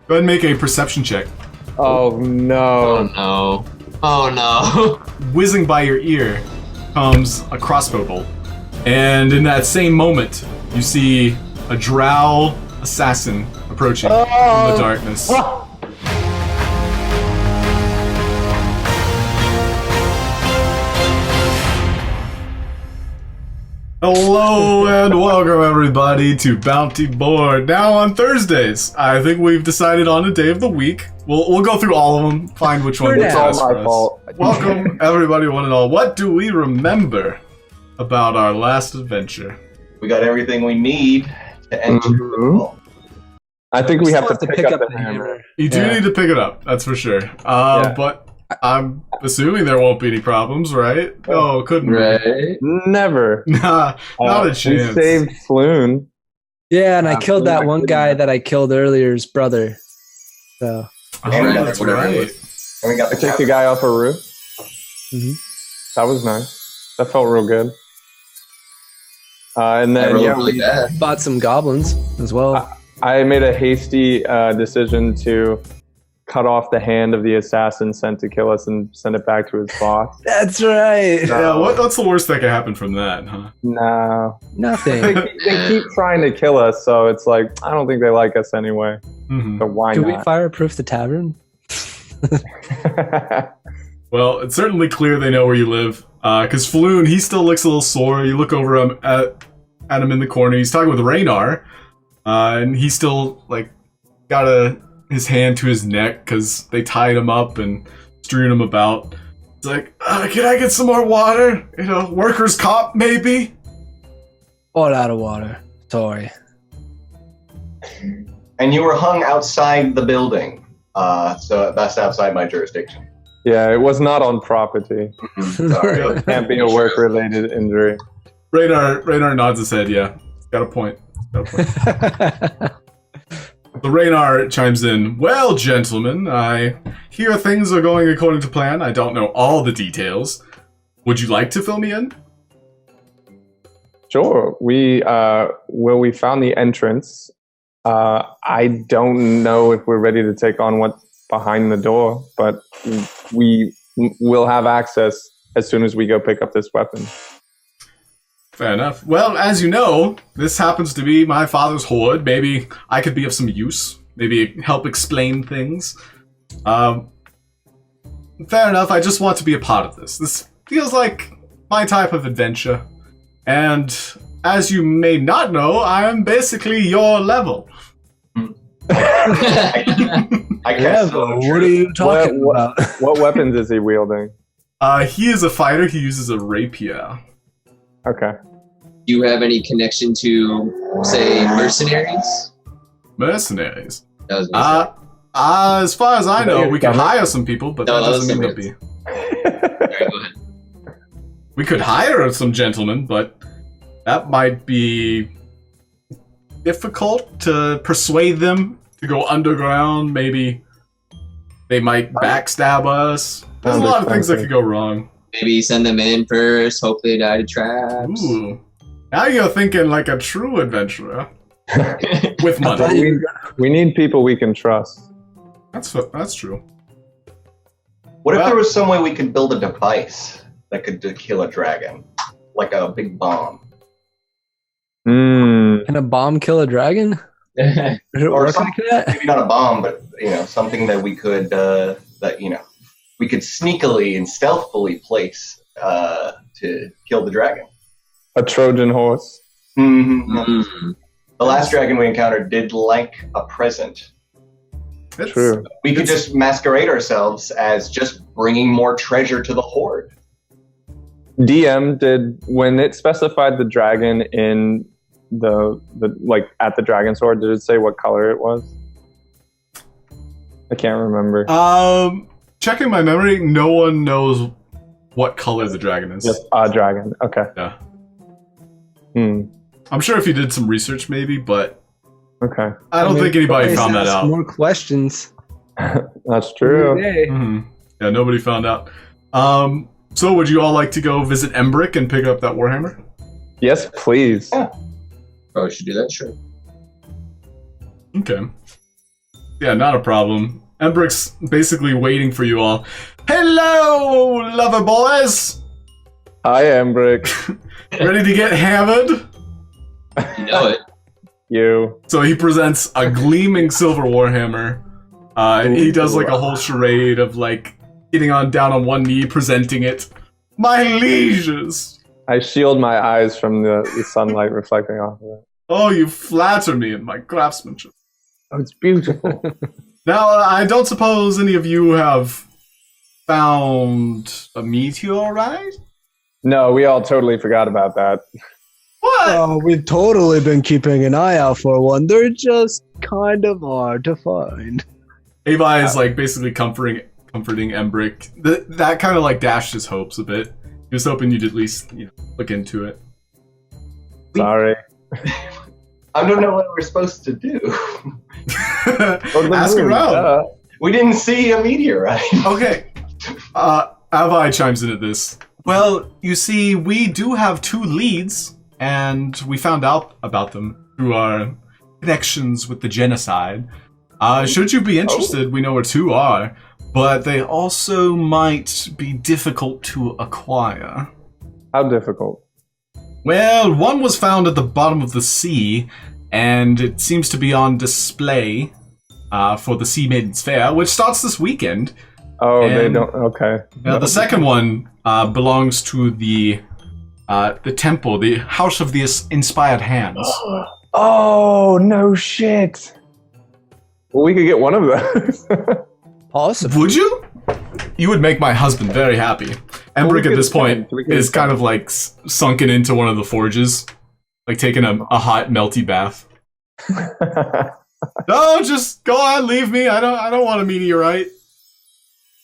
Go ahead and make a perception check. Oh no. Oh no. Oh no. Whizzing by your ear comes a crossbow bolt. And in that same moment, you see a drow assassin approaching from the darkness. Hello and welcome everybody to Bounty Board. Now on Thursdays, I think we've decided on a day of the week. We'll go through all of them, find which one works best for us. Welcome everybody, one and all. What do we remember about our last adventure? We got everything we need to enter the vault. I think we have to pick up the hammer. You do need to pick it up, that's for sure. But I'm assuming there won't be any problems, right? Oh, couldn't Right? Never. Nah, not a chance. We saved Floon. Yeah, and I killed that one guy that I killed earlier's brother. So. That's right. And we got the Take the guy off a roof. Mm-hmm. That was nice. That felt real good. And then really bad. Bought some goblins as well. I made a hasty decision to cut off the hand of the assassin sent to kill us and send it back to his boss. That's right. Yeah, what's the worst that could happen from that, huh? No. Nothing. They keep trying to kill us, so it's like, I don't think they like us anyway. Mm-hmm. So why Can not? we fireproof the tavern? Well, it's certainly clear they know where you live. Because Floon, he still looks a little sore. You look over him at him in the corner. He's talking with Raynar. And he's still, like, got his hand to his neck because they tied him up and strewed him about. It's like, can I get some more water? You know, workers' comp, maybe? All out of water. Sorry. And you were hung outside the building, so that's outside my jurisdiction. Yeah, it was not on property. Sorry. Yep. Can't be a work-related injury. Raynar nods his head, yeah. Got a point. The Raynar chimes in, well, gentlemen, I hear things are going according to plan. I don't know all the details. Would you like to fill me in? Sure. We found the entrance. I don't know if we're ready to take on what's behind the door, but we will have access as soon as we go pick up this weapon. Fair enough. Well, as you know, this happens to be my father's hoard. Maybe I could be of some use. Maybe help explain things. Fair enough. I just want to be a part of this. This feels like my type of adventure. And as you may not know, I am basically your level. I guess so. What are you talking about? What weapons is he wielding? He is a fighter. He uses a rapier. Okay. Do you have any connection to, say, mercenaries? Mercenaries? That was me. As far as I know, we can hire some people, but No, that that was doesn't mean to be. Alright, go ahead. We could hire some gentlemen, but that might be difficult to persuade them to go underground. Maybe they might backstab us. There's a lot of things that could go wrong. Maybe send them in first, hope they die to traps. Ooh. Now you're thinking like a true adventurer. With money. We need people we can trust. That's true. What if there was some way we could build a device that could kill a dragon? Like a big bomb. Can a bomb kill a dragon? Does it Or work like that? maybe not a bomb, but something that we could we could sneakily and stealthily place to kill the dragon. A Trojan horse. Mm-hmm. Mm. The last dragon we encountered did like a present. True. We could just masquerade ourselves as just bringing more treasure to the horde. DM when it specified the dragon in the like at the dragon sword, did it say what color it was? I can't remember. Checking my memory, no one knows what color the dragon is. Just a dragon. Okay. Yeah. I'm sure if you did some research, maybe, but okay. I don't think anybody found that out. More questions. That's true. Mm-hmm. Yeah, nobody found out. So would you all like to go visit Embrick and pick up that Warhammer? Yes, please. Yeah. Oh, we should do that, sure. Okay. Yeah, not a problem. Embrick's basically waiting for you all. Hello, lover boys! Hi, Embrick. Ready to get hammered? You know it. You. So he presents a gleaming silver warhammer. And he does like a whole charade of like getting down on one knee, presenting it. My lieges! I shield my eyes from the sunlight reflecting off of it. Oh, you flatter me in my craftsmanship. Oh, it's beautiful. Now, I don't suppose any of you have found a meteorite? No, we all totally forgot about that. What? Oh, we've totally been keeping an eye out for one. They're just kind of hard to find. Avi is like basically comforting Embrick. That kind of like dashed his hopes a bit. He was hoping you'd at least look into it. Sorry. I don't know what we're supposed to do. Ask around. We didn't see a meteorite. Okay. Avi chimes in at this. Well, you see, we do have 2 leads, and we found out about them through our connections with the genocide. Should you be interested, we know where 2 are, but they also might be difficult to acquire. How difficult? Well, one was found at the bottom of the sea, and it seems to be on display for the Sea Maidens Fair, which starts this weekend. Oh, and, they don't. Okay. Now, the second one belongs to the temple, the House of the Inspired Hands. Oh, no shit. Well, we could get one of those. Awesome. Would you? You would make my husband very happy. Embrick at this point is kind of like sunken into one of the forges, like taking a hot melty bath. No, just go on, leave me. I don't want a meteorite.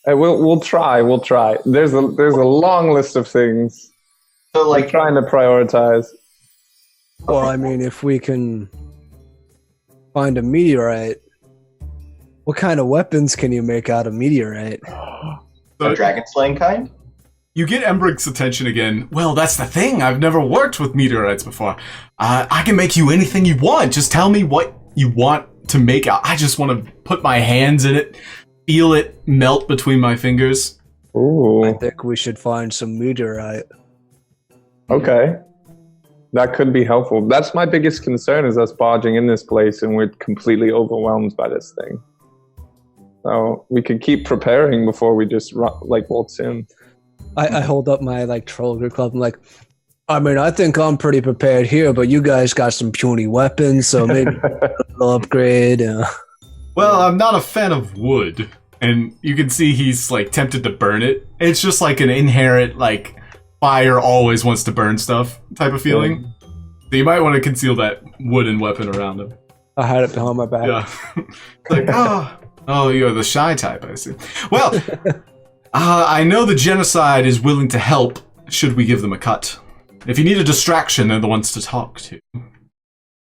Hey, we'll try. We'll try. There's a long list of things. So, Like trying to prioritize. Well, I mean, if we can find a meteorite, what kind of weapons can you make out of meteorite? a dragon slaying kind? You get Embrick's attention again. Well, that's the thing. I've never worked with meteorites before. I can make you anything you want. Just tell me what you want to make out. I just want to put my hands in it, feel it melt between my fingers. Ooh. I think we should find some meteorite. Okay. That could be helpful. That's my biggest concern is us barging in this place and we're completely overwhelmed by this thing. So we could keep preparing before we just waltz in. I hold up my troller club. I'm like, I mean, I think I'm pretty prepared here, but you guys got some puny weapons, so maybe a little upgrade. Well, I'm not a fan of wood, and you can see he's tempted to burn it. It's just like an inherent fire always wants to burn stuff type of feeling. Yeah. So you might want to conceal that wooden weapon around him. I hide it behind my back. Yeah. Oh, you're the shy type, I see. Well, I know the genocide is willing to help should we give them a cut. If you need a distraction, they're the ones to talk to.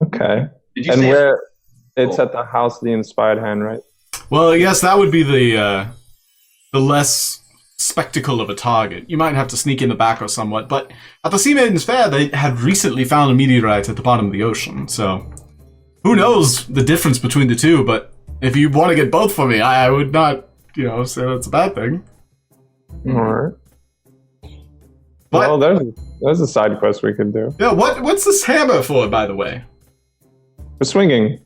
Okay. Did you and say where it's at the House of the Inspired Hand, right? Well, yes, that would be the less spectacle of a target. You might have to sneak in the back or somewhat, but at the Sea Maidens Fair, they had recently found a meteorite at the bottom of the ocean, so who knows the difference between the two, but if you want to get both for me, I would not, say that's a bad thing. Alright. But, well, there's a side quest we could do. Yeah, what's this hammer for, by the way? For swinging.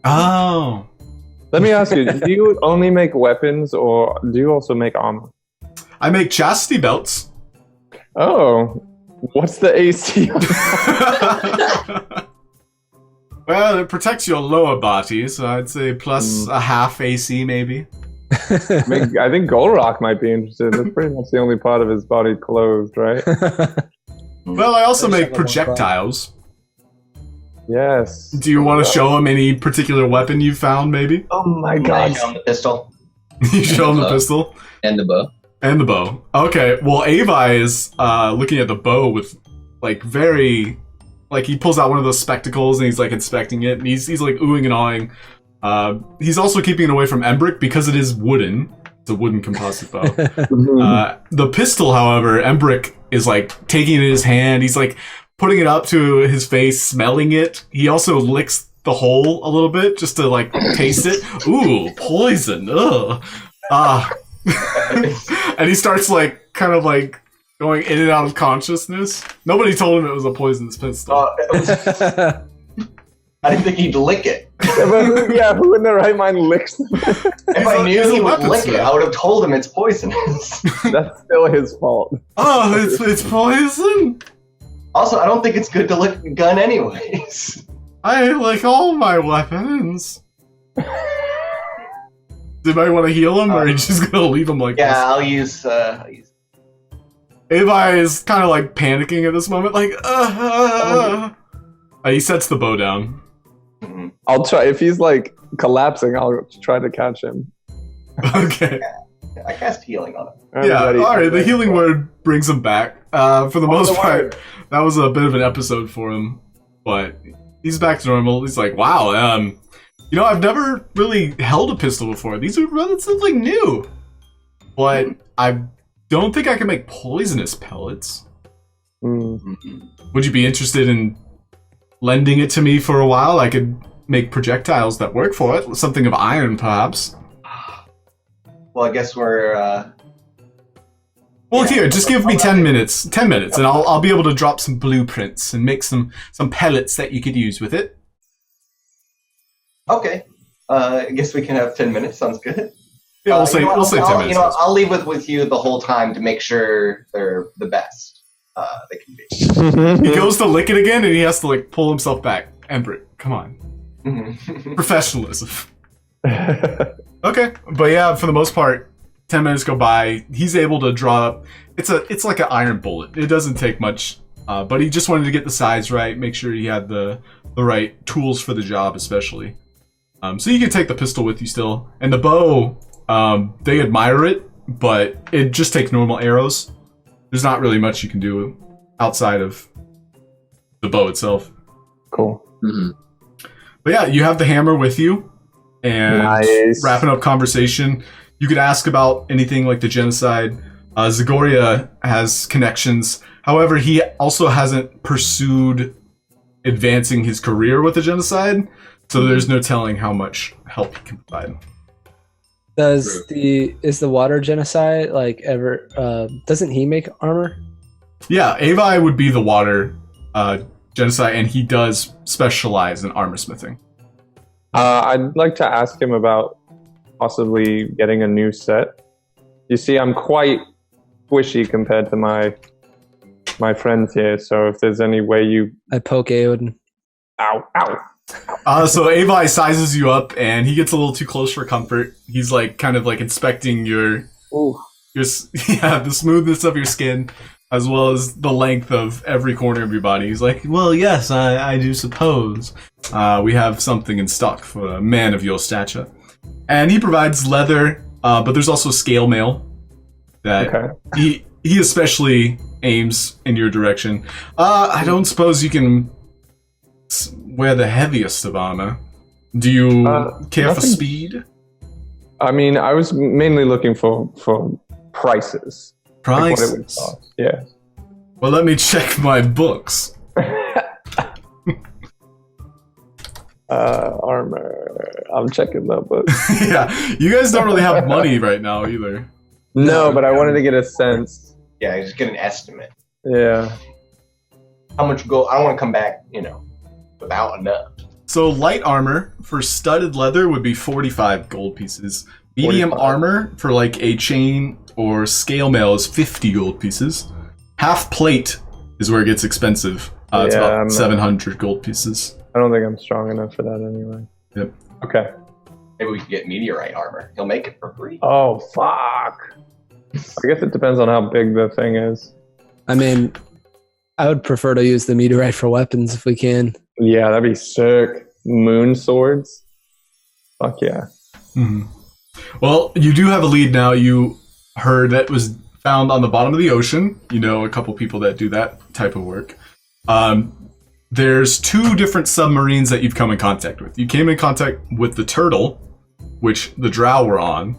Oh. Let me ask you, do you only make weapons or do you also make armor? I make chastity belts. Oh. What's the AC? Well, it protects your lower body, so I'd say plus a half AC, maybe. I think Gulroc might be interested. That's pretty much the only part of his body clothed, right? Well, I also make projectiles. Yes. Do you want to show him any particular weapon you found, maybe? Oh my I god. show him the pistol You show him the pistol? and the bow. And the bow. Okay, well, Avi is looking at the bow with, very... he pulls out one of those spectacles and he's, inspecting it, and he's oohing and awing. He's also keeping it away from Embrick because it is wooden. It's a wooden composite bow. The pistol, however, Embrick is, taking it in his hand. He's, putting it up to his face, smelling it. He also licks the hole a little bit just to like taste it. Ooh, poison. Ugh. And he starts like kind of like going in and out of consciousness. Nobody told him it was a poisonous pistol. I didn't think he'd lick it. Who in their right mind licks them? If I knew he would lick it, I would have told him it's poisonous. That's still his fault. Oh, it's poison? Also, I don't think it's good to lick a gun anyways. I like all my weapons. Did I want to heal him, or are you just gonna leave him like this? Yeah, I'll use... Avi is kind of like panicking at this moment, like, he sets the bow down. I'll try. If he's like collapsing, I'll try to catch him. Okay. I cast healing on him. Alright, the healing word brings him back. For the most part, that was a bit of an episode for him, but he's back to normal. He's like, wow, you know, I've never really held a pistol before. These are relatively new. But I don't think I can make poisonous pellets. Would you be interested in lending it to me for a while? I could make projectiles that work for it. Something of iron, perhaps. Well, I guess we're... Well, here, just give me 10 minutes. 10 minutes, and I'll be able to drop some blueprints and make some pellets that you could use with it. Okay. I guess we can have 10 minutes. Sounds good. Yeah, we'll say 10 minutes. You know, I'll leave with you the whole time to make sure they're the best they can be. He goes to lick it again, and he has to like pull himself back. Embrick, come on. Professionalism. Okay, but yeah, for the most part, 10 minutes go by. He's able to draw up. It's like an iron bullet. It doesn't take much, but he just wanted to get the size right, make sure he had the right tools for the job, especially. So you can take the pistol with you still, and the bow. They admire it, but it just takes normal arrows. There's not really much you can do outside of the bow itself. Cool. But yeah, you have the hammer with you, and wrapping up conversation. You could ask about anything like the genocide. Zagoria has connections. However, he also hasn't pursued advancing his career with the genocide, so there's no telling how much help he can provide. Is the water genocide like ever? Doesn't he make armor? Yeah, Avi would be the water genocide, and he does specialize in armor smithing. I'd like to ask him about possibly getting a new set. You see, I'm quite squishy compared to my friends here, so if there's any way I poke Aeodin. Ow. So Avi sizes you up, and he gets a little too close for comfort. He's like kind of like inspecting the smoothness of your skin, as well as the length of every corner of your body. He's like, well, yes, I do suppose. We have something in stock for a man of your stature. And he provides leather, but there's also scale mail that he especially aims in your direction. I don't suppose you can wear the heaviest of armor. Do you care for speed? I mean, I was mainly looking for prices. Prices? Like what it would cost. Yeah. Well, let me check my books. Armor. I'm checking the book. Yeah, you guys don't really have money right now either. No, but I wanted to get a sense. Yeah, just get an estimate. Yeah. How much gold? I don't want to come back, without enough. So light armor for studded leather would be 45 gold pieces. Medium 45. armor for like a chain or scale mail is 50 gold pieces. Half plate is where it gets expensive. It's about 700 gold pieces. I don't think I'm strong enough for that anyway. Yep. Okay. Maybe we could get meteorite armor. He'll make it for free. Oh, fuck. I guess it depends on how big the thing is. I mean, I would prefer to use the meteorite for weapons if we can. Yeah, that'd be sick. Moon swords. Fuck yeah. Mm-hmm. Well, you do have a lead now. You heard that was found on the bottom of the ocean. You know a couple people that do that type of work. There's 2 different submarines that you've come in contact with. You came in contact with the turtle, which the drow were on,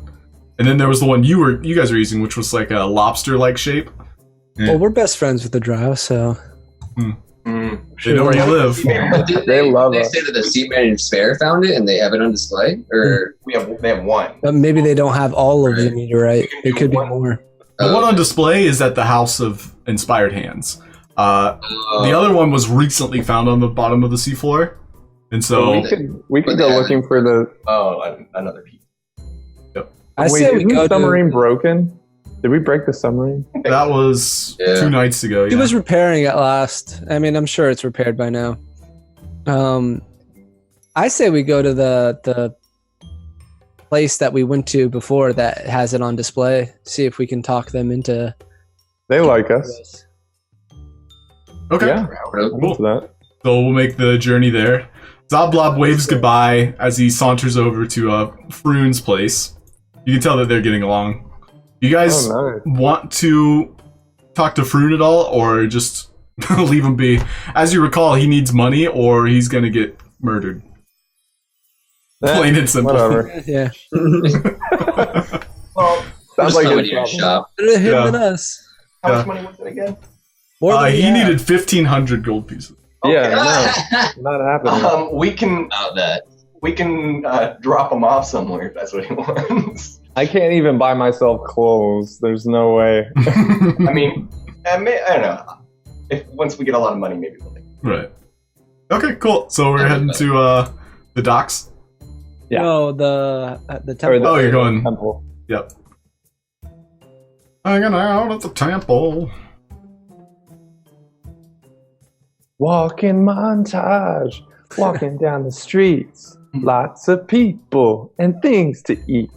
and then there was the one you guys were using, which was like a lobster-like shape. Well, we're best friends with the drow, so... They know where you live. But They love they us. say that the Seaman and Spare found it and they have it on display? Or They have one. But maybe they don't have all of the meteorite. We can It do could be one. more. The one on display is at the House of Inspired Hands. The other one was recently found on the bottom of the seafloor. And so, We could go looking for the. Another piece. I Wait, say we isn't go the submarine to. broken? Did we break the submarine? that was 2 nights ago. He Yeah. was repairing it last. I mean, I'm sure it's repaired by now. I say we go to the place that we went to before that has it on display. See if we can talk them into. They like us. this. Okay. Yeah, Cool. I'm into that. So we'll make the journey there. Zoblob waves goodbye as he saunters over to Froon's place. You can tell that they're getting along. You guys Oh, nice. want to talk to Froon at all, or just leave him be? As you recall, he needs money, or he's gonna get murdered. Plain and simple. Whatever. Yeah. Well, Sounds Just like come a into your problem. shop. Better him Yeah. than us. how Yeah. much money was it again? More than we He have. needed 1,500 gold pieces. Yeah, no, not happening. We can About that. drop him off somewhere if that's what he wants. I can't even buy myself clothes. There's no way. I mean, I don't know. If once we get a lot of money, maybe we'll. Right. Okay, cool. So we're heading to the docks. Yeah. No, the Or temple. Oh, you're going. temple. Yep. Hanging out at the temple. Walking montage. Walking down the streets. Lots of people and things to eat.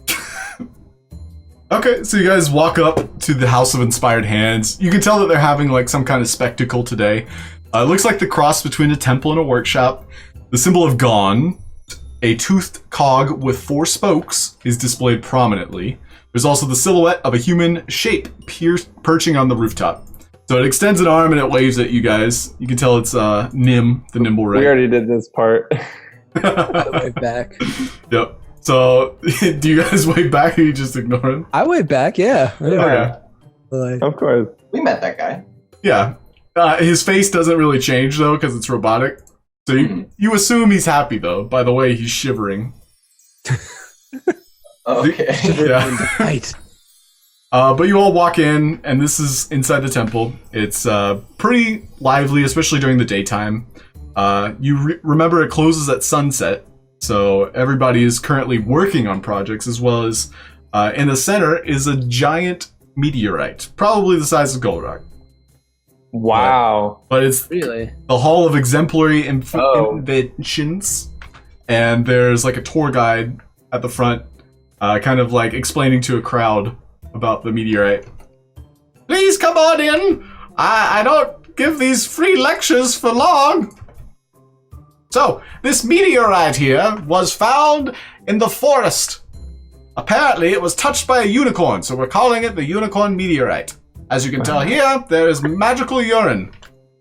Okay, so you guys walk up to the House of Inspired Hands. You can tell that they're having like some kind of spectacle today. It looks like the cross between a temple and a workshop. The symbol of Gone, a toothed cog with 4 spokes, is displayed prominently. There's also the silhouette of a human shape perching on the rooftop. So it extends an arm and it waves at you guys. You can tell it's Nim, the nimble We ray. already did this part. Wave back. Yep. So, do you guys wave back or you just ignore him? I wave back. Yeah. Okay. Like, Of course. We met that guy. Yeah. His face doesn't really change though because it's robotic. So you assume he's happy though by the way he's shivering. Okay. Yeah. right. But you all walk in, and this is inside the temple. It's pretty lively, especially during the daytime. You remember it closes at sunset, so everybody is currently working on projects, as well as in the center is a giant meteorite, probably the size of Gulroc. Wow. But it's Really? the Hall of Exemplary Oh. Inventions, and there's like a tour guide at the front, kind of like explaining to a crowd about the meteorite. Please come on in. I don't give these free lectures for long. So, this meteorite here was found in the forest. Apparently, it was touched by a unicorn, so we're calling it the unicorn meteorite. As you can tell here, there is magical urine.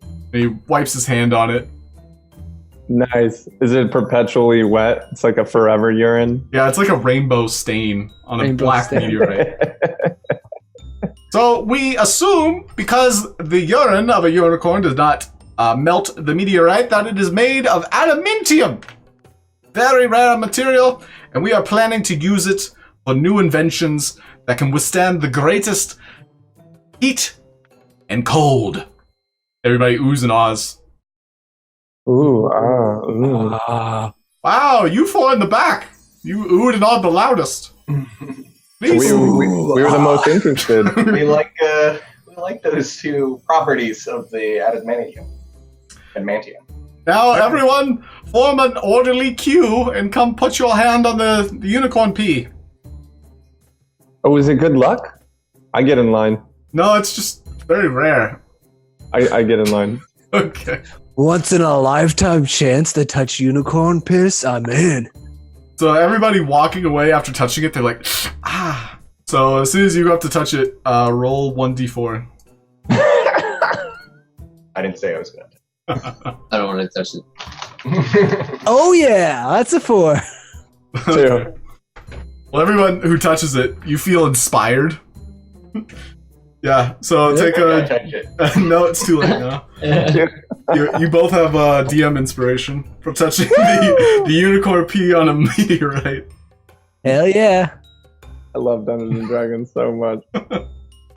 And he wipes his hand on it. Nice. Is it perpetually wet? It's like a forever urine. Yeah, it's like a rainbow stain on a Rainbow black stain. meteorite. So we assume, because the urine of a unicorn does not melt the meteorite, that it is made of adamantium. Very rare material, and we are planning to use it for new inventions that can withstand the greatest heat and cold. Everybody oohs and ahs. Ooh, Wow, you four in the back. You oohed and awed the loudest. Please. we were the most interested. we like those 2 properties of the adamantium. Adamantium. Now, everyone, form an orderly queue and come put your hand on the unicorn pea. Oh, is it good luck? I get in line. No, it's just very rare. I get in line. Okay. Once in a lifetime chance to touch unicorn piss? I'm in. So everybody walking away after touching it, they're like, ah. So as soon as you go up to touch it, roll 1d4. I didn't say I was going to. I don't want to touch it. Oh yeah, that's a 4. Two. Well, everyone who touches it, you feel inspired. Yeah, so take Don't a... touch it. No, it's too late now. You both have DM inspiration from touching the unicorn pee on a meteorite. Hell yeah. I love Dungeons and Dragons so much.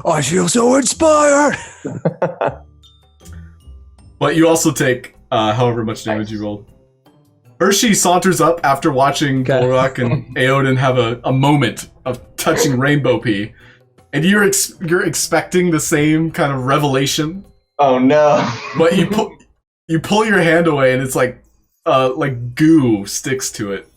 I feel so inspired. But you also take however much damage you rolled. Hershey saunters up after watching Okay. Gulroc and Aeodin have a moment of touching rainbow pee. And you're expecting the same kind of revelation, Oh no! but you pull your hand away and it's like goo sticks to it.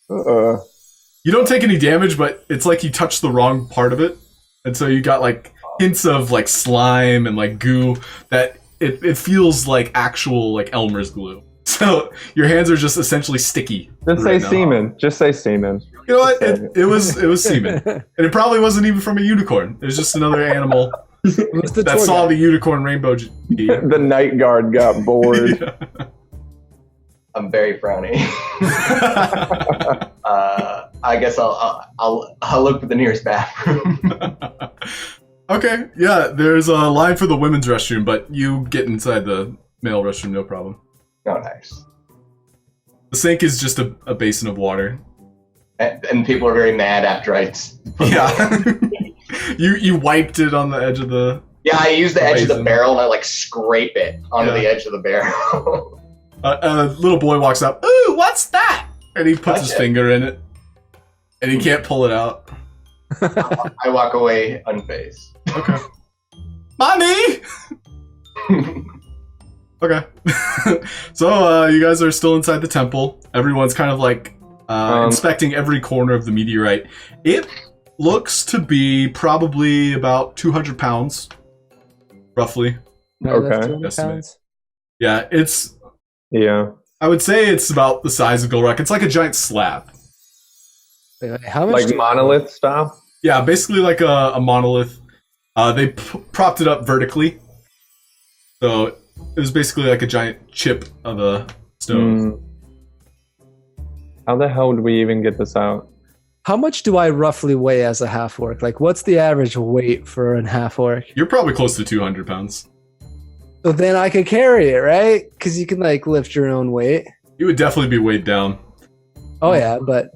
You don't take any damage, but it's like you touched the wrong part of it, and so you got like hints of like slime and like goo that it feels like actual like Elmer's glue. So your hands are just essentially sticky. Just right say now. semen. Just say semen. You know what? It was semen, and it probably wasn't even from a unicorn. It was just another animal Who's the that tour saw guide? the unicorn rainbow pee. The night guard got bored. I'm very frowny. I guess I'll look for the nearest bathroom. Okay, yeah, there's a line for the women's restroom, but you get inside the male restroom, no problem. Oh, nice. The sink is just a basin of water. And people are very mad after I. Yeah. you wiped it on the edge of the... Yeah, I use the edge of the Basin. barrel and I like scrape it onto Yeah. the edge of the barrel. A little boy walks up, ooh, what's that? And he puts his Gotcha. finger in it. And he can't pull it out. I walk away unfazed. Okay. Mommy! Okay. So, you guys are still inside the temple. Everyone's kind of like inspecting every corner of the meteorite. It looks to be probably about 200 pounds, roughly. No, that's Okay. 200 Estimate. pounds. Yeah, it's... Yeah. I would say it's about the size of Gulroc. It's like a giant slab. Wait, how much? Like monolith style? Yeah, basically like a monolith. They propped it up vertically. So it was basically like a giant chip of a stone. Mm. How the hell would we even get this out? How much do I roughly weigh as a half orc? Like, what's the average weight for a half orc? You're probably close to 200 pounds. So then I could carry it, right? Because you can like lift your own weight. You would definitely be weighed down. Oh yeah, but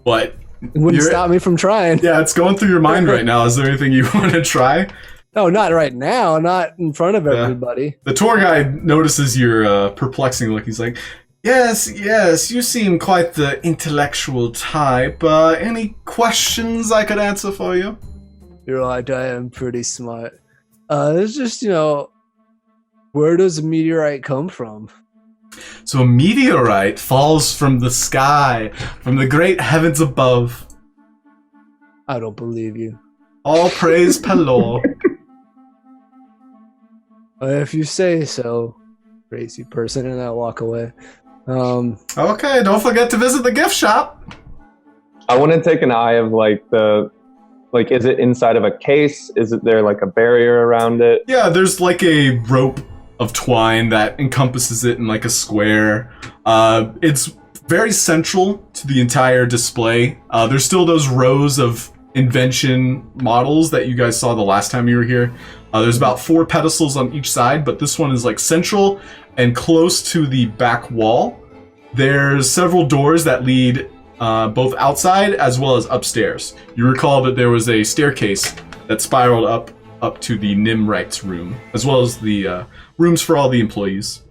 But it wouldn't You're- stop me from trying. yeah, it's going through your mind right now. Is there anything you want to try? No, not right now. Not in front of Yeah. everybody. The tour guide notices your perplexing look. He's like, yes, you seem quite the intellectual type. Any questions I could answer for you? You're right. I am pretty smart. It's just where does a meteorite come from? So a meteorite falls from the sky, from the great heavens above. I don't believe you. All praise Pelor. If you say so, crazy person, and I walk away. Okay, don't forget to visit the gift shop. I want to take an eye of is it inside of a case? Is it there like a barrier around it? Yeah, there's like a rope of twine that encompasses it in like a square. It's very central to the entire display. There's still those rows of invention models that you guys saw the last time you were here. There's about 4 pedestals on each side, but this one is like central and close to the back wall. There's several doors that lead both outside as well as upstairs. You recall that there was a staircase that spiraled up to the Nimrite's room, as well as the rooms for all the employees.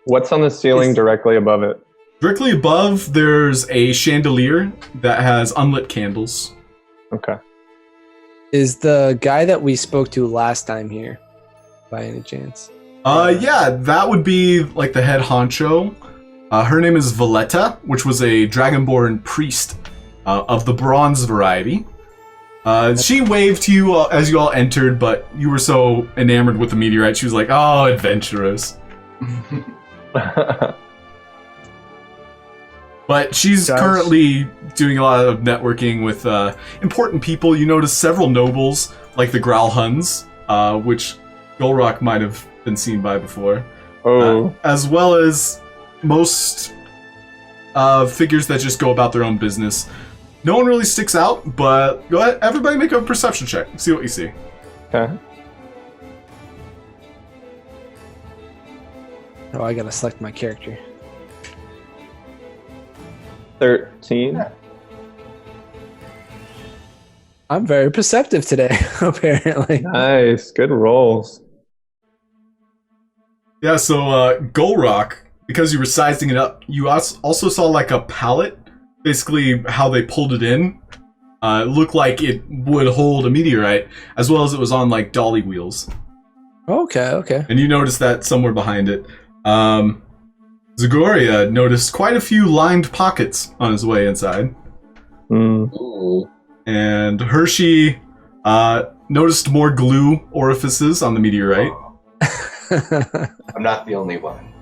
What's on the ceiling directly above it? Directly above, there's a chandelier that has unlit candles. Okay. Is the guy that we spoke to last time here, by any chance? Yeah, that would be like the head honcho. Her name is Valletta, which was a dragonborn priest of the bronze variety. She waved to you as you all entered, but you were so enamored with the meteorite, she was like, oh, adventurers. But she's Guys. currently doing a lot of networking with important people. You notice several nobles, like the Growlhuns, which Gulroc might have been seen by before. Oh. As well as most figures that just go about their own business. No one really sticks out, but go ahead, everybody make a perception check. See what you see. Okay. Oh, I gotta select my character. 13. I'm very perceptive today, apparently. Nice. Good rolls. Yeah, so Gulroc, because you were sizing it up, you also saw like a pallet, basically how they pulled it in. It looked like it would hold a meteorite, as well as it was on like dolly wheels. Okay. And you noticed that somewhere behind it. Zagoria noticed quite a few lined pockets on his way inside. Ooh. And Hershey noticed more glue orifices on the meteorite. I'm not the only one.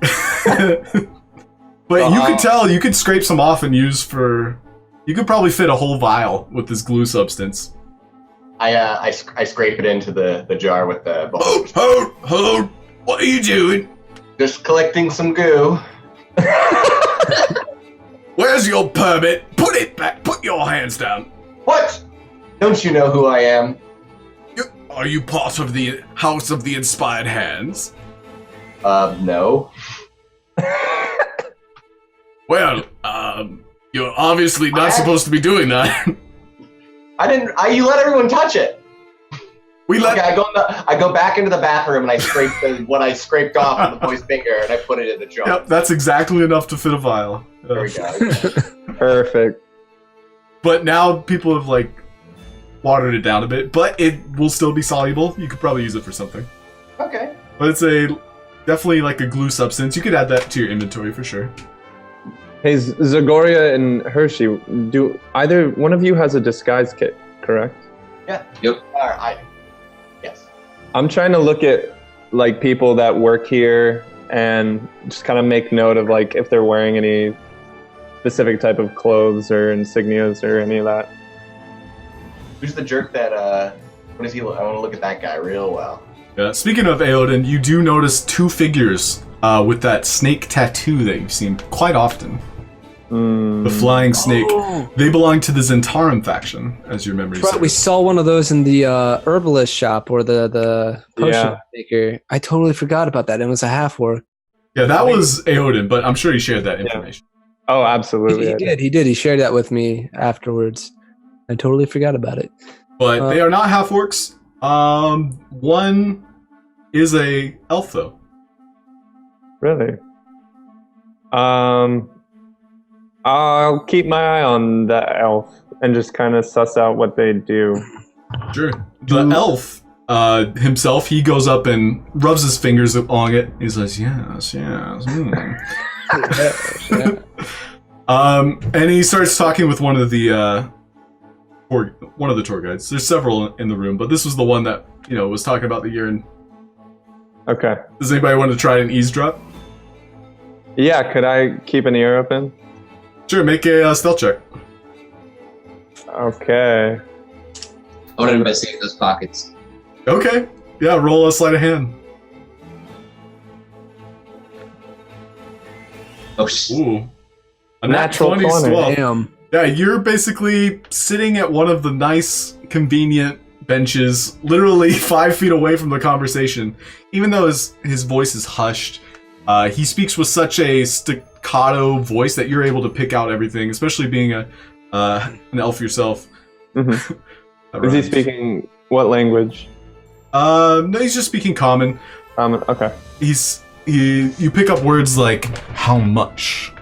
But you could tell, you could scrape some off and use for... You could probably fit a whole vial with this glue substance. I scrape it into the jar with the bolster. Hold! What are you doing? Just collecting some goo. Where's your permit? Put it back! Put your hands down! What? Don't you know who I am? Are you part of the House of the Inspired Hands? No. Well, you're obviously not supposed to be doing that. You let everyone touch it. Okay, I go back into the bathroom and I scrape what I scraped off with the boy's finger and I put it in the jar. Yep, that's exactly enough to fit a vial. There we go. Perfect. But now people have like watered it down a bit, but it will still be soluble. You could probably use it for something. Okay. But it's definitely like a glue substance. You could add that to your inventory for sure. Hey, Zagoria and Hershey, do either one of you has a disguise kit, correct? Yeah. Yep. All right. Yes. I'm trying to look at like people that work here and just kind of make note of like if they're wearing any specific type of clothes or insignias or any of that. Who's the jerk that, what is he? I want to look at that guy real well. Yeah. Speaking of Aeodin, you do notice two figures with that snake tattoo that you've seen quite often. The flying snake. Oh. They belong to the Zentarum faction, as your memory Right, serves. we saw one of those in the herbalist shop or the potion maker. I totally forgot about that. It was a half orc. Yeah, that was Aeodin, but I'm sure he shared that information. Oh, absolutely. He did. He shared that with me afterwards. I totally forgot about it. But they are not half orcs. One is a elf though. Really? I'll keep my eye on the elf and just kind of suss out what they do. Sure. The elf himself, he goes up and rubs his fingers along it. He says, yes. And he starts talking with one of the tour guides. There's several in the room, but this was the one that, was talking about the urine. Okay. Does anybody want to try an eavesdrop? Yeah, could I keep an ear open? Sure, make a stealth check. Okay. I want to investigate those pockets. Okay. Yeah, roll a sleight of hand. Oh, shit. Ooh. A Natural 20 20. swell. Damn. Yeah, you're basically sitting at one of the nice, convenient benches, literally 5 feet away from the conversation. Even though his voice is hushed, he speaks with such a staccato voice that you're able to pick out everything, especially being an elf yourself. Mm-hmm. Is he speaking what language? No, he's just speaking common. Okay. You pick up words like, how much?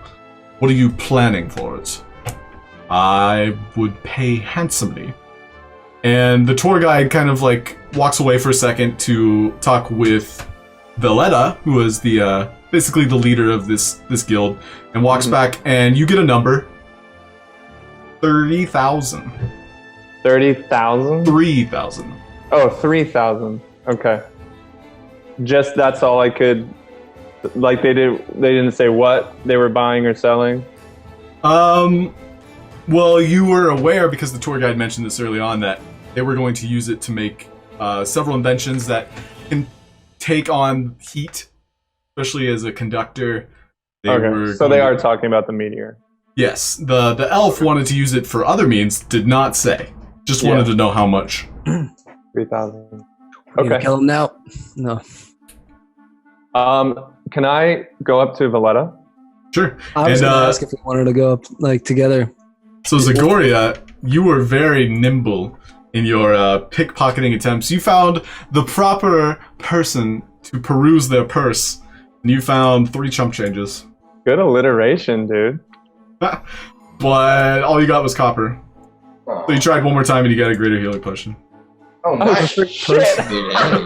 What are you planning for it? I would pay handsomely. And the tour guide kind of like walks away for a second to talk with Valletta, who is the basically the leader of this guild, and walks back, and you get a number. 30,000. 30,000? 3,000. Oh, 3,000. Okay. Just that's all I could. Like they didn't say what they were buying or selling. Well, you were aware because the tour guide mentioned this early on that they were going to use it to make several inventions that can take on heat, especially as a conductor. So they are talking about the meteor. Yes, the elf wanted to use it for other means, did not say. Just wanted to know how much. 3,000. You gonna Okay. kill him now? No. Can I go up to Valletta? Sure. I was And, gonna ask if we wanted to go up like together. So Zagoria, you were very nimble in your pickpocketing attempts. You found the proper person to peruse their purse, and you found 3 chump changes. Good alliteration, dude. But all you got was copper. Oh, So you tried one more time and you got a greater healing potion. oh my shit. Dude, hey.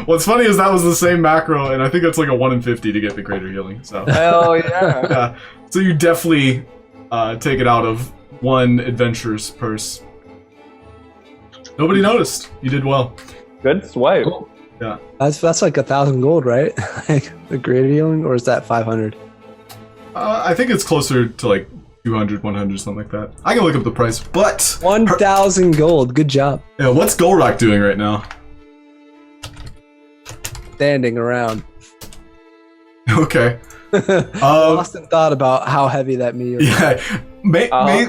What's funny is that was the same macro, and I think it's like a 1 in 50 to get the greater healing. So, Hell yeah. yeah. So you definitely take it out of one adventurer's purse. Nobody noticed. You did well. Good swipe. Cool. That's like 1,000 gold, right? Like the greater healing, or is that 500? I think it's closer to like 200, 100, something like that. I can look up the price, but 1,000 gold. Good job. yeah, what's Gulroc doing right now? Standing around. Okay. Lost in thought about how heavy that meteor. Yeah,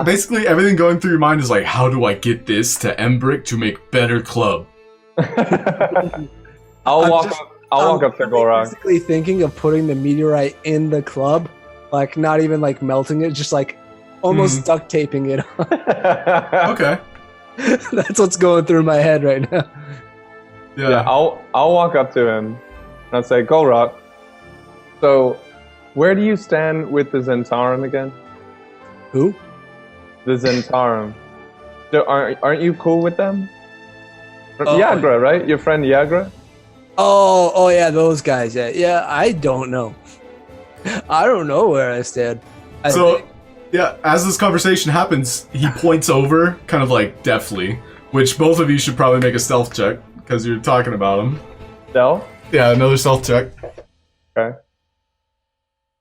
basically everything going through your mind is like, how do I get this to Embrick to make better club? I'll I'm walk just- up to Gulroc. Basically thinking of putting the meteorite in the club, like not even like melting it, just like almost duct taping it on. Okay. That's what's going through my head right now. Yeah, I'll walk up to him and I'll say, Gulroc, so where do you stand with the Zentarum again? Who? The Zentarum. Aren't you cool with them? Oh. Yagra, right? Your friend Yagra? Oh yeah, those guys. Yeah. I don't know. I don't know where I stand. So, yeah, as this conversation happens, he points over, kind of like deftly, which both of you should probably make a stealth check, because you're talking about him. Del? Yeah, another stealth check. Okay.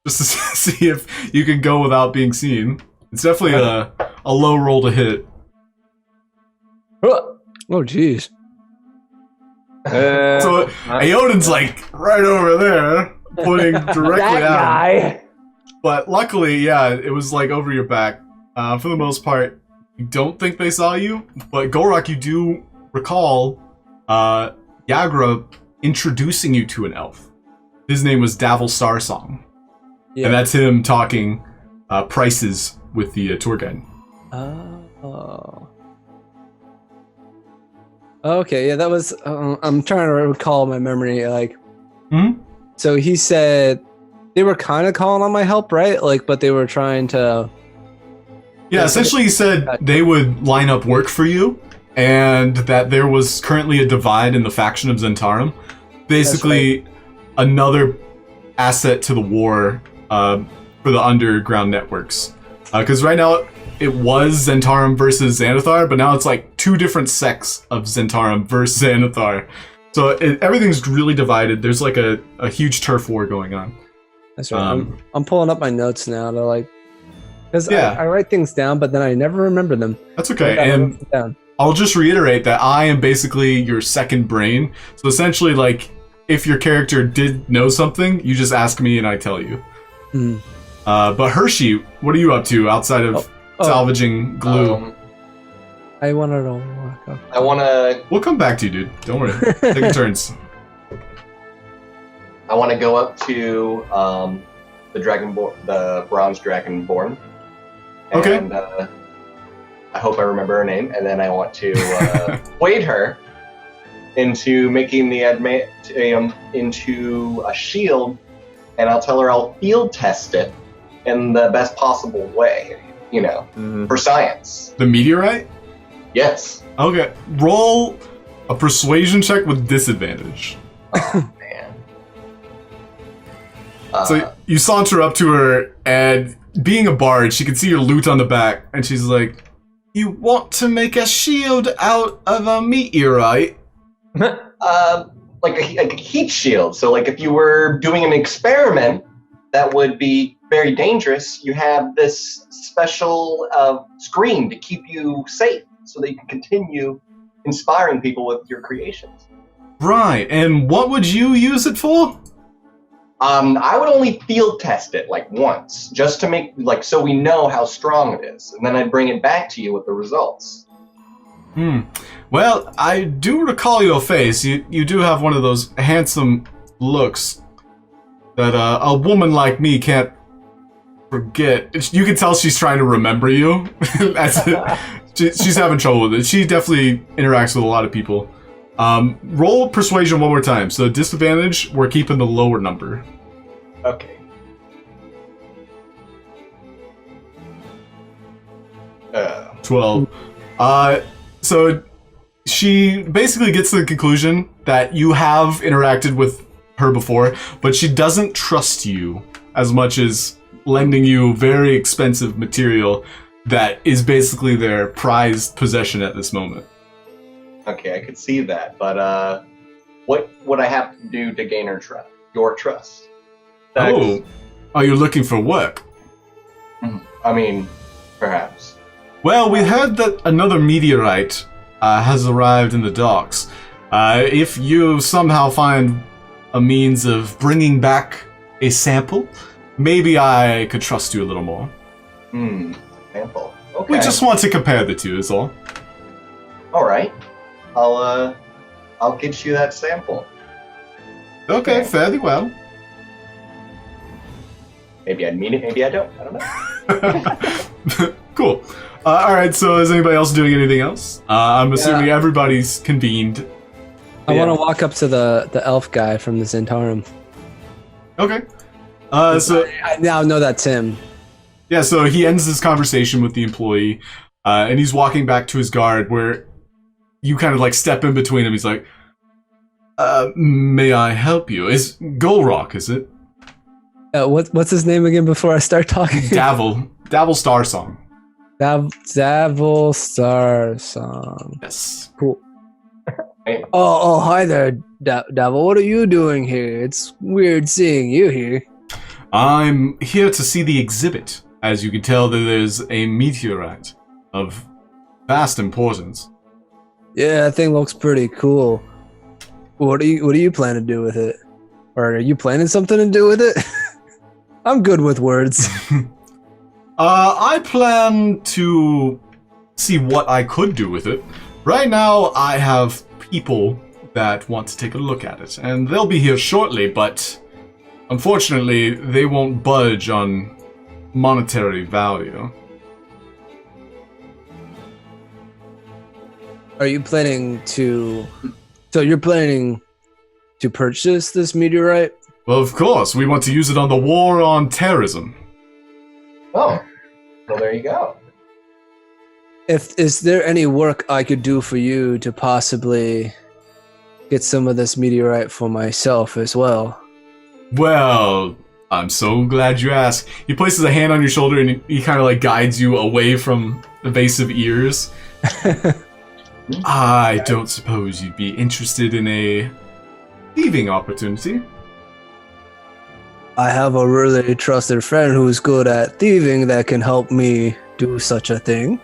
Just to see if you can go without being seen. It's definitely a low roll to hit. oh jeez. So, Aeodin's like right over there, pointing directly that at him. guy! But luckily, yeah, it was like over your back. For the most part, you don't think they saw you, but Gulroc, you do recall Yagra introducing you to an elf. His name was Davil Starsong. Yeah. And that's him talking prices with the tour guide. Oh. Okay, yeah, that was. I'm trying to recall my memory. Like, so he said they were kind of calling on my help, right? Like, but they were trying to. Yeah, essentially he said they would line up work for you, and that there was currently a divide in the faction of Zentarum. Basically, another asset to the war for the underground networks. Because right now, it was Zentarum versus Xanathar, but now it's like 2 different sects of Zentarum versus Xanathar. So everything's really divided. There's like a huge turf war going on. That's right. I'm pulling up my notes now to like, because I write things down, but then I never remember them. That's okay. So I gotta And write them down. I'll just reiterate that I am basically your second brain. So essentially, like, if your character did know something, you just ask me and I tell you. But Hershey, what are you up to outside of salvaging glue? I wanted to walk up. I want to. We'll come back to you, dude. Don't worry. Take turns. I want to go up to the bronze dragonborn. Okay. And I hope I remember her name. And then I want to persuade her into making the adamantium into a shield, and I'll tell her I'll field test it in the best possible way, for science. The meteorite? Yes. Okay. Roll a persuasion check with disadvantage. Oh, man. So you saunter up to her, and being a bard, she can see your loot on the back, and she's like, "You want to make a shield out of a meteorite?" Like a heat shield. So, like, if you were doing an experiment that would be very dangerous, you have this special screen to keep you safe, so that you can continue inspiring people with your creations. Right. And what would you use it for? I would only field test it like once, just to make so we know how strong it is, and then I'd bring it back to you with the results. Well, I do recall your face. You do have one of those handsome looks that a woman like me can't forget. You can tell she's trying to remember you. She's having trouble with it. She definitely interacts with a lot of people. Roll persuasion one more time. So disadvantage, we're keeping the lower number. Okay. 12. So she basically gets to the conclusion that you have interacted with her before, but she doesn't trust you as much as lending you very expensive material that is basically their prized possession at this moment. Okay, I could see that, but what would I have to do to gain her trust? Your trust? Oh, are you looking for work? I mean, perhaps. Well, we heard that another meteorite has arrived in the docks. If you somehow find a means of bringing back a sample, maybe I could trust you a little more. Sample. Okay. We just want to compare the two, is all. All right. I'll get you that sample. Okay, fairly well. Maybe I mean it, maybe I don't. I don't know. Cool. Alright, so is anybody else doing anything else? I'm assuming everybody's convened. I want to walk up to the elf guy from the Zentarum. Okay. So I now know that's him. yeah, so he ends this conversation with the employee, and he's walking back to his guard where you kind of like step in between him. He's like, may I help you? Is Gulroc, is it? What's his name again before I start talking? Davil Star Song. Davil Star Song. Yes. Cool. Oh, hi there, Davil. What are you doing here? It's weird seeing you here. I'm here to see the exhibit. As you can tell, that there's a meteorite of vast importance. Yeah, that thing looks pretty cool. What do you plan to do with it? Or are you planning something to do with it? I'm good with words. I plan to see what I could do with it. Right now, I have people that want to take a look at it, and they'll be here shortly, but unfortunately, they won't budge on monetary value. Are you planning to... So you're planning to purchase this meteorite? Well, of course, we want to use it on the war on terrorism. Oh, well, there you go. Is there any work I could do for you to possibly get some of this meteorite for myself as well? Well, I'm so glad you asked. He places a hand on your shoulder and he kind of like guides you away from evasive ears. I don't suppose you'd be interested in a thieving opportunity. I have a really trusted friend who's good at thieving that can help me do such a thing.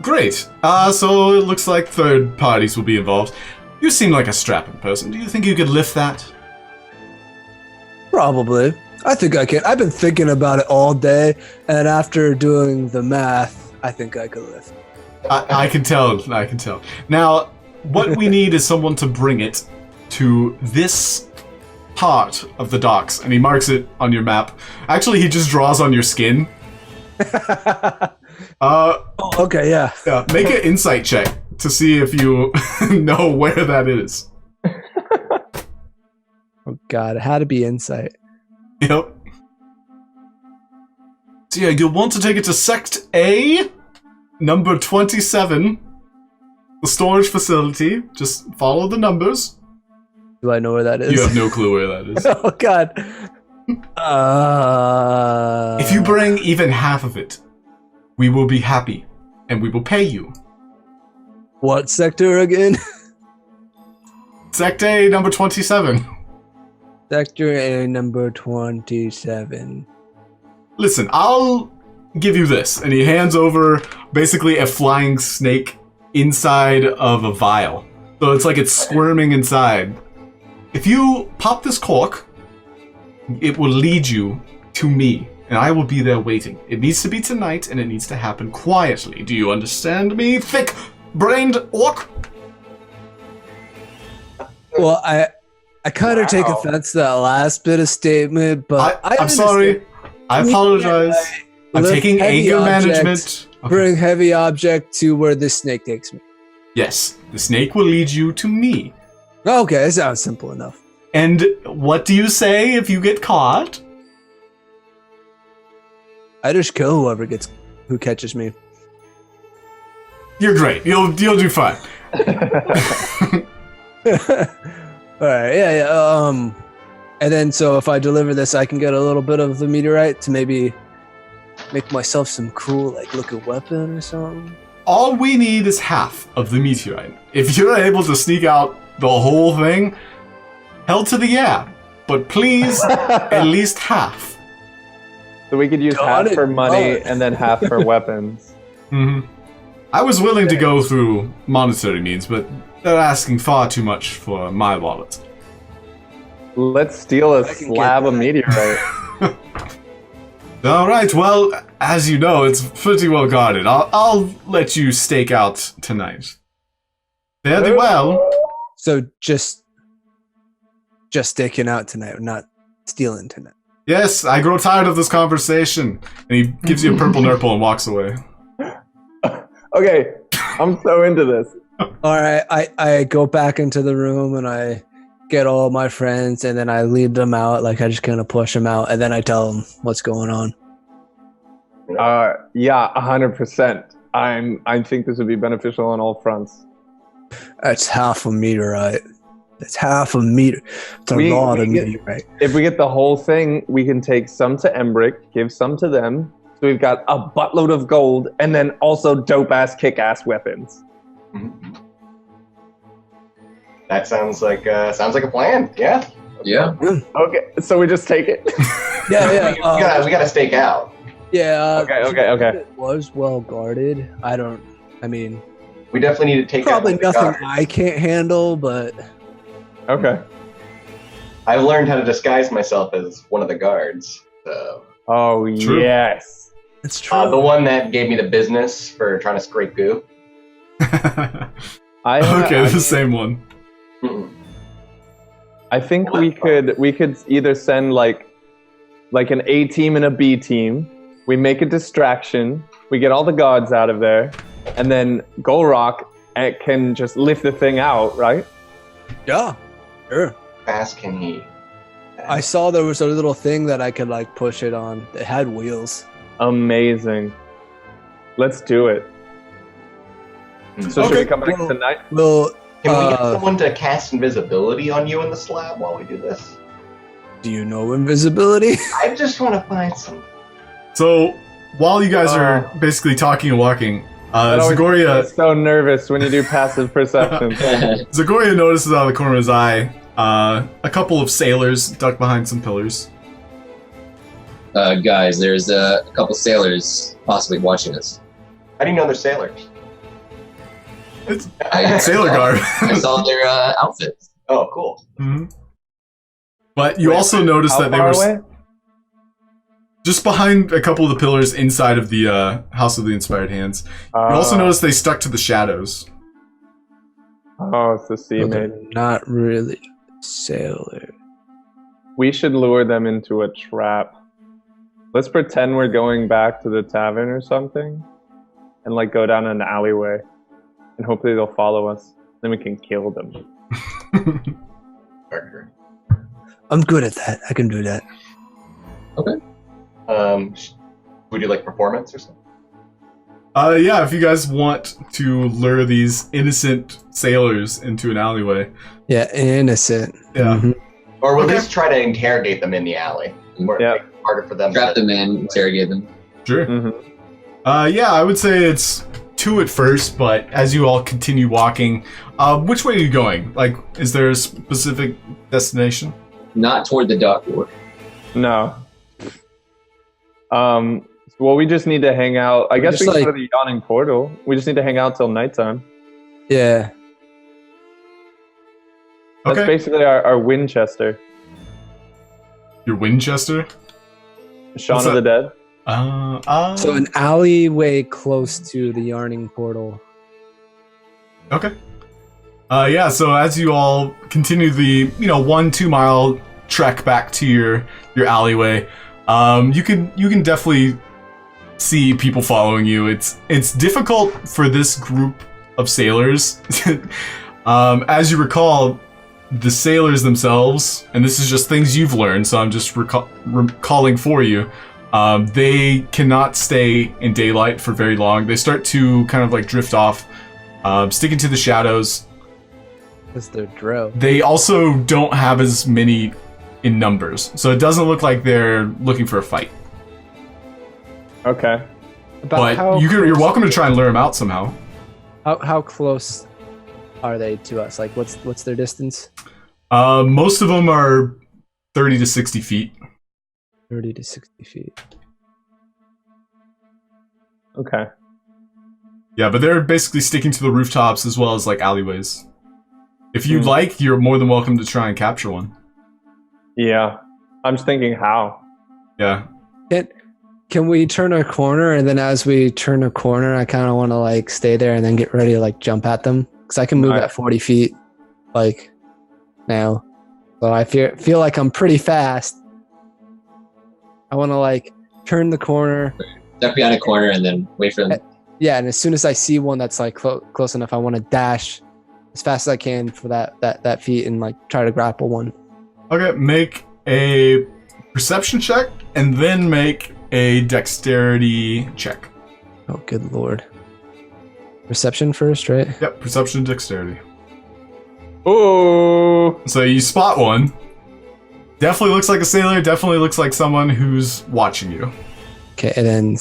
Great. So it looks like third parties will be involved. You seem like a strapping person. Do you think you could lift that? Probably. I think I can. I've been thinking about it all day, and after doing the math, I think I could lift. I can tell. I can tell. Now, what we need is someone to bring it to this part of the docks, and he marks it on your map. Actually, he just draws on your skin. Okay, yeah. Yeah, make an insight check to see if you know where that is. Oh god, it had to be insight. Yep. So yeah, you'll want to take it to Sect A, number 27, the storage facility. Just follow the numbers. Do I know where that is? You have no clue where that is. Oh god. If you bring even half of it, we will be happy, and we will pay you. What sector again? Sect A, number 27. Sector A, number 27. Listen, I'll give you this. And he hands over basically a flying snake inside of a vial. So it's like it's squirming inside. If you pop this cork, it will lead you to me, and I will be there waiting. It needs to be tonight, and it needs to happen quietly. Do you understand me, thick-brained orc? Well, I kind of take offense to that last bit of statement, but I'm sorry. I apologize. I'm taking anger management. Okay. Bring heavy object to where this snake takes me. Yes, the snake will lead you to me. Okay, that sounds simple enough. And what do you say if you get caught? I just kill who catches me. You're great. You'll do fine. All right, yeah. And then so if I deliver this, I can get a little bit of the meteorite to maybe make myself some cool, like, looking weapon or something. All we need is half of the meteorite. If you're able to sneak out the whole thing, hell to the yeah. But please, at least half. So we could use half for money and then half for weapons. Mm-hmm. I was willing to go through monetary means, but they're asking far too much for my wallet. Let's steal a slab of meteorite. All right. Well, as you know, it's pretty well guarded. I'll let you stake out tonight. Fare thee well. So just staking out tonight, not stealing tonight. Yes, I grow tired of this conversation. And he gives you a purple nurple and walks away. Okay, I'm so into this. All right, I go back into the room and I get all my friends and then I lead them out. Like I just kind of push them out and then I tell them what's going on. Yeah, 100%. I think this would be beneficial on all fronts. That's half a meteorite. That's half a meter. It's a lot of meteorite. If we get the whole thing, we can take some to Embrick, give some to them. So we've got a buttload of gold and then also dope-ass, kick-ass weapons. Mm-hmm. That sounds like a plan. Yeah. Yeah. Okay, so we just take it. Yeah. we gotta stake out. Yeah. Okay. It was well guarded. We definitely need to take probably out nothing guards. I can't handle, but Okay. I've learned how to disguise myself as one of the guards. So. Oh, True. yes. it's true. The one that gave me the business for trying to scrape goo. Okay, the same one. Mm-mm. I think we could either send like an A team and a B team. We make a distraction. We get all the gods out of there, and then Gulroc can just lift the thing out, right? Yeah, sure. Fast can he? I saw there was a little thing that I could like push it on. It had wheels. Amazing. Let's do it. So should we come back tonight? Well, Can we get someone to cast invisibility on you in the slab while we do this? do you know invisibility? I just want to find some. So, while you guys are basically talking and walking, I'm Zagoria so nervous when you do passive perception. Zagoria notices out of the corner of his eye a couple of sailors ducked behind some pillars. Guys, there's a couple sailors possibly watching us. How do you know they're sailors? It's sailor garb. I saw their outfits. Oh, cool. Mm-hmm. But you also noticed that they were away? just behind a couple of the pillars inside of the House of the Inspired Hands. You also noticed they stuck to the shadows. Oh, it's the sea Okay, maiden. not really sailor. We should lure them into a trap. Let's pretend we're going back to the tavern or something, and like go down an alleyway, and hopefully they'll follow us. Then we can kill them. I'm good at that. I can do that. Okay. We do like performance or something? Yeah, if you guys want to lure these innocent sailors into an alleyway. Yeah, innocent. Yeah. Mhm. Or we'll at least try to interrogate them in the alley. Or Yeah. make it harder for them Trap them in, interrogate them. Sure. Mm-hmm. Yeah, I would say it's 2 at first, but as you all continue walking, which way are you going? Like, is there a specific destination? Not toward the dock door. No. Well, we just need to hang out. I guess we just, can go like- to the yawning portal. We just need to hang out till nighttime. Yeah. That's Okay. basically our Winchester. Your Winchester? Shaun What's of the that? Dead. So an alleyway close to the yarning portal. Okay. Yeah, so as you all continue the, 1-2 mile trek back to your alleyway, you can definitely see people following you. It's difficult for this group of sailors. As you recall, the sailors themselves, and this is just things you've learned, so I'm just recalling for you, they cannot stay in daylight for very long. They start to kind of like drift off, sticking to the shadows. Because they're drow. They also don't have as many in numbers, so it doesn't look like they're looking for a fight. Okay. But you're welcome to try and lure them out somehow. How close are they to us? Like, what's their distance? Most of them are 30 to 60 feet. 30 to 60 feet. Okay. Yeah, but they're basically sticking to the rooftops as well as like alleyways. If you'd like, you're more than welcome to try and capture one. Yeah. I'm just thinking how. Yeah. Can we turn a corner, and then as we turn a corner, I kind of want to like stay there and then get ready to like jump at them, because I can move at 40 feet, like now. So I feel like I'm pretty fast. I want to like turn the corner. Duck behind a corner and then wait for them. Yeah, and as soon as I see one that's like close enough, I want to dash as fast as I can for that feet and like try to grapple one. Okay, make a perception check and then make a dexterity check. Oh, good lord. Perception first, right? Yep, perception and dexterity. Ooh. So you spot one. Definitely looks like a sailor, definitely looks like someone who's watching you. Okay, and then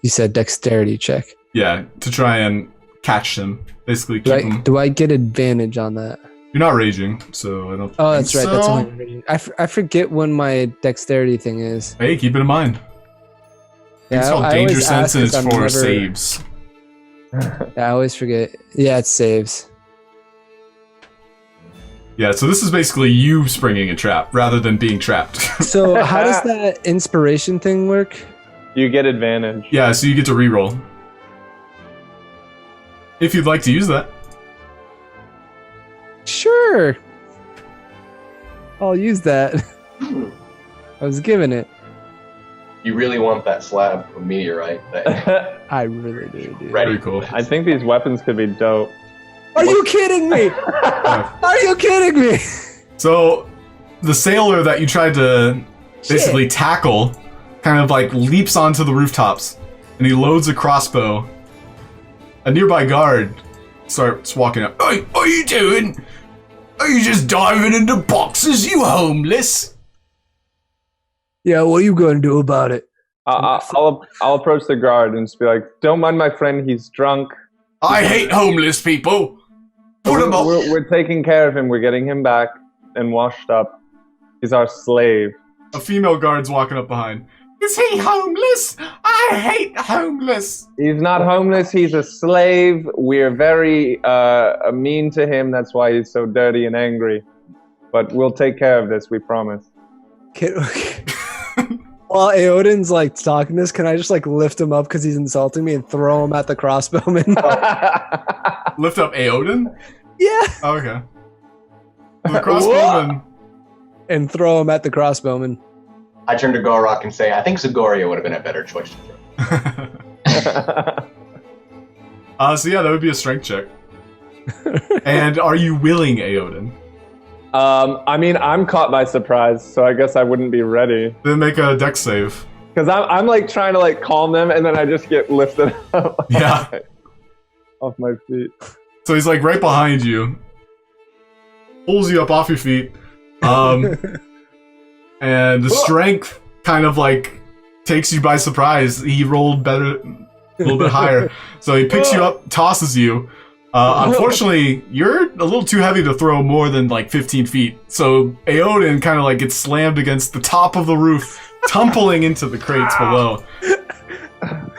you said dexterity check. Yeah, to try and catch them. Basically keep them. Do I get advantage on that? You're not raging, so I don't Oh, think that's right. so. That's only raging. I forget when my dexterity thing is. Hey, keep it in mind. It's called I Danger always Sense ask and it's 'cause I'm for never- saves. Yeah, I always forget. Yeah, it saves. Yeah, so this is basically you springing a trap rather than being trapped. So how does that inspiration thing work? You get advantage. Yeah, so you get to reroll. If you'd like to use that. Sure. I'll use that. I was given it. You really want that slab of meteorite that I really do, dude. ready. Very cool. I think these weapons could be dope. Are you kidding me? Are you kidding me? So, the sailor that you tried to basically tackle kind of like leaps onto the rooftops and he loads a crossbow. A nearby guard starts walking up. Hey, what are you doing? Are you just diving into boxes, you homeless? Yeah, what are you going to do about it? I'll approach the guard and just be like, "Don't mind my friend. He's drunk. I hate homeless people. Put him up. We're taking care of him. We're getting him back and washed up. He's our slave." A female guard's walking up behind. Is he homeless? I hate homeless. He's not homeless. He's a slave. We're very mean to him. That's why he's so dirty and angry. But we'll take care of this. We promise. While Aeodin's like talking this, can I just like lift him up because he's insulting me and throw him at the crossbowman? Lift up Aeodin? Yeah. Oh, okay. The crossbowman. And throw him at the crossbowman. I turn to Gulroc and say, I think Zagoria would have been a better choice to throw. So yeah, that would be a strength check. And are you willing, Aeodin? I mean, I'm caught by surprise, so I guess I wouldn't be ready. Then make a dex save. Because I'm like trying to like calm them, and then I just get lifted up Yeah. off my feet. So he's like right behind you, pulls you up off your feet, and the strength kind of like takes you by surprise. He rolled better, a little bit higher, so he picks you up, tosses you. Unfortunately, you're a little too heavy to throw more than like 15 feet, so Aeodin kind of like gets slammed against the top of the roof, tumbling into the crates below.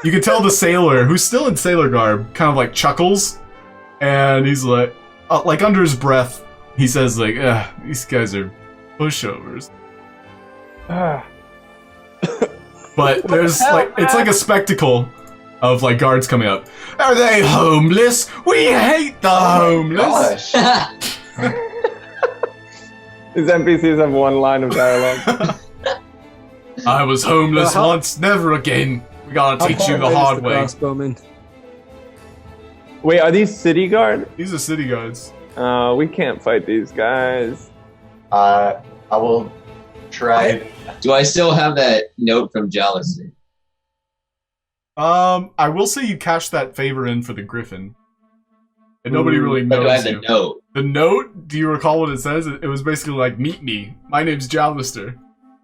You can tell the sailor, who's still in sailor garb, kind of like chuckles, and he's like under his breath, he says like, these guys are pushovers. But there's like, it's like a spectacle of like guards coming up. Are they homeless? We hate the homeless. Gosh. These NPCs have one line of dialogue. I was homeless once, never again. We gotta teach you the hard way. Crossbowman? Wait, are these city guard? These are city guards. We can't fight these guys. I will try. Do I still have that note from Jealousy? I will say you cashed that favor in for the Griffin. And nobody really But knows do I have the you. note? The note, do you recall what it says? It was basically like, meet me. My name's Jallister.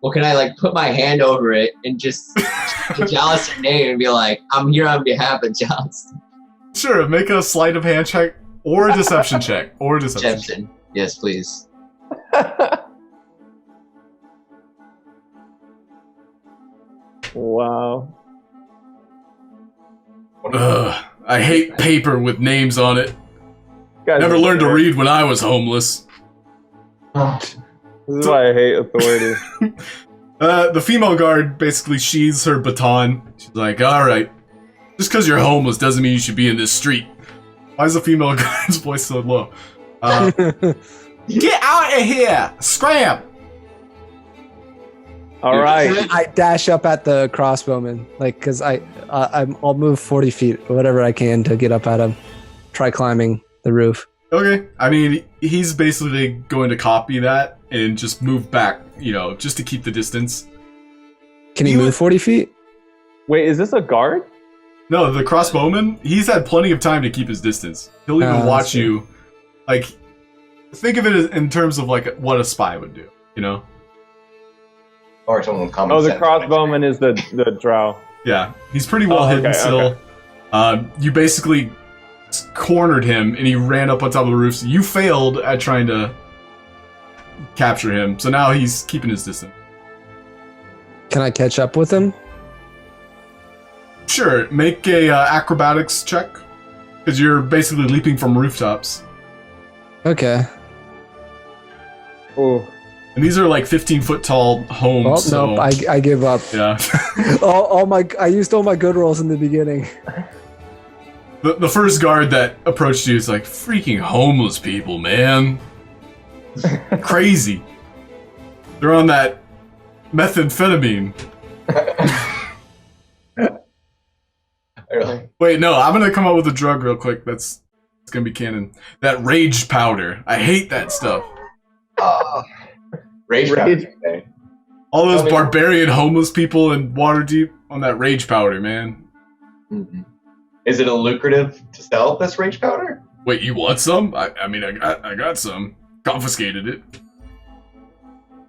Well, can I like put my hand over it and just the Jealousy name and be like, I'm here on behalf of Jealousy? Sure, make a sleight of hand check or a deception check. Or a deception check. Jepson. Yes, please. Wow. Ugh, I hate paper with names on it. Guys Never are learned to scary. read when I was homeless. This is why I hate authority. The female guard basically sheathes her baton. She's like, alright, just because you're homeless doesn't mean you should be in this street. Why is the female guard's voice so low? Get out of here! Scram! All right. I dash up at the crossbowman, like, cause I'll move 40 feet or whatever I can to get up at him. Try climbing the roof. Okay, I mean, he's basically going to copy that and just move back, just to keep the distance. Can he move 40 feet? Wait, is this a guard? No, the crossbowman, he's had plenty of time to keep his distance. He'll even watch you. Like, think of it in terms of, like, what a spy would do, Or someone with common Oh, the sense. crossbowman is the drow. Yeah, he's pretty well hidden okay, still. okay. You basically cornered him, and he ran up on top of the roof. So you failed at trying to capture him, so now he's keeping his distance. Can I catch up with him? Sure, make a acrobatics check, because you're basically leaping from rooftops. Okay. Oh, And these are like 15-foot tall homes. Oh, so, nope, I give up. yeah. I used all my good rolls in the beginning. The first guard that approached you is like, freaking homeless people, man. Crazy. They're on that methamphetamine. Really? Wait, no, I'm gonna come up with a drug real quick. It's gonna be canon. That rage powder. I hate that stuff. Rage. Okay. All those Tell me- barbarian homeless people in Waterdeep on that rage powder, man. Mm-hmm. Is it a lucrative to sell this rage powder? Wait, you want some? I mean, I got some. Confiscated it.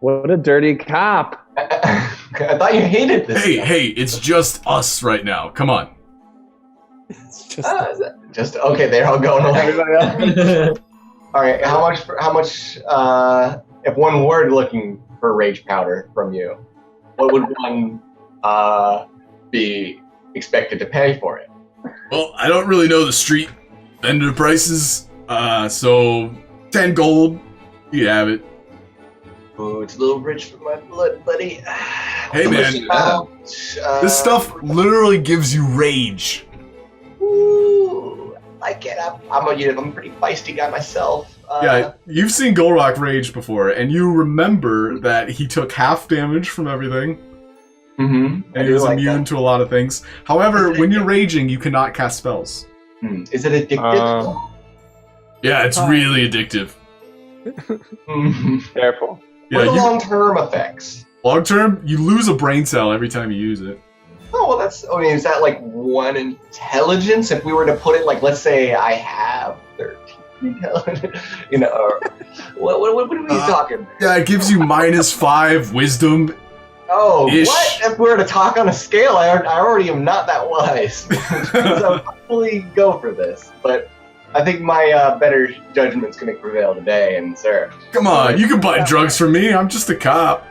what a dirty cop. I thought you hated this. Hey, it's just us right now. Come on. It's just Just okay. They're all going away. Everybody else. All right. How much? If one were looking for rage powder from you, what would one be expected to pay for it? Well, I don't really know the street vendor prices, so 10 gold, you have it. Oh, it's a little rich for my blood, buddy. Hey, man, this stuff literally gives you rage. Ooh, I like it. I'm a pretty feisty guy myself. Yeah, you've seen Gulroc rage before, and you remember that he took half damage from everything, Mm-hmm. and he was immune to a lot of things. However, when you're raging, you cannot cast spells. Is it addictive? Yeah, it's really addictive. Careful. What are the Yeah, long-term effects? long term, you lose a brain cell every time you use it. Oh, well, is that like one intelligence? If we were to put it like, let's say I have 13 intelligence, or what are we talking? Yeah, it gives you -5 wisdom. Oh, Ish. what? If we were to talk on a scale, I already am not that wise. So I'll fully go for this, but I think my better judgment's going to prevail today, and sir. Come on, you can buy drugs from me. I'm just a cop.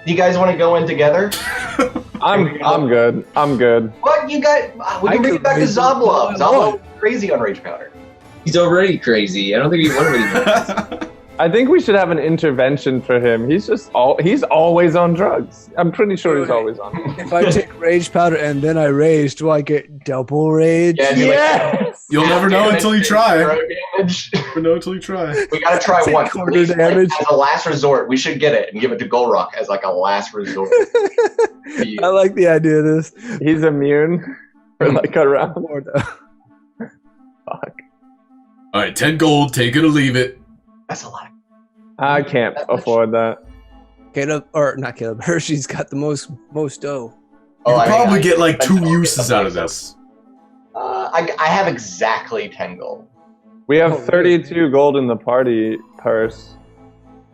You guys want to go in together? I'm good. I'm good. What you got? We can bring it back to Zoblov. Zoblov crazy on rage powder. He's already crazy. I don't think he wanted to. I think we should have an intervention for him. He's always on drugs. I'm pretty sure he's always on drugs. If I take rage powder and then I rage, do I get double rage? Yeah, Yes! You'll never know until you try. Zero damage. Never know until you try. We gotta try Take once. quarter Please, like, damage. as a last resort, we should get it and give it to Gulroc as like a last resort. I like the idea of this. He's immune for like a round. Fuck. All right, 10 gold. Take it or leave it. That's a lot. I can't afford that. Caleb, or not Caleb, Hershey's got the most dough. You I could think probably I- get like I 2 don't uses get out of something, this. I have exactly 10 gold. We have Oh, really? 32 gold in the party purse.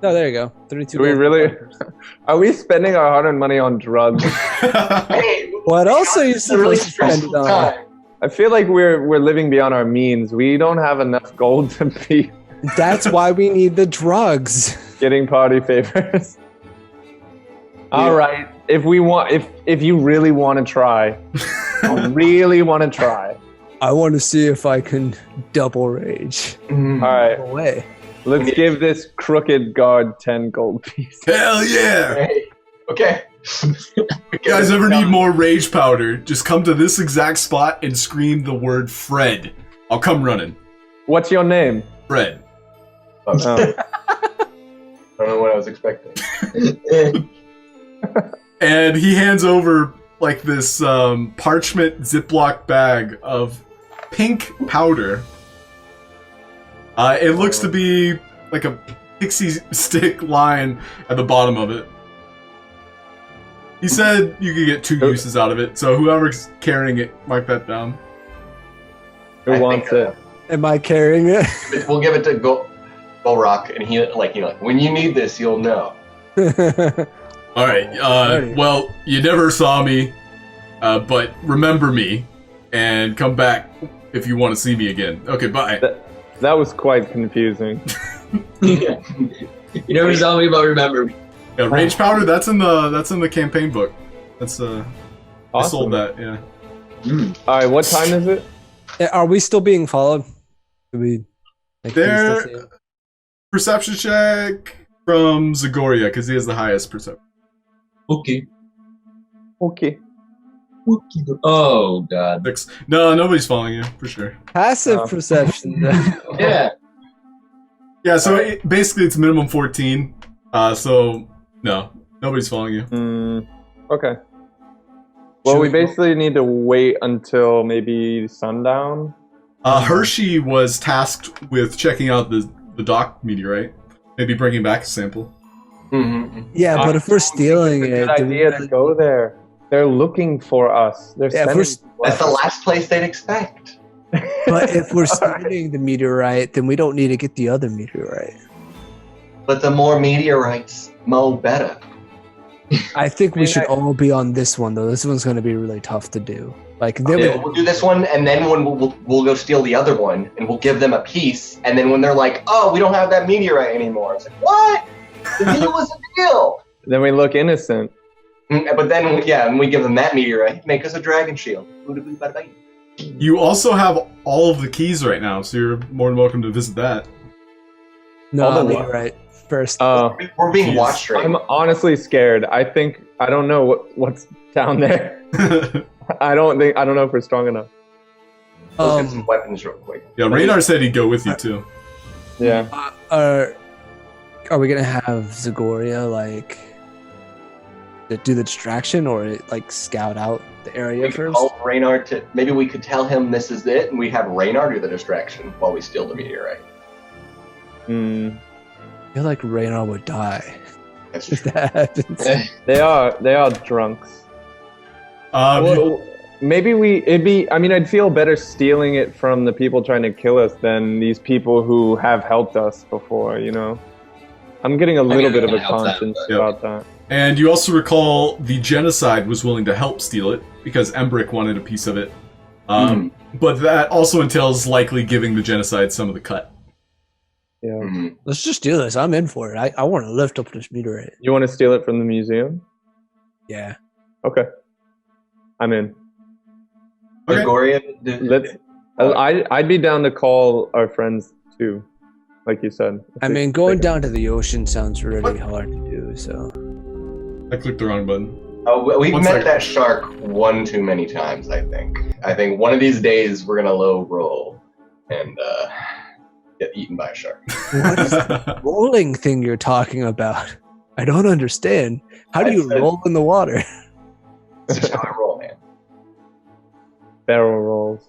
Oh, there you go. 32. Do we gold. really? Are we spending our hard-earned money on drugs? Hey, What else are you it's a really supposed to spend it stressful on? time. I feel like we're living beyond our means. We don't have enough gold to be That's why we need the drugs. getting party favors. All right, if you really want to try, I want to see if I can double rage. all right, No way. let's give this crooked guard 10 gold pieces. Hell yeah! Hey, okay. You guys ever need more rage powder? Just come to this exact spot and scream the word Fred. I'll come running. What's your name? Fred. Oh. I don't know what I was expecting. And he hands over like this parchment Ziploc bag of pink powder. It looks to be like a pixie stick line at the bottom of it. He said you could get 2 uses out of it, so whoever's carrying it, mark that down. Who I wants think, it? Am I carrying it? We'll give it to Gulroc, and he like when you need this, you'll know. All right. Well, you never saw me, but remember me, and come back if you want to see me again. Okay, bye. That was quite confusing. You never saw me, but remember me. Yeah, rage powder. That's in the campaign book. That's I Awesome. sold that. Yeah. All right, what time is it? Are we still being followed? Do we? Like, can we still There- see it? Perception check from Zagoria because he has the highest perception. Okay. Okay. Oh god. 6. No, nobody's following you for sure. Passive perception. Yeah. Yeah. So basically, it's minimum 14. So no, nobody's following you. Okay. Well, Should we we- basically need to wait until maybe sundown. Hershey was tasked with checking out the dock meteorite. Maybe bringing back a sample. Mm-hmm. Yeah, but if we're stealing It's a it, good do we idea to really- go there. They're looking for us. They're Yeah, if sending we're people That's the us. last place they'd expect. but if we're All right. stealing the meteorite, then we don't need to get the other meteorite. But the more meteorites, mo better. I think we mean, should I- all be on this one though. This one's going to be really tough to do. Like then Yeah, we'll do this one, and then when we'll go steal the other one, and we'll give them a piece. And then when they're like, "Oh, we don't have that meteorite anymore," it's like, "What? The deal was a deal." Then we look innocent. But then, yeah, when we give them that meteorite, make us a dragon shield. You also have all of the keys right now, so you're more than welcome to visit that. no all the meteorite first. We're being Jeez. watched right I'm now. honestly scared. I don't know what's down there. I don't know if we're strong enough. Let's get some weapons real quick. Yeah, Raynar said he'd go with you too. Yeah. Are we gonna have Zagoria like do the distraction or like scout out the area We could first? call Raynar to. Maybe we could tell him this is it, and we have Raynar do the distraction while we steal the meteorite. Hmm. I feel like Raynar would die That's if true. that happens. They are drunks. Well, maybe I'd feel better stealing it from the people trying to kill us than these people who have helped us before, you know? I'm getting a little bit of a gonna help them, conscience but- about that. and you also recall the genocide was willing to help steal it because Embrick wanted a piece of it. But that also entails likely giving the genocide some of the cut. Yeah. Mhm. Let's just do this. I'm in for it. I want to lift up this meteorite. You want to steal it from the museum? Yeah. Okay. I'm in. Okay. Zagoria, Let's I'd be down to call our friends too, like you said. I mean, going down to the ocean sounds really hard to do, so. I clicked the wrong button. We've One met second. that shark one too many times, I think. I think one of these days we're gonna low roll and get eaten by a shark. What is the rolling thing you're talking about? I don't understand. How do you roll in the water? That's just how I roll, man. Barrel rolls.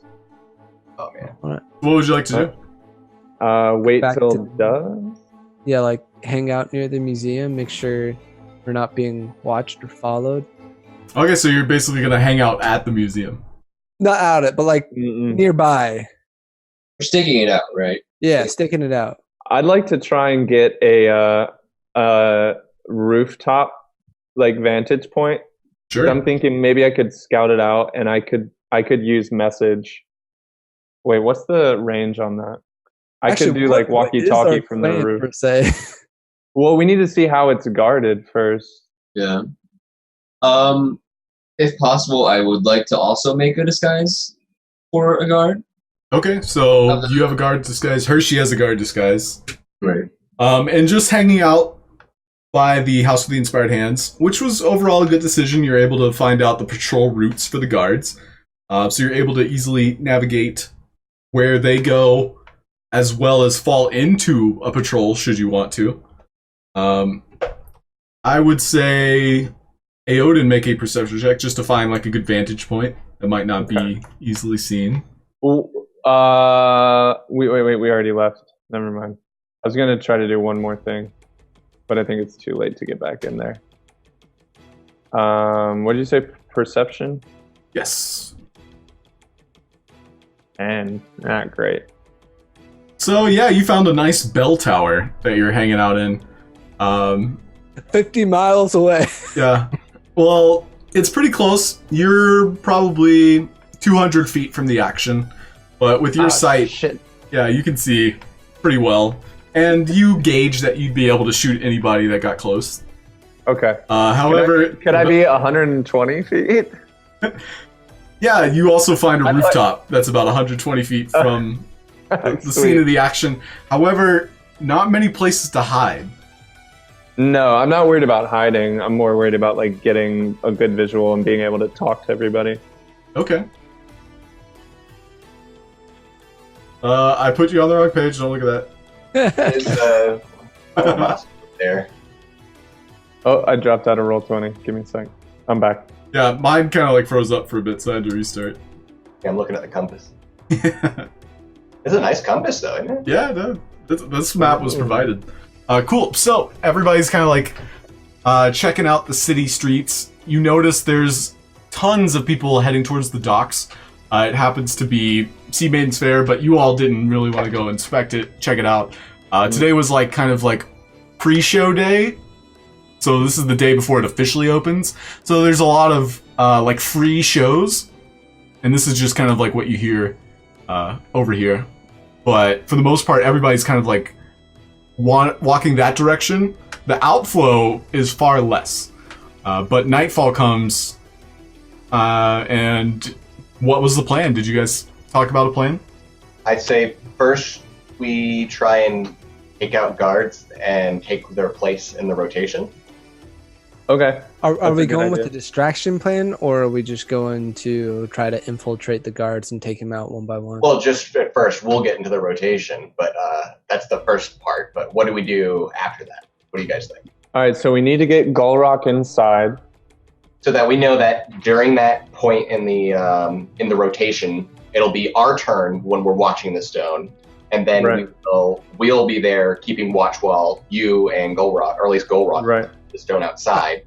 Oh man. What would you like to do? Wait Back till to- dusk. Yeah, like hang out near the museum, make sure we're not being watched or followed. Okay, so you're basically gonna hang out at the museum. Not out it, but like Mm-mm. nearby. We're sticking it out, right? Yeah, sticking it out. I'd like to try and get a rooftop like vantage point. Sure. I'm thinking maybe I could scout it out, and I could use message. Wait, what's the range on that? I could do like what is walkie-talkie our from the plan, roof. per se? Well, we need to see how it's guarded first. Yeah. If possible, I would like to also make a disguise for a guard. Okay, so you have a guard disguise. Hershey has a guard disguise. Right. And just hanging out by the House of the Inspired Hands, which was overall a good decision. You're able to find out the patrol routes for the guards. So you're able to easily navigate where they go, as well as fall into a patrol should you want to. I would say Aeodin make a perception check just to find like a good vantage point that might not be easily seen. Wait, we already left. Never mind. I was gonna try to do one more thing, but I think it's too late to get back in there. What did you say? Perception? Yes. And not great. So yeah, you found a nice bell tower that you're hanging out in. 50 miles away. Yeah. Well, it's pretty close. You're probably 200 feet from the action, but with your sight, Shit. yeah, you can see pretty well. And you gauge that you'd be able to shoot anybody that got close. Okay. However, Could I be 120 feet? Yeah, you also find a I'd like- rooftop that's about 120 feet from the scene Sweet. of the action. However, not many places to hide. No, I'm not worried about hiding. I'm more worried about like getting a good visual and being able to talk to everybody. Okay. I put you on the wrong page. Don't look at that. Is boss there? Oh, I dropped out of roll 20. Give me a sec. I'm back. Yeah, mine kind of like froze up for a bit, so I had to restart. Yeah, I'm looking at the compass. It's a nice compass, though, isn't it? Yeah, no, this map was provided. Cool. So everybody's kind of like checking out the city streets. You notice there's tons of people heading towards the docks. It happens to be Sea Maiden's Fair, but you all didn't really want to go inspect it, check it out. Today was like kind of like pre-show day. So this is the day before it officially opens. So there's a lot of like free shows, and this is just kind of like what you hear over here. But for the most part, everybody's kind of like walking that direction. The outflow is far less, but nightfall comes. And what was the plan? Did you guys talk about a plan? I'd say first we try and take out guards and take their place in the rotation. Okay. Are That's we a good going with idea. the distraction plan, or are we just going to try to infiltrate the guards and take them out one by one? Well, just at first, we'll get into the rotation, but that's the first part. But what do we do after that? What do you guys think? All right. So we need to get Gulroc inside. So that we know that during that point in the rotation, it'll be our turn when we're watching the stone, and then Right. we'll be there keeping watch while you and Gulroc, or at least Gulroc, Right. the stone outside.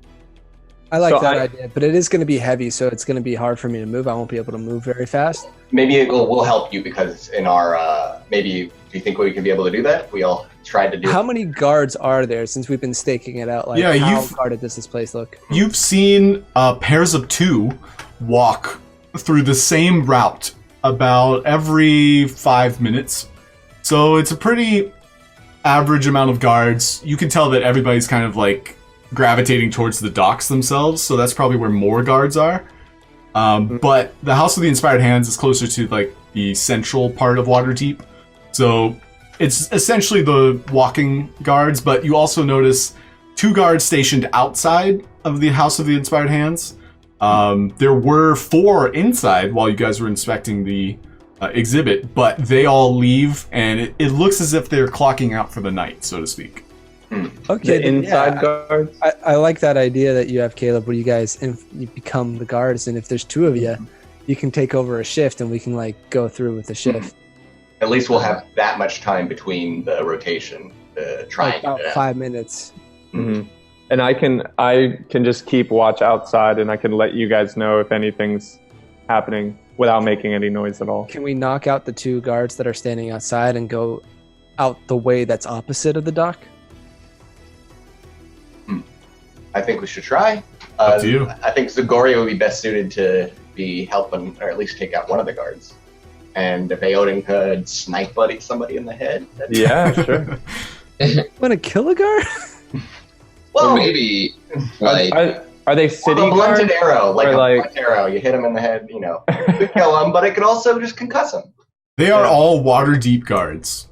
I like so that I- idea, but it is going to be heavy, so it's going to be hard for me to move. I won't be able to move very fast. Maybe it will help you because in our maybe do you think we can be able to do that? We all tried to do. How many guards are there since we've been staking it out? Like, Yeah, how you've- guarded does this place look? You've seen pairs of two walk through the same route about every 5 minutes. So it's a pretty average amount of guards. You can tell that everybody's kind of like gravitating towards the docks themselves, so that's probably where more guards are. But the House of the Inspired Hands is closer to like the central part of Waterdeep. So it's essentially the walking guards, but you also notice 2 guards stationed outside of the House of the Inspired Hands. There were 4 inside while you guys were inspecting the exhibit, but they all leave, and it looks as if they're clocking out for the night, so to speak. Okay, The inside guards. I like that idea that you have, Caleb, where you guys you become the guards, and if there's 2 of you, you can take over a shift, and we can like go through with the shift. At least we'll have that much time between the rotation, trying About 5 minutes. Mm-hmm. And I can just keep watch outside, and I can let you guys know if anything's happening without making any noise at all. Can we knock out the 2 guards that are standing outside and go out the way that's opposite of the dock? I think we should try. Up to you. I think Zagoria would be best suited to be helping, or at least take out one of the guards. And if Aeodin could snipe somebody in the head. Yeah, sure. Want to kill a guard? Or Well, maybe, like, Are they city a blunted guards? arrow, like or a like- blunt arrow. You hit him in the head, you know, could kill him, but it could also just concuss him. They are all Waterdeep guards.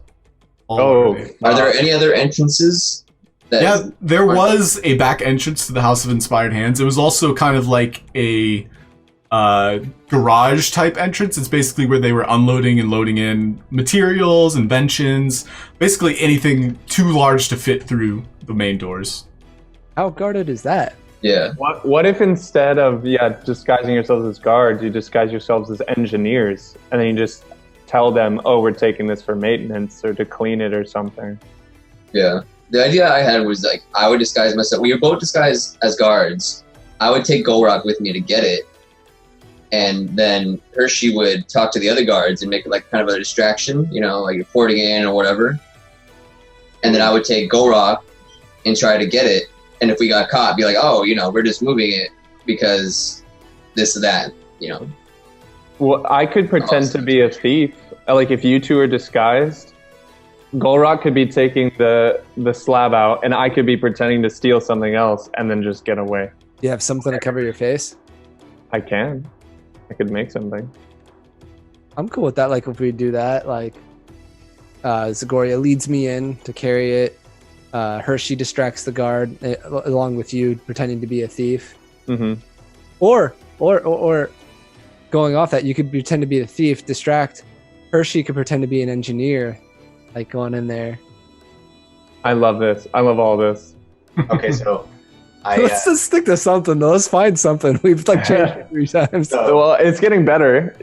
All Oh. Waterdeep. are there any other entrances? Yeah, there was a back entrance to the House of Inspired Hands. It was also kind of like a garage type entrance. It's basically where they were unloading and loading in materials, inventions, basically anything too large to fit through the main doors. How guarded is that? Yeah. What if instead of disguising yourselves as guards, you disguise yourselves as engineers, and then you just tell them, oh, we're taking this for maintenance or to clean it or something. Yeah. The idea I had was like I would disguise myself. We were both disguised as guards. I would take Gulroc with me to get it, and then Hershey would talk to the other guards and make it like kind of a distraction, you know, like reporting in or whatever. And then I would take Gulroc and try to get it. And if we got caught, be like, oh, you know, we're just moving it because this or that, you know. Well, I could pretend to be a thief. Like if you 2 are disguised, Gulroc could be taking the slab out, and I could be pretending to steal something else and then just get away. Do you have something to cover your face? I can. I could make something. I'm cool with that. Like if we do that, like Zagoria leads me in to carry it. Hershey distracts the guard along with you, pretending to be a thief. Mm-hmm. Or going off that, you could pretend to be the thief, distract. Hershey could pretend to be an engineer, like going in there. I love this. I love all this. Okay, so Let's just stick to something. Though. Let's find something. We've like changed it 3 times. So- Well, it's getting better.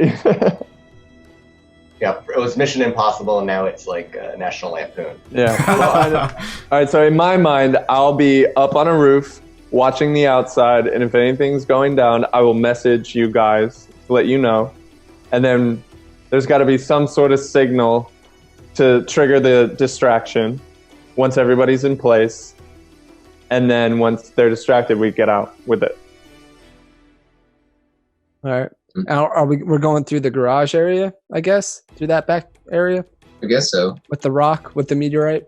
yeah, it was Mission Impossible, and now it's like National Lampoon. Yeah. All right, so in my mind, I'll be up on a roof watching the outside, and if anything's going down, I will message you guys to let you know. And then there's got to be some sort of signal to trigger the distraction once everybody's in place. And then once they're distracted, we get out with it. All right. Now, we're going through the garage area, I guess, through that back area I guess so. with the rock, with the meteorite.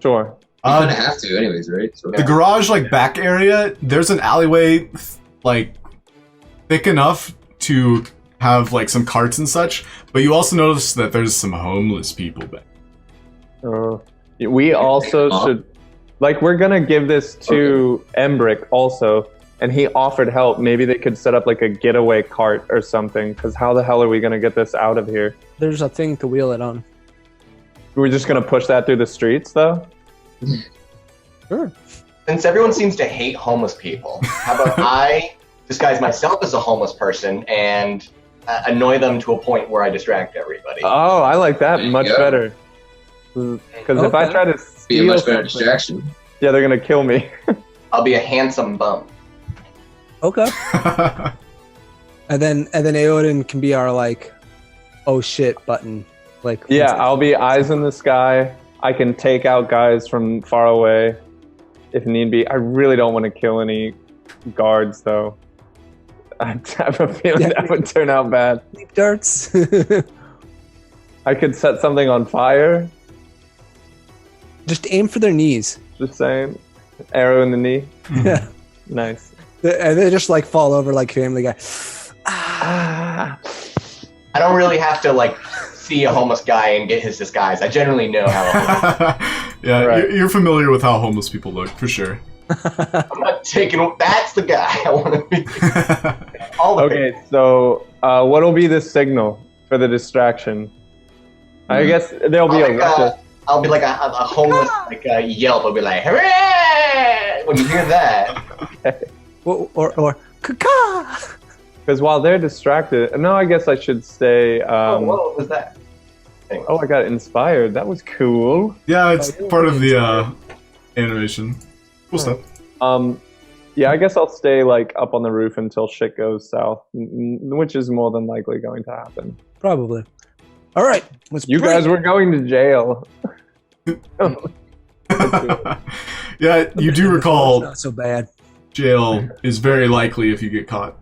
Sure. You kind of have to, anyways, right? So, The garage, like, back area, there's an alleyway, like, thick enough to have, like, some carts and such, but you also notice that there's some homeless people back. We also should, like, we're gonna give this to Embrick also, and he offered help. Maybe they could set up like a getaway cart or something, because how the hell are we gonna get this out of here? There's a thing to wheel it on. We're just gonna push that through the streets, though? Sure. Since everyone seems to hate homeless people, how about I disguise myself as a homeless person and annoy them to a point where I distract everybody? Oh, I like that There you much go. better. Because if I Okay. try to be a steal much better something, distraction. yeah, they're gonna kill me. I'll be a handsome bum. Okay. And then Aeodin can be our like, oh shit button. Like Yeah, I'll be eyes in the sky. I can take out guys from far away if need be. I really don't want to kill any guards, though. I have a feeling that would turn out bad. Leap darts. I could set something on fire. Just aim for their knees. Just saying. Arrow in the knee. Yeah. Nice. And they just like fall over like Family Guy. Ah. I don't really have to like see a homeless guy and get his disguise. I generally know how. Yeah, Right. you're familiar with how homeless people look, for sure. I'm not taking. That's the guy I want to be. All of it. Okay, so what'll be the signal for the distraction? I guess there'll be a ruckus. I'll be like a homeless like a yelp. I'll be like, hooray! When you hear that. Or caca. Because while they're distracted, no, I guess I should say. What was that? Anyway. Oh, I got inspired. That was cool. Yeah, it's part of the animation. Cool stuff. Yeah, I guess I'll stay like up on the roof until shit goes south, which is more than likely going to happen. Probably. All right. Let's You break. guys were going to jail. Yeah, you do It's recall not so bad. jail is very likely if you get caught.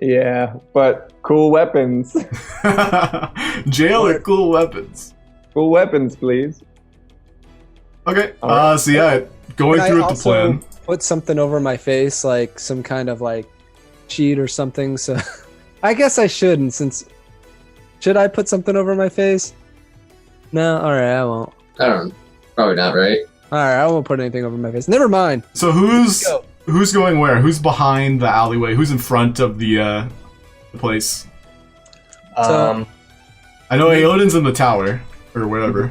Yeah, but cool weapons. Jail or cool weapons. Cool weapons, please. Okay, Alright. so yeah, going Can I through with the also plan. put something over my face, like some kind of like cheat or something? So I guess I shouldn't. Should I put something over my face? No. All right, I won't. I don't know. Probably not, right? All right, I won't put anything over my face. Never mind. So who's going where? Who's behind the alleyway? Who's in front of the place? So- I know Aeodin's in the tower or whatever.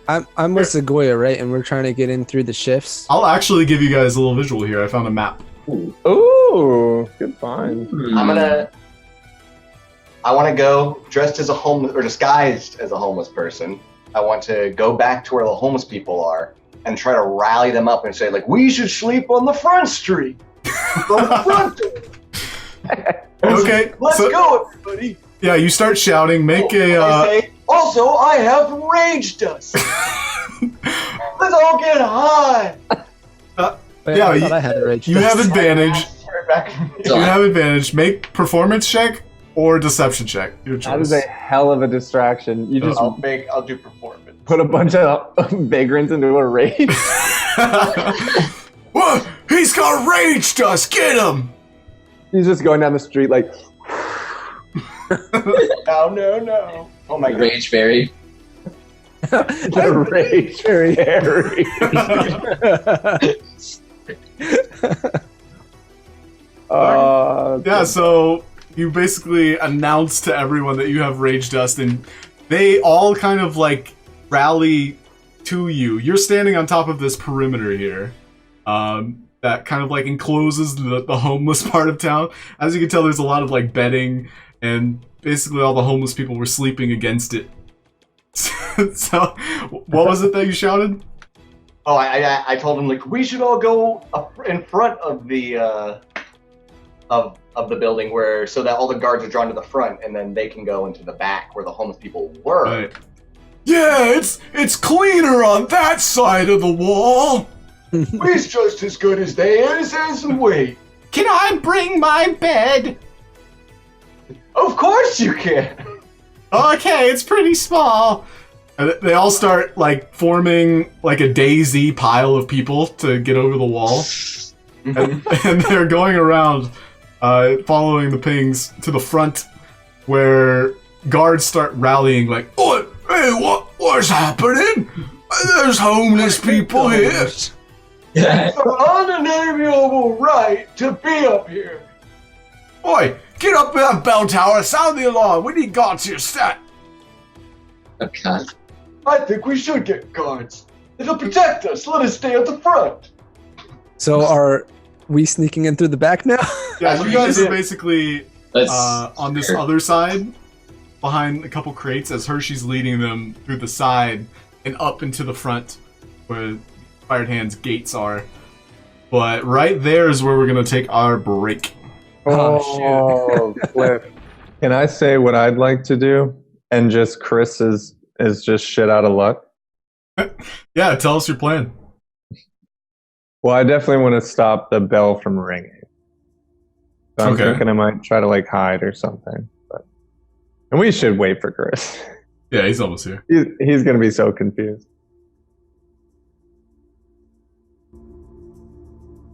I'm with Zagoria, right? And we're trying to get in through the shifts. I'll actually give you guys a little visual here. I found a map. Ooh, good find. I want to go dressed as a homeless or disguised as a homeless person. I want to go back to where the homeless people are and try to rally them up and say, like, we should sleep on the front street. On the front door. Okay, Let's so- go, everybody. Yeah, you start shouting. Make I say, also, I have rage dust. Let's all get high. Wait, Yeah, I thought I had a rage. you have advantage. Right back to me. You have advantage. Make performance check or deception check. Your That is choice. a hell of a distraction. You just I'll do performance. put a bunch of vagrants into a rage. What? He's got rage dust. Get him. He's just going down the street like, No. Oh my god. Rage Fairy. the rage fairy. Yeah, so you basically announce to everyone that you have rage dust, and they all kind of like rally to you. You're standing on top of this perimeter here, that kind of like encloses the homeless part of town. As you can tell, there's a lot of like bedding, and basically all the homeless people were sleeping against it. So, what was it that you shouted? Oh, I told him, like, we should all go up in front of the of the building so that all the guards are drawn to the front, and then they can go into the back where the homeless people were. Right. Yeah, it's cleaner on that side of the wall. He's just as good as they is as wait. Can I bring my bed? Of course you can. Okay, it's pretty small. And they all start like forming like a daisy pile of people to get over the wall, and they're going around, following the pings to the front, where guards start rallying like, "Oh, hey, what's happening? There's homeless people here." Unalienable right to be up here. Oi, get up in that bell tower, sound the alarm. We need guards here, stat. Oh, God. I think we should get guards. It'll protect us. Let us stay at the front. So are we sneaking in through the back now? Yeah, That's you what guys you are did. basically Let's. on this Sure. other side, behind a couple crates, as Hershey's leading them through the side and up into the front, where Fired Hand's gates are. But right there is where we're gonna take our break. Oh, Cliff. Can I say what I'd like to do? And just Kris is just shit out of luck. Yeah, tell us your plan. Well, I definitely want to stop the bell from ringing. So I'm Okay. thinking I might try to like hide or something. And we should wait for Kris. Yeah, he's almost here. He's gonna be so confused.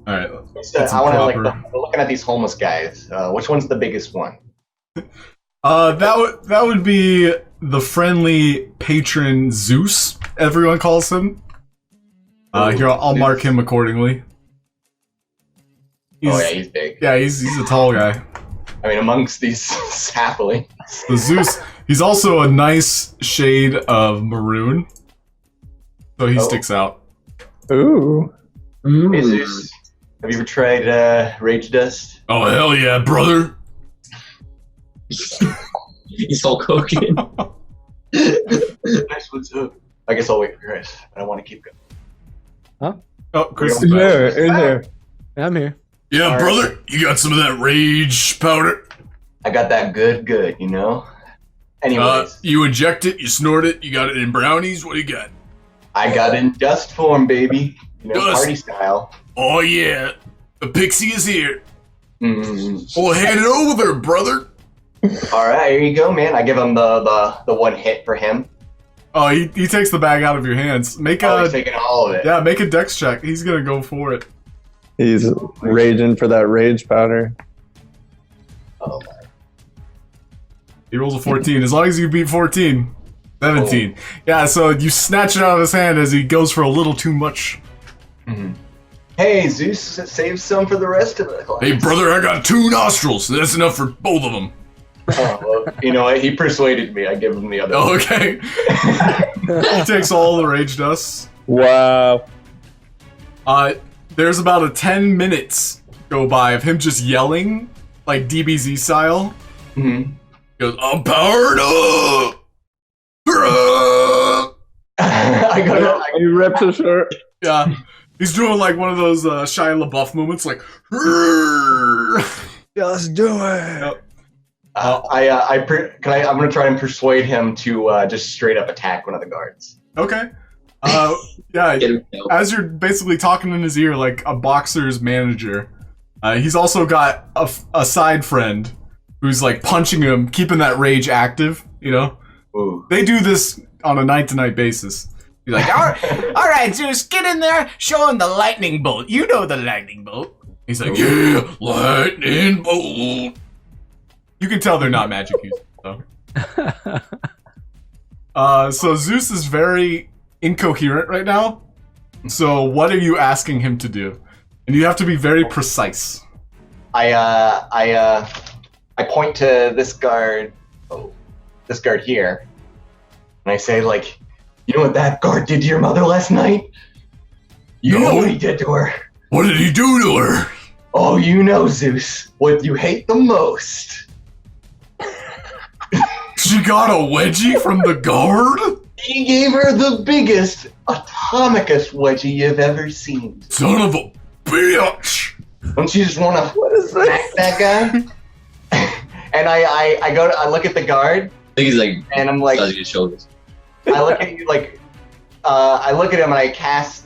All right. So That's I want to proper. we're looking at these homeless guys. Which one's the biggest one? That would be the friendly patron Zeus, everyone calls him. Here, I'll mark him accordingly. He's big. Yeah, he's a tall guy. I mean, amongst these saplings. The Zeus, he's also a nice shade of maroon. So he sticks out. Ooh. Hey, Zeus, have you ever tried Rage Dust? Oh, hell yeah, brother. He's Hulk Hogan. Nice, what's up? I guess I'll wait for Kris. I don't want to keep going. Oh, Kris is In back. there, in there. Yeah, I'm here. Yeah, All brother, you got some of that rage powder? I got that good, you know? Anyways, You inject it, you snort it, you got it in brownies, what do you got? I got it in dust form, baby. You know, Dust. party style. Oh yeah, the pixie is here. Mm. Well, hand it over, brother. All right, here you go, man. I give him the one hit for him. Oh, he takes the bag out of your hands. He's taking all of it. Yeah, make a dex check. He's gonna go for it. He's raging for that rage powder. Oh my. He rolls a 14. As long as you beat 14. 17. Yeah, so you snatch it out of his hand as he goes for a little too much. Mm-hmm. Hey, Zeus, save some for the rest of the class. Hey, brother, I got 2 nostrils. That's enough for both of them. Oh, well, you know what? He persuaded me. I give him the other. Oh, okay. He takes all the rage dust. Wow. There's about a 10 minutes go by of him just yelling, like DBZ style. Mm-hmm. He goes, I'm powered up! He rips his shirt. Yeah. He's doing like one of those Shia LaBeouf moments, like, Just do it. Yep. I'm gonna try and persuade him to just straight up attack one of the guards. Okay. Yeah, Get him killed. as you're basically talking in his ear like a boxer's manager, he's also got a side friend who's like punching him, keeping that rage active, you know? Ooh. They do this on a night-to-night basis. He's like, all right, Zeus, get in there, show him the lightning bolt. You know the lightning bolt. He's like, yeah, lightning bolt. You can tell they're not magic users, though. So Zeus is very incoherent right now. So what are you asking him to do? And you have to be very precise. I point to this guard. This guard here, and I say, like, you know what that guard did to your mother last night? You know what he did to her. What did he do to her? Oh, you know, Zeus, what you hate the most. She got a wedgie from the guard? He gave her the biggest, atomicest wedgie you've ever seen. Son of a bitch! Don't you just want to smack that guy? And I look at the guard, I think he's like, and I'm like, massaging his shoulders. I look at you like, I look at him and I cast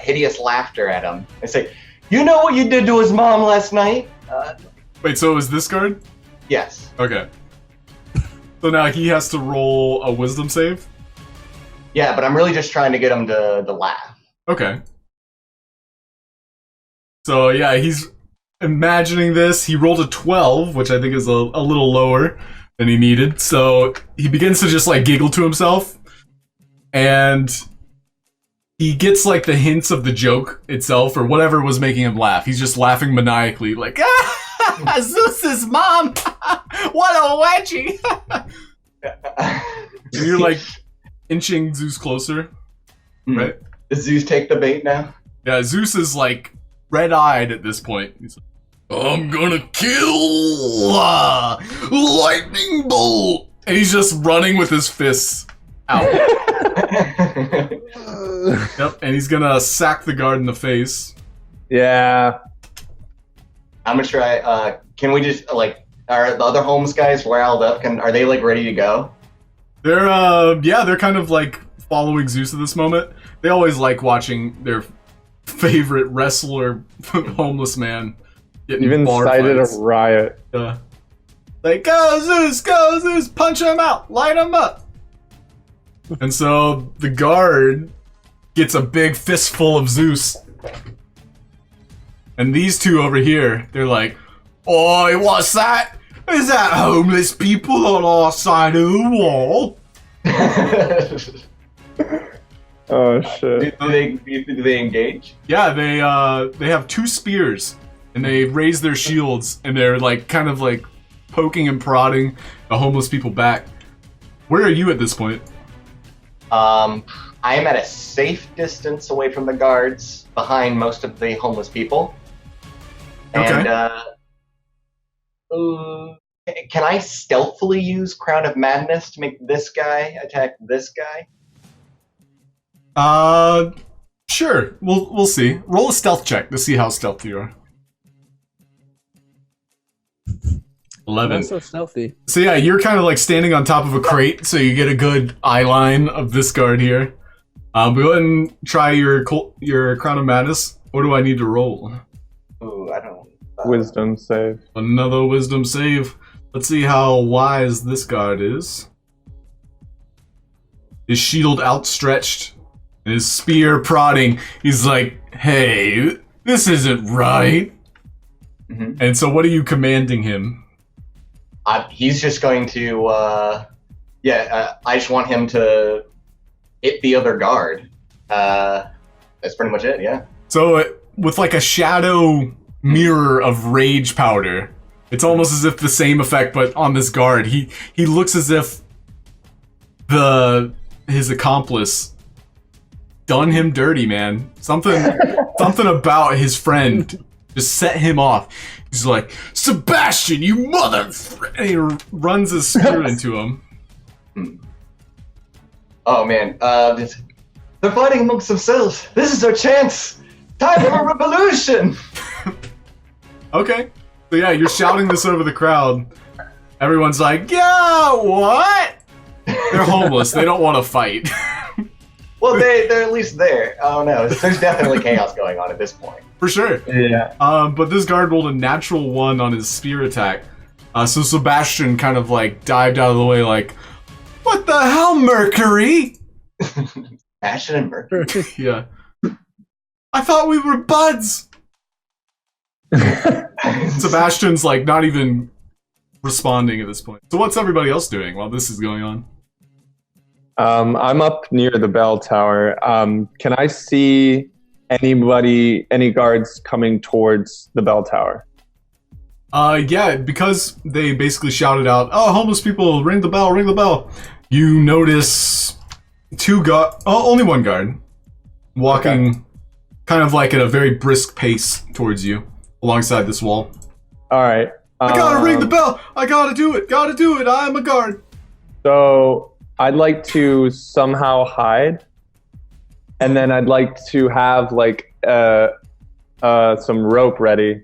hideous laughter at him. I say, you know what you did to his mom last night? Wait, so it was this guard? Yes. Okay. So now he has to roll a wisdom save? Yeah, but I'm really just trying to get him to laugh. Okay. So yeah, he's imagining this. He rolled a 12, which I think is a little lower than he needed. So he begins to just like giggle to himself. And he gets like the hints of the joke itself or whatever was making him laugh. He's just laughing maniacally like, ah, Zeus's mom! What a wedgie! And you're like inching Zeus closer, right? Does Zeus take the bait now? Yeah, Zeus is like red-eyed at this point. He's like, I'm gonna kill lightning bolt, and he's just running with his fists out. Yep, and he's gonna sack the guard in the face. Yeah. I'm gonna try. Can we just like? Are the other Holmes guys riled up? Are they like ready to go? They're they're kind of like following Zeus at this moment. They always like watching their favorite wrestler, homeless man, getting Even bar cited fights. a riot. Like, go Zeus, punch him out, light him up. And so the guard gets a big fistful of Zeus. And these two over here, they're like, oi, what's that? Is that homeless people on our side of the wall? Oh shit! Do they engage? Yeah, they have 2 spears, and they raise their shields, and they're like kind of like poking and prodding the homeless people back. Where are you at this point? I am at a safe distance away from the guards, behind most of the homeless people. Okay. And can I stealthily use Crown of Madness to make this guy attack this guy? Sure. We'll see. Roll a stealth check to see how stealthy you are. 11. Not so stealthy. So yeah, you're kind of like standing on top of a crate, so you get a good eye line of this guard here. Go ahead and try your Crown of Madness. What do I need to roll? Ooh, I don't. Wisdom save. Another wisdom save. Let's see how wise this guard is. His shield outstretched, and his spear prodding. He's like, "Hey, this isn't right." Mm-hmm. And so, what are you commanding him? He's just going to. I just want him to hit the other guard. That's pretty much it. Yeah. So, with like a shadow mirror of rage powder, it's almost as if the same effect, but on this guard. He looks as if his accomplice done him dirty, man. Something about his friend just set him off. He's like, "Sebastian, you mother!" And he runs his spear into him. Oh man, they're fighting amongst themselves. This is our chance. Time for a revolution. Okay. So yeah, you're shouting this over the crowd. Everyone's like, "Yeah, what?" They're homeless. They don't want to fight. Well, they're at least there. Oh no, there's definitely chaos going on at this point. For sure. Yeah. But this guard rolled a natural 1 on his spear attack. So Sebastian kind of like dived out of the way like, "What the hell, Mercury?" Ashen and Mercury. Yeah. I thought we were buds. Sebastian's like not even responding at this point. So what's everybody else doing while this is going on? I'm up near the bell tower. Can I see any guards coming towards the bell tower? Yeah, because they basically shouted out, "Oh, homeless people, ring the bell, ring the bell." You notice only 1 guard walking kind of like at a very brisk pace towards you alongside this wall. All right. I gotta ring the bell. I gotta do it. Gotta do it. I'm a guard. So I'd like to somehow hide, and then I'd like to have like some rope ready,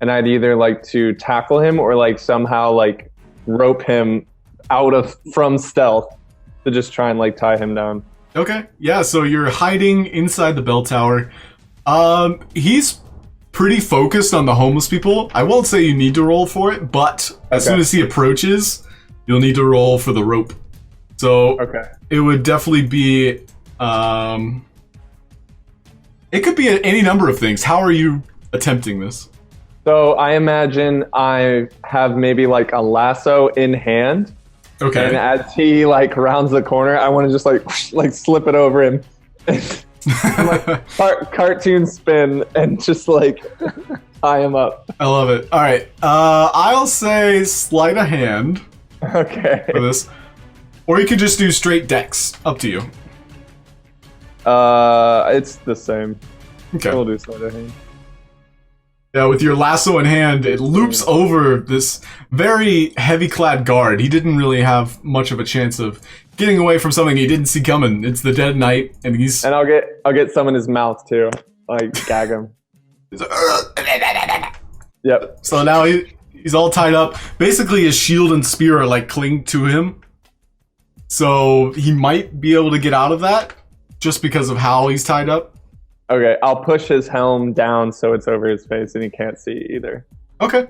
and I'd either like to tackle him or like somehow like rope him from stealth to just try and like tie him down. Okay. Yeah. So you're hiding inside the bell tower. He's pretty focused on the homeless people. I won't say you need to roll for it, but as soon as he approaches, you'll need to roll for the rope. So it would definitely be, it could be any number of things. How are you attempting this? So I imagine I have maybe like a lasso in hand. Okay. And as he like rounds the corner, I want to just like slip it over him. Like cartoon spin and just like tie him up. I love it. All right. I'll say sleight of hand. Okay. For this. Or you can just do straight dex. Up to you. It's the same. Okay. We'll do sleight of hand. Yeah, with your lasso in hand, it loops over this very heavy-clad guard. He didn't really have much of a chance of getting away from something he didn't see coming. It's the dead night, and he's... And I'll get some in his mouth, too. Like, gag him. Yep. So now he's all tied up. Basically, his shield and spear are, like, clinged to him. So he might be able to get out of that, just because of how he's tied up. Okay, I'll push his helm down so it's over his face and he can't see either. Okay.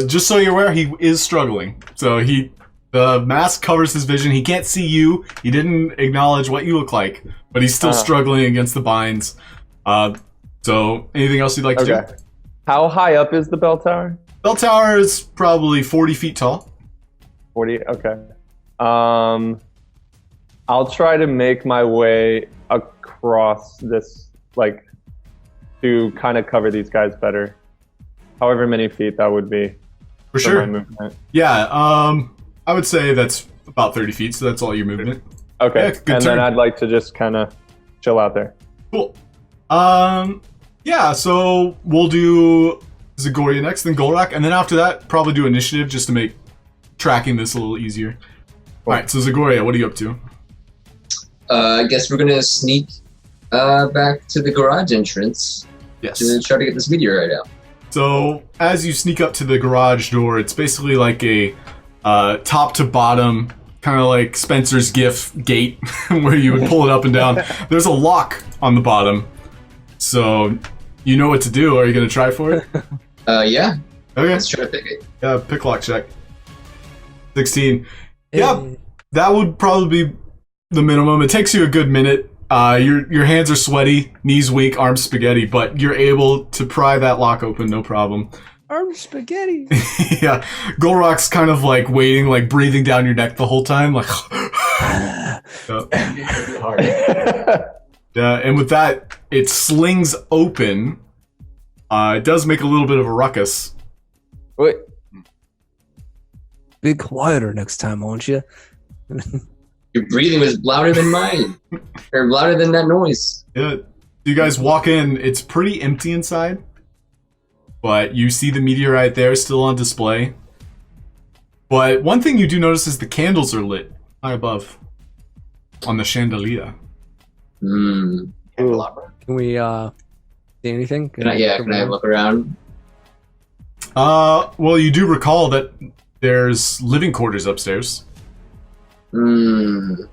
Just so you're aware, he is struggling. So the mask covers his vision. He can't see you. He didn't acknowledge what you look like, but he's still struggling against the binds. So anything else you'd like to do? How high up is the bell tower? Bell tower is probably 40 feet tall. 40. Okay. I'll try to make my way across this, like, to kind of cover these guys better. However many feet that would be. For sure. My movement. Yeah. I would say that's about 30 feet, so that's all your movement. Okay. Yeah, and turn. then I'd like to just kind of chill out there. Cool. Yeah, so we'll do Zagoria next, then Gulroc, and then after that, probably do initiative just to make tracking this a little easier. Cool. Alright, so Zagoria, what are you up to? I guess we're gonna sneak back to the garage entrance Yes. to try to get this meteorite out. So, as you sneak up to the garage door, it's basically like a top to bottom, kind of like Spencer's GIF gate, where you would pull it up and down. There's a lock on the bottom, so you know what to do. Are you going to try for it? Yeah. Okay. Let's try to pick it. Yeah, pick lock check. 16. Yeah, that would probably be the minimum. It takes you a good minute. Your hands are sweaty, knees weak, arms spaghetti, but you're able to pry that lock open, no problem. Arm spaghetti. Yeah, Gulroc's kind of like waiting, like breathing down your neck the whole time, like. Yeah, and with that, it slings open. It does make a little bit of a ruckus. Wait. Be quieter next time, won't you? Your breathing was louder than mine. Or louder than that noise. Yeah, you guys walk in. It's pretty empty inside, but you see the meteorite there still on display. But one thing you do notice is the candles are lit high above on the chandelier. Candelabra. Can we see anything? Can I have a look around? Well, you do recall that there's living quarters upstairs. You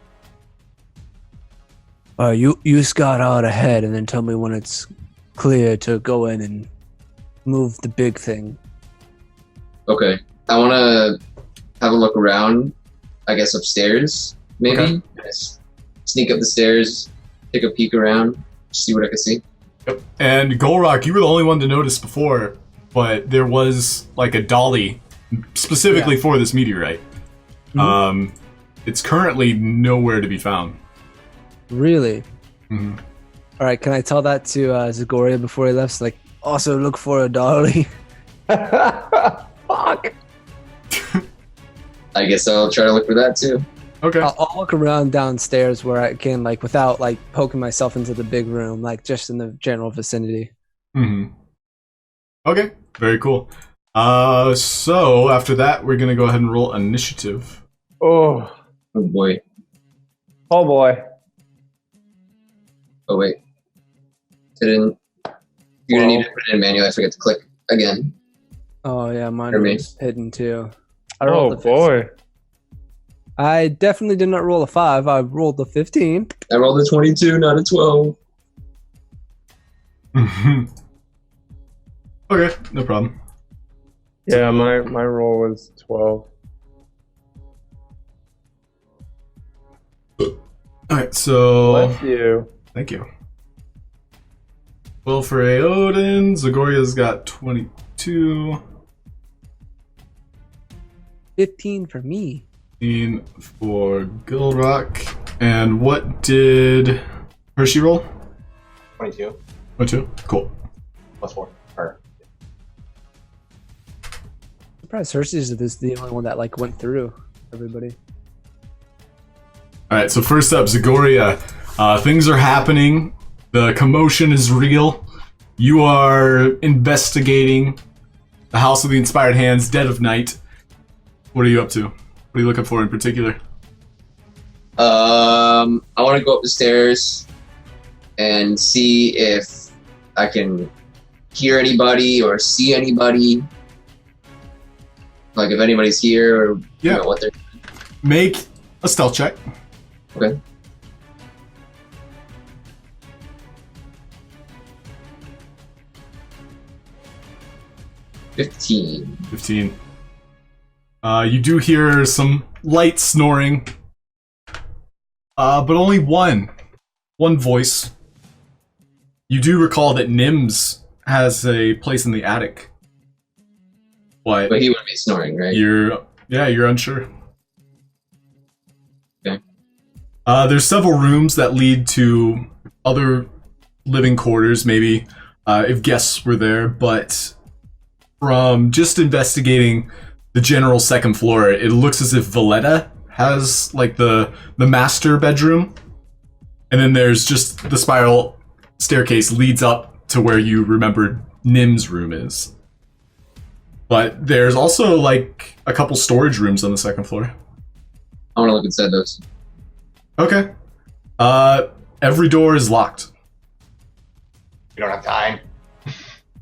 scout out ahead and then tell me when it's clear to go in and move the big thing. Okay. I want to have a look around, I guess upstairs, maybe. Okay. Just sneak up the stairs, take a peek around, see what I can see. Yep. And Gulroc, you were the only one to notice before, but there was like a dolly specifically for this meteorite. Mm-hmm. It's currently nowhere to be found. Really? Mm-hmm. All right, can I tell that to Zagoria before he left? Like, also look for a dolly. Fuck. I guess I'll try to look for that too. Okay. I'll look around downstairs where I can, like, without like poking myself into the big room, like just in the general vicinity. Mm-hmm. Okay. Very cool. So after that, we're gonna go ahead and roll initiative. Oh. Oh boy. Oh boy. Oh wait. You're gonna need to put it in manual. I forget to click again. Oh yeah, mine For me. was hidden too. I Oh rolled a 15. boy. I definitely did not roll a 5. I rolled a 15. I rolled a 22, not a 12. Okay, no problem. Yeah, my roll was 12. Alright, so Bless you. thank you. Well, for Aeodin, Zagoria's got 22. 15 for me. 15 for Gulroc. And what did Hershey roll? 22 22? Cool. plus 4. Or, Surprised Hershey's is the only one that like went through everybody. Alright, so first up, Zagoria. Things are happening. The commotion is real. You are investigating the House of the Inspired Hands, dead of night. What are you up to? What are you looking for in particular? I want to go up the stairs and see if I can hear anybody or see anybody. Like if anybody's here or you know what they're. Make a stealth check. Okay. $15. 15. You do hear some light snoring. But only one voice. You do recall that Nims has a place in the attic. but But he wouldn't be snoring, right? you're unsure. Okay. There's several rooms that lead to other living quarters, maybe if guests were there, but from just investigating the general second floor, it looks as if Valletta has like the master bedroom, and then there's just the spiral staircase leads up to where you remembered Nim's room is. But there's also like a couple storage rooms on the second floor. I want to look inside those. Okay. Every door is locked. We don't have time.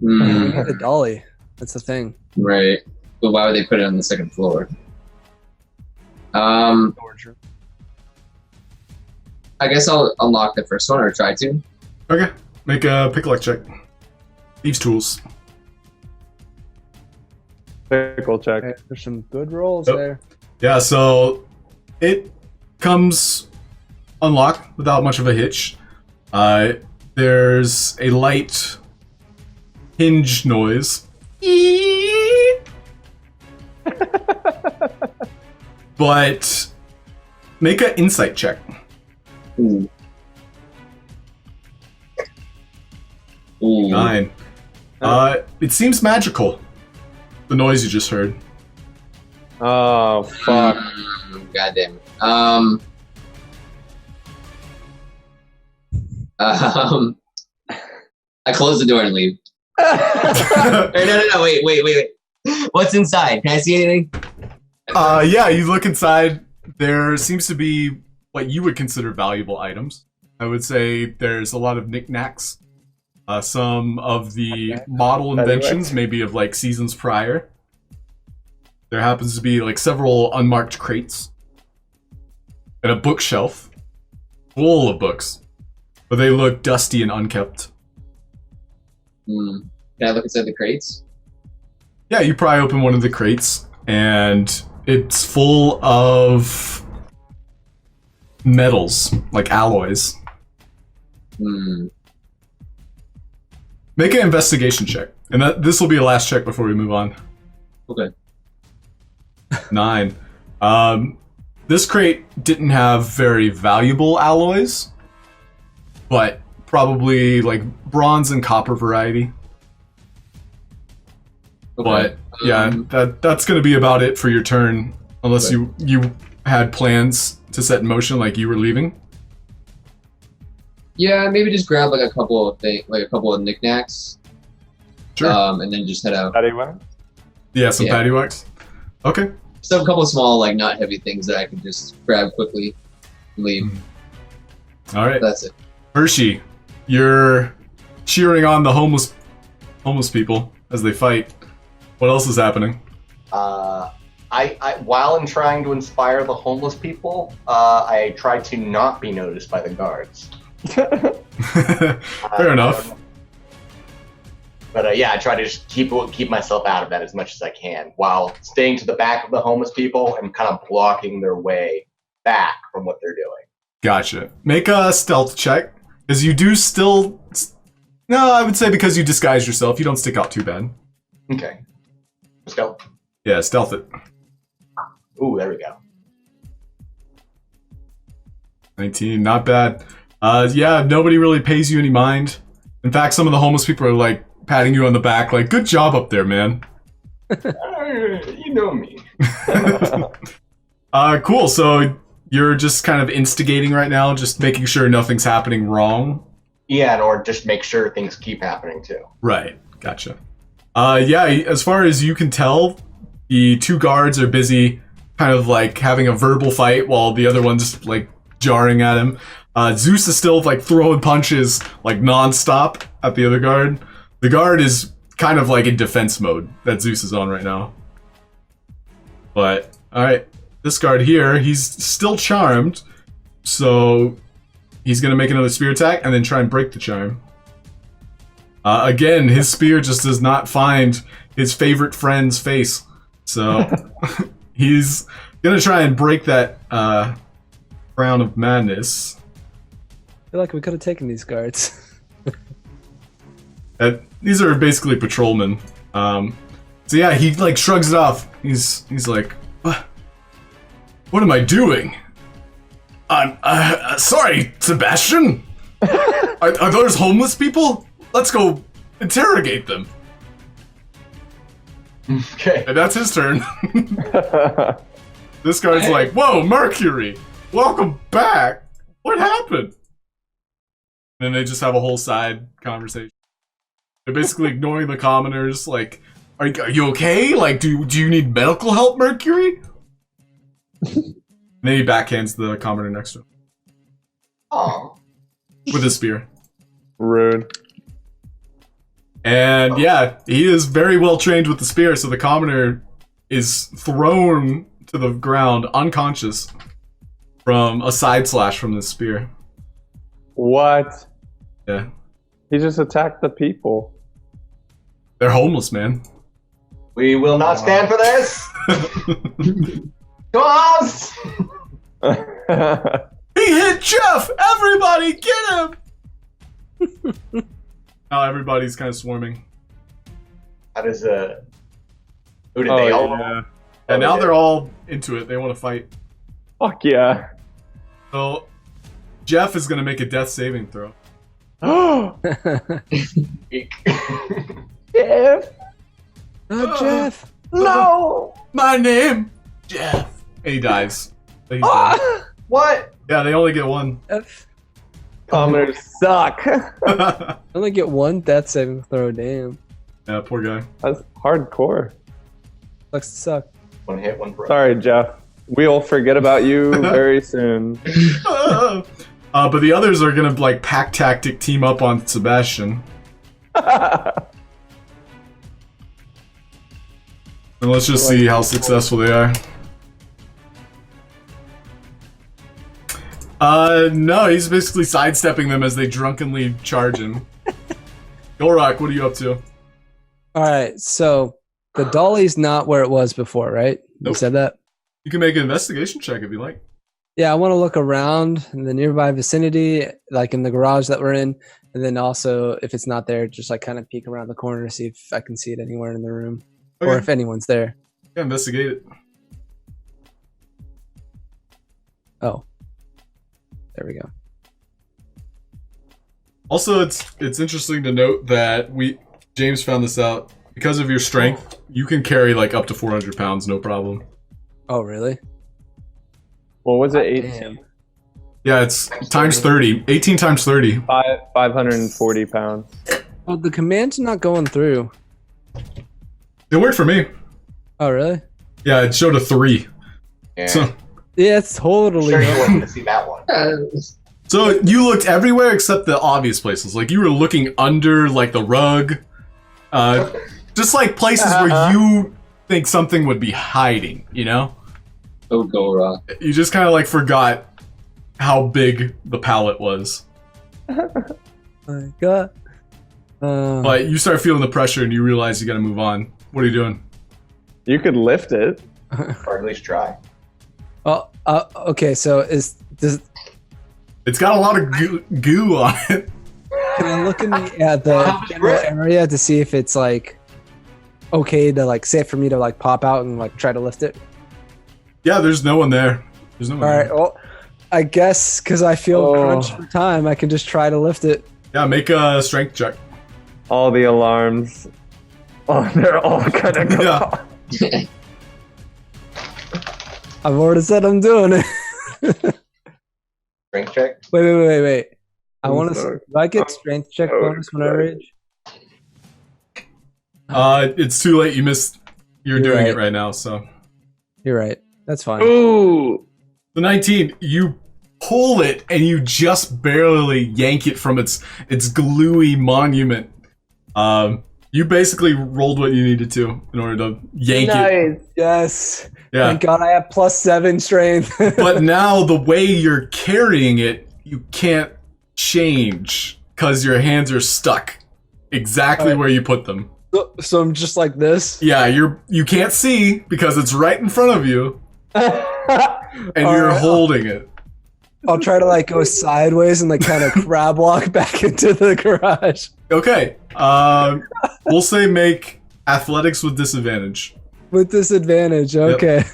Mm, The dolly. That's the thing. right. But why would they put it on the second floor? Storage room. I guess I'll unlock the first one or try to. Okay. Make a pick-a-lock check. Thieves' tools. Pickle check. Okay, there's some good rolls Yep. there. Yeah, so it comes unlocked without much of a hitch. There's a light hinge noise. But make an insight check. Ooh. Ooh. 9. It seems magical. The noise you just heard. Oh, fuck. God damn it. I close the door and leave. No, wait. What's inside? Can I see anything? Yeah, you look inside. There seems to be what you would consider valuable items. I would say there's a lot of knickknacks. Some of the model inventions, maybe of like seasons prior. There happens to be like several unmarked crates. And a bookshelf full of books. But they look dusty and unkept. Can I look inside the crates? Yeah, you pry open one of the crates, and it's full of metals, like alloys. Make an investigation check, and this will be a last check before we move on. Okay. 9. This crate didn't have very valuable alloys, but probably like bronze and copper variety. Okay. But yeah, that's gonna be about it for your turn, unless you had plans to set in motion, like you were leaving. Yeah, maybe just grab like a couple of knickknacks. Sure. And then just head out. Anyway. Yeah, some patty wax. Okay. So a couple of small, like not heavy things that I can just grab quickly and leave. All right. That's it. Hershey, you're cheering on the homeless people as they fight. What else is happening? I while I'm trying to inspire the homeless people, I try to not be noticed by the guards. Fair enough. But yeah, I try to just keep myself out of that as much as I can, while staying to the back of the homeless people and kind of blocking their way back from what they're doing. Gotcha. Make a stealth check, because you do still... No, I would say because you disguise yourself, you don't stick out too bad. Okay. Let's go. Yeah, stealth it. Ooh, there we go. 19, not bad. Yeah, nobody really pays you any mind. In fact, some of the homeless people are like patting you on the back, like, good job up there, man. You know me. Cool. So you're just kind of instigating right now, just making sure nothing's happening wrong. Yeah, or just make sure things keep happening too. Right. Gotcha. Yeah, as far as you can tell, the two guards are busy kind of like having a verbal fight while the other one's like jarring at him. Zeus is still like throwing punches like nonstop at the other guard. The guard is kind of like in defense mode that Zeus is on right now. But, alright, this guard here, he's still charmed, so he's gonna make another spear attack and then try and break the charm. Again, his spear just does not find his favorite friend's face, so he's gonna try and break that crown of madness. I feel like we could have taken these guards. These are basically patrolmen. So yeah, he like shrugs it off. He's like, what am I doing? I'm sorry, Sebastian. Are those homeless people? Let's go interrogate them. Okay. And that's his turn. This guy's like, whoa, Mercury, welcome back. What happened? And then they just have a whole side conversation. They're basically ignoring the commoners. Like, are you okay? Like, do you need medical help, Mercury? And then he backhands the commoner next to him. Oh. With his spear. Rude. And yeah, he is very well trained with the spear, so the commoner is thrown to the ground unconscious from a side slash from the spear. What? Yeah. He just attacked the people. They're homeless, man. We will not stand for this. Gloves! He hit Jeff! Everybody, get him! Now everybody's kind of swarming. How does who did they all? Yeah. And now they're all into it. They want to fight. Fuck yeah. So Jeff is going to make a death saving throw. Jeff. Oh, Jeff. No. My name, Jeff. And he dies. So he's dead. What? Yeah, they only get one. Jeff. Commoners suck. I only get one death saving throw. Damn. Yeah, poor guy. That's hardcore. Sucks to suck. One hit, one throw. Sorry, Jeff. We'll forget about you very soon. But the others are gonna like pack tactic team up on Sebastian. And let's just see how successful they are. No, he's basically sidestepping them as they drunkenly charge him. Gulroc, what are you up to? Alright, so the dolly's not where it was before, right? You Nope. said that? You can make an investigation check if you like. Yeah, I want to look around in the nearby vicinity, like in the garage that we're in, and then also, if it's not there, just like kind of peek around the corner to see if I can see it anywhere in the room. Okay. Or if anyone's there. Yeah, investigate it. Oh. There we go. Also, it's interesting to note that James found this out. Because of your strength, you can carry like up to 400 pounds, no problem. Oh, really? What was it? 18? Damn. Yeah, it's times 30. 18 times 30. 540 pounds. Oh, the command's not going through. It worked for me. Oh, really? Yeah, it showed a 3. Yeah. So, Yeah, it's totally. Sure, you wanted to see that one. so you looked everywhere except the obvious places. Like you were looking under like the rug. Just like places where you think something would be hiding, you know? Oh, Gulroc. You just kind of like forgot how big the pallet was. My God. But you start feeling the pressure and you realize you gotta move on. What are you doing? You could lift it. Or at least try. Well, okay, so does It's got a lot of goo on it. can I look in the general area to see if it's like okay to like safe for me to like pop out and like try to lift it? Yeah, there's no one there. There's no one All right, there. well, I guess because I feel crunched for time, I can just try to lift it. Yeah, make a strength check. All the alarms. Oh, they're all gonna go Yeah. off. I've already said I'm doing it. Strength check. Wait. I I'm want to. sorry. Do I get strength check Oh, bonus when I rage? It's too late. You're You're doing right. it right now, so. You're right. That's fine. Ooh. The 19, you pull it and you just barely yank it from its gluey monument. You basically rolled what you needed to in order to yank it. Nice. Yes. Yeah. Thank God I have +7 strength. But now the way you're carrying it, you can't change because your hands are stuck exactly Alright. where you put them. So I'm just like this. Yeah, you can't see because it's right in front of you and you're Alright. holding it. I'll try to like go sideways and like kind of crab walk back into the garage. Okay. We'll say make Athletics with disadvantage. With disadvantage, okay.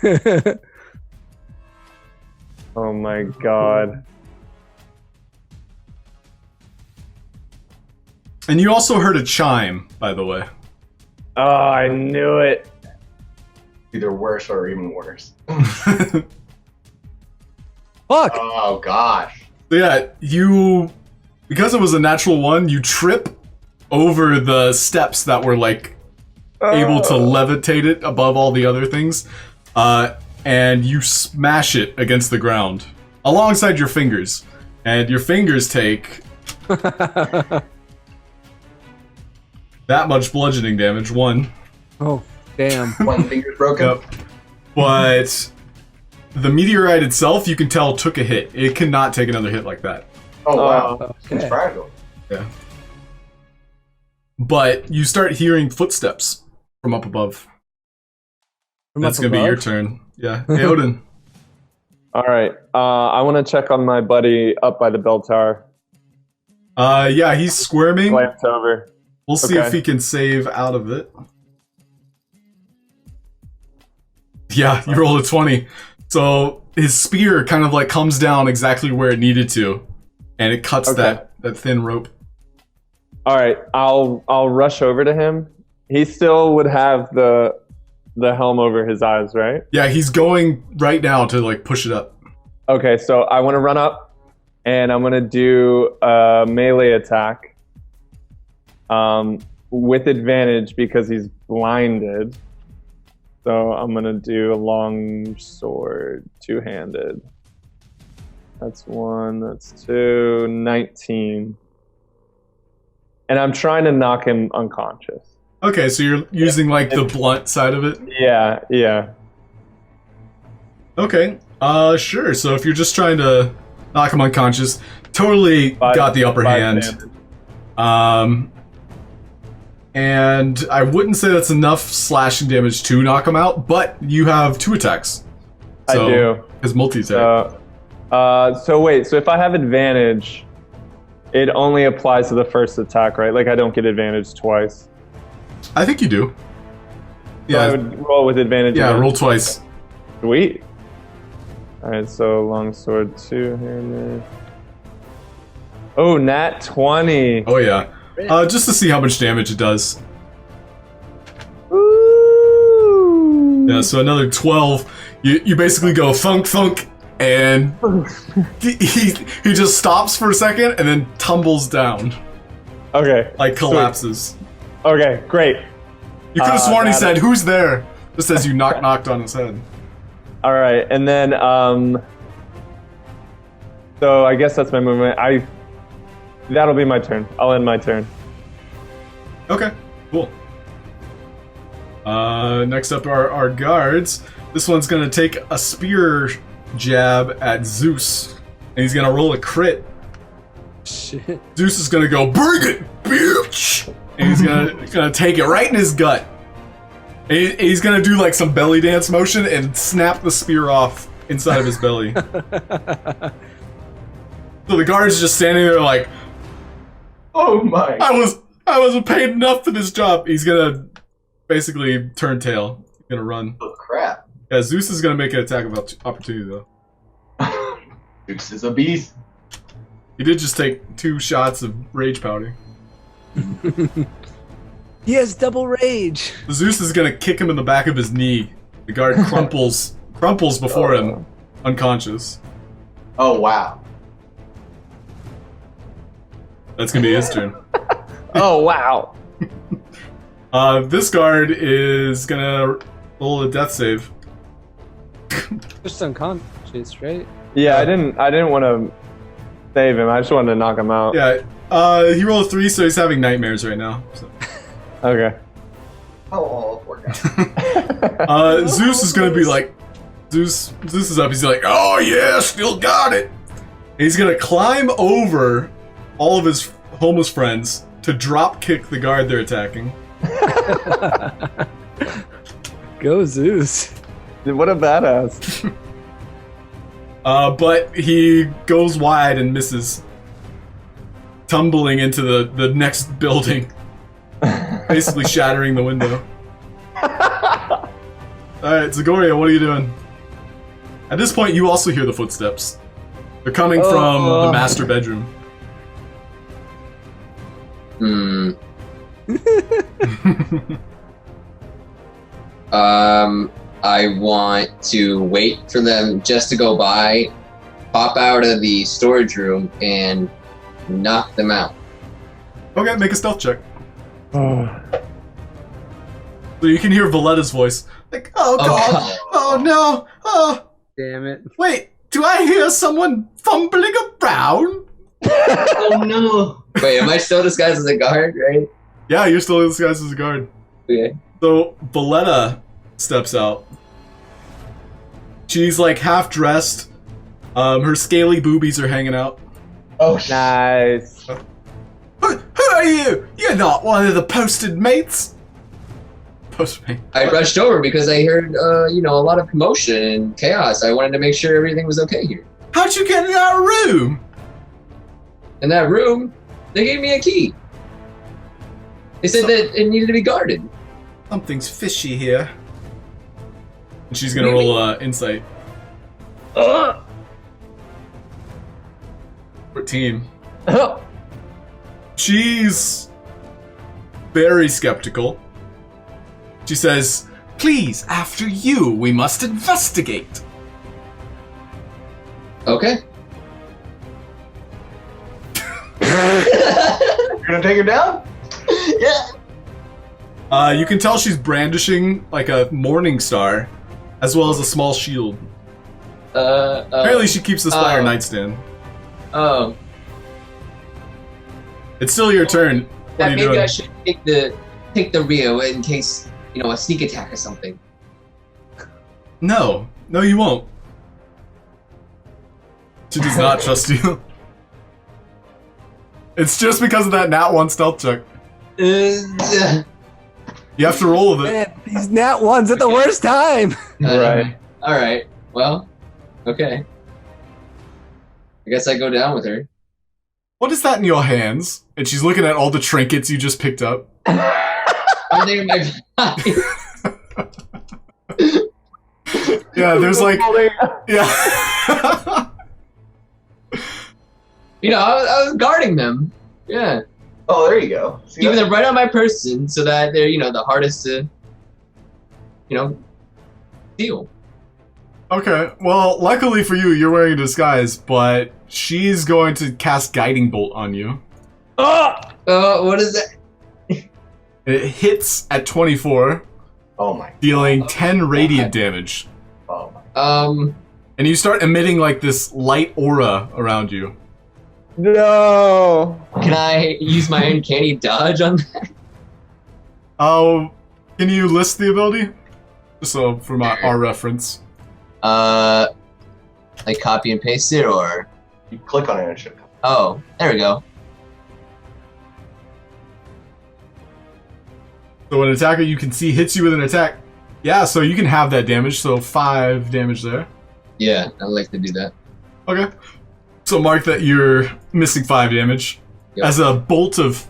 Oh my god. And you also heard a chime, by the way. Oh, I knew it. Either worse or even worse. Fuck! Oh gosh. So yeah, because it was a natural one, you trip over the steps that were like able to levitate it above all the other things, and you smash it against the ground alongside your fingers, and your fingers take that much bludgeoning damage. 1. Oh, damn. One finger's broken. Yep. But the meteorite itself, you can tell, took a hit. It cannot take another hit like that. Oh wow. okay. Seems fragile. Yeah. But you start hearing footsteps from up above. From That's up gonna be your above? turn. Yeah, Aeodin. All right. I want to check on my buddy up by the bell tower. Yeah, he's squirming. Glance over. We'll see Okay. if he can save out of it. Yeah, you rolled a 20. So his spear kind of like comes down exactly where it needed to, and it cuts Okay. that thin rope. All right. I'll rush over to him. He still would have the helm over his eyes, right? Yeah, he's going right now to like push it up. Okay. So I want to run up, and I'm gonna do a melee attack. With advantage because he's blinded. So I'm gonna do a long sword, two-handed. That's 1, that's 2, 19. And I'm trying to knock him unconscious. Okay, so you're using like the blunt side of it. Yeah. Okay, sure. So if you're just trying to knock him unconscious, totally got the upper hand. Five-handed. And I wouldn't say that's enough slashing damage to knock him out, but you have 2 attacks. So, I do. His multi-attack. So wait, so if I have advantage, it only applies to the first attack, right? Like I don't get advantage twice. I think you do. So I Yeah, would roll with advantage. yeah. again. Roll twice. Sweet. Alright, so longsword, two-handed. Oh, nat 20. Oh yeah. Just to see how much damage it does. Ooh. Yeah. So another 12. You basically go thunk thunk, and he just stops for a second and then tumbles down, Okay. like collapses. Okay, great. You could have sworn he that- said, "Who's there?" Just as you knocked on his head. All right, and then so I guess that's my movement. That'll be my turn. I'll end my turn. Okay, cool. Next up are our guards. This one's gonna take a spear jab at Zeus, and he's gonna roll a crit. Shit. Zeus is gonna go, "Bring it, bitch!" And he's gonna take it right in his gut. And he's gonna do like some belly dance motion and snap the spear off inside of his belly. So the guard's just standing there like, Oh my. I wasn't paid enough for this job. He's gonna basically turn tail. He's gonna run. Oh crap. Yeah, Zeus is gonna make an attack of opportunity though. Zeus is a beast. He did just take 2 shots of rage powder. He has double rage. Zeus is gonna kick him in the back of his knee. The guard crumples before him, unconscious. Oh wow. That's gonna be his turn. Oh wow. This guard is gonna roll a death save. Just unconscious, right? Yeah, I didn't want to save him. I just wanted to knock him out. Yeah, he rolled a 3, so he's having nightmares right now. So. Okay. Oh, poor guy. Zeus is gonna be like, Zeus is up. He's like, oh yeah, still got it. And he's gonna climb over all of his homeless friends to drop kick the guard they're attacking. Go Zeus. Dude, what a badass. But he goes wide and misses, tumbling into the next building, basically shattering the window. Alright, Zagoria, what are you doing? At this point, you also hear the footsteps. They're coming from the master bedroom. I want to wait for them just to go by, pop out of the storage room, and knock them out. Okay, make a stealth check. So you can hear Valletta's voice. Like, oh god, oh no, oh. Damn it. Wait, do I hear someone fumbling around? Oh no. Wait, am I still disguised as a guard, right? Yeah, you're still disguised as a guard. Okay. So Valletta steps out. She's like half dressed. Her scaly boobies are hanging out. Oh, Nice. Who are you? You're not one of the posted mates. Postmate. I rushed over because I heard, a lot of commotion and chaos. I wanted to make sure everything was okay here. How'd you get in that room? In that room, they gave me a key. They said that it needed to be guarded. Something's fishy here. And she's gonna roll insight. 14. She's very skeptical. She says, "Please, after you, we must investigate." Okay. You're gonna take her down? Yeah. You can tell she's brandishing like a morning star, as well as a small shield. Apparently she keeps this by her nightstand. Oh. It's still your turn. What are you Maybe doing? I should take the rear in case, a sneak attack or something. No, you won't. She does not trust you. It's just because of that nat 1 stealth check. You have to roll with it. Man, these nat ones at the worst time. Right. All right. Well, okay. I guess I go down with her. What is that in your hands? And she's looking at all the trinkets you just picked up. Are they in my pocket? Yeah, there's like... Yeah. I was guarding them. Yeah. Oh, there you go. See, Keeping that's- them right on my person so that they're, the hardest to, steal. Okay, well, luckily for you, you're wearing a disguise, but she's going to cast Guiding Bolt on you. What is that? It hits at 24, Oh my. dealing 10 radiant damage. Oh my. And you start emitting like this light aura around you. No. Can I use my uncanny dodge on that? Oh, can you list the ability? Just so for our reference. Like copy and paste it, or? You click on it and it should come. Oh, there we go. So an attacker you can see hits you with an attack. Yeah, so you can have that damage, so 5 damage there. Yeah, I like to do that. Okay. So mark that you're missing 5 damage. Yep. As a bolt of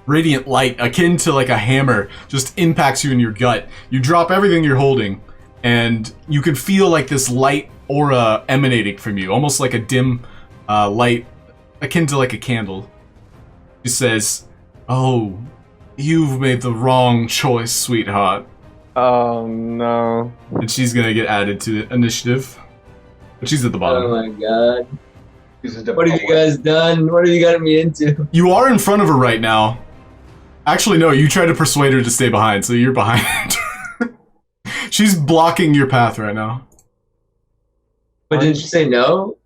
radiant light, akin to like a hammer, just impacts you in your gut. You drop everything you're holding, and you can feel like this light aura emanating from you, almost like a dim light, akin to like a candle. She says, "Oh, you've made the wrong choice, sweetheart." Oh no. And she's gonna get added to the initiative. But she's at the bottom. Oh my god. Use a What have you guys done? What have you gotten me into? You are in front of her right now. Actually, no, you tried to persuade her to stay behind, so you're behind. She's blocking your path right now. But didn't you say no?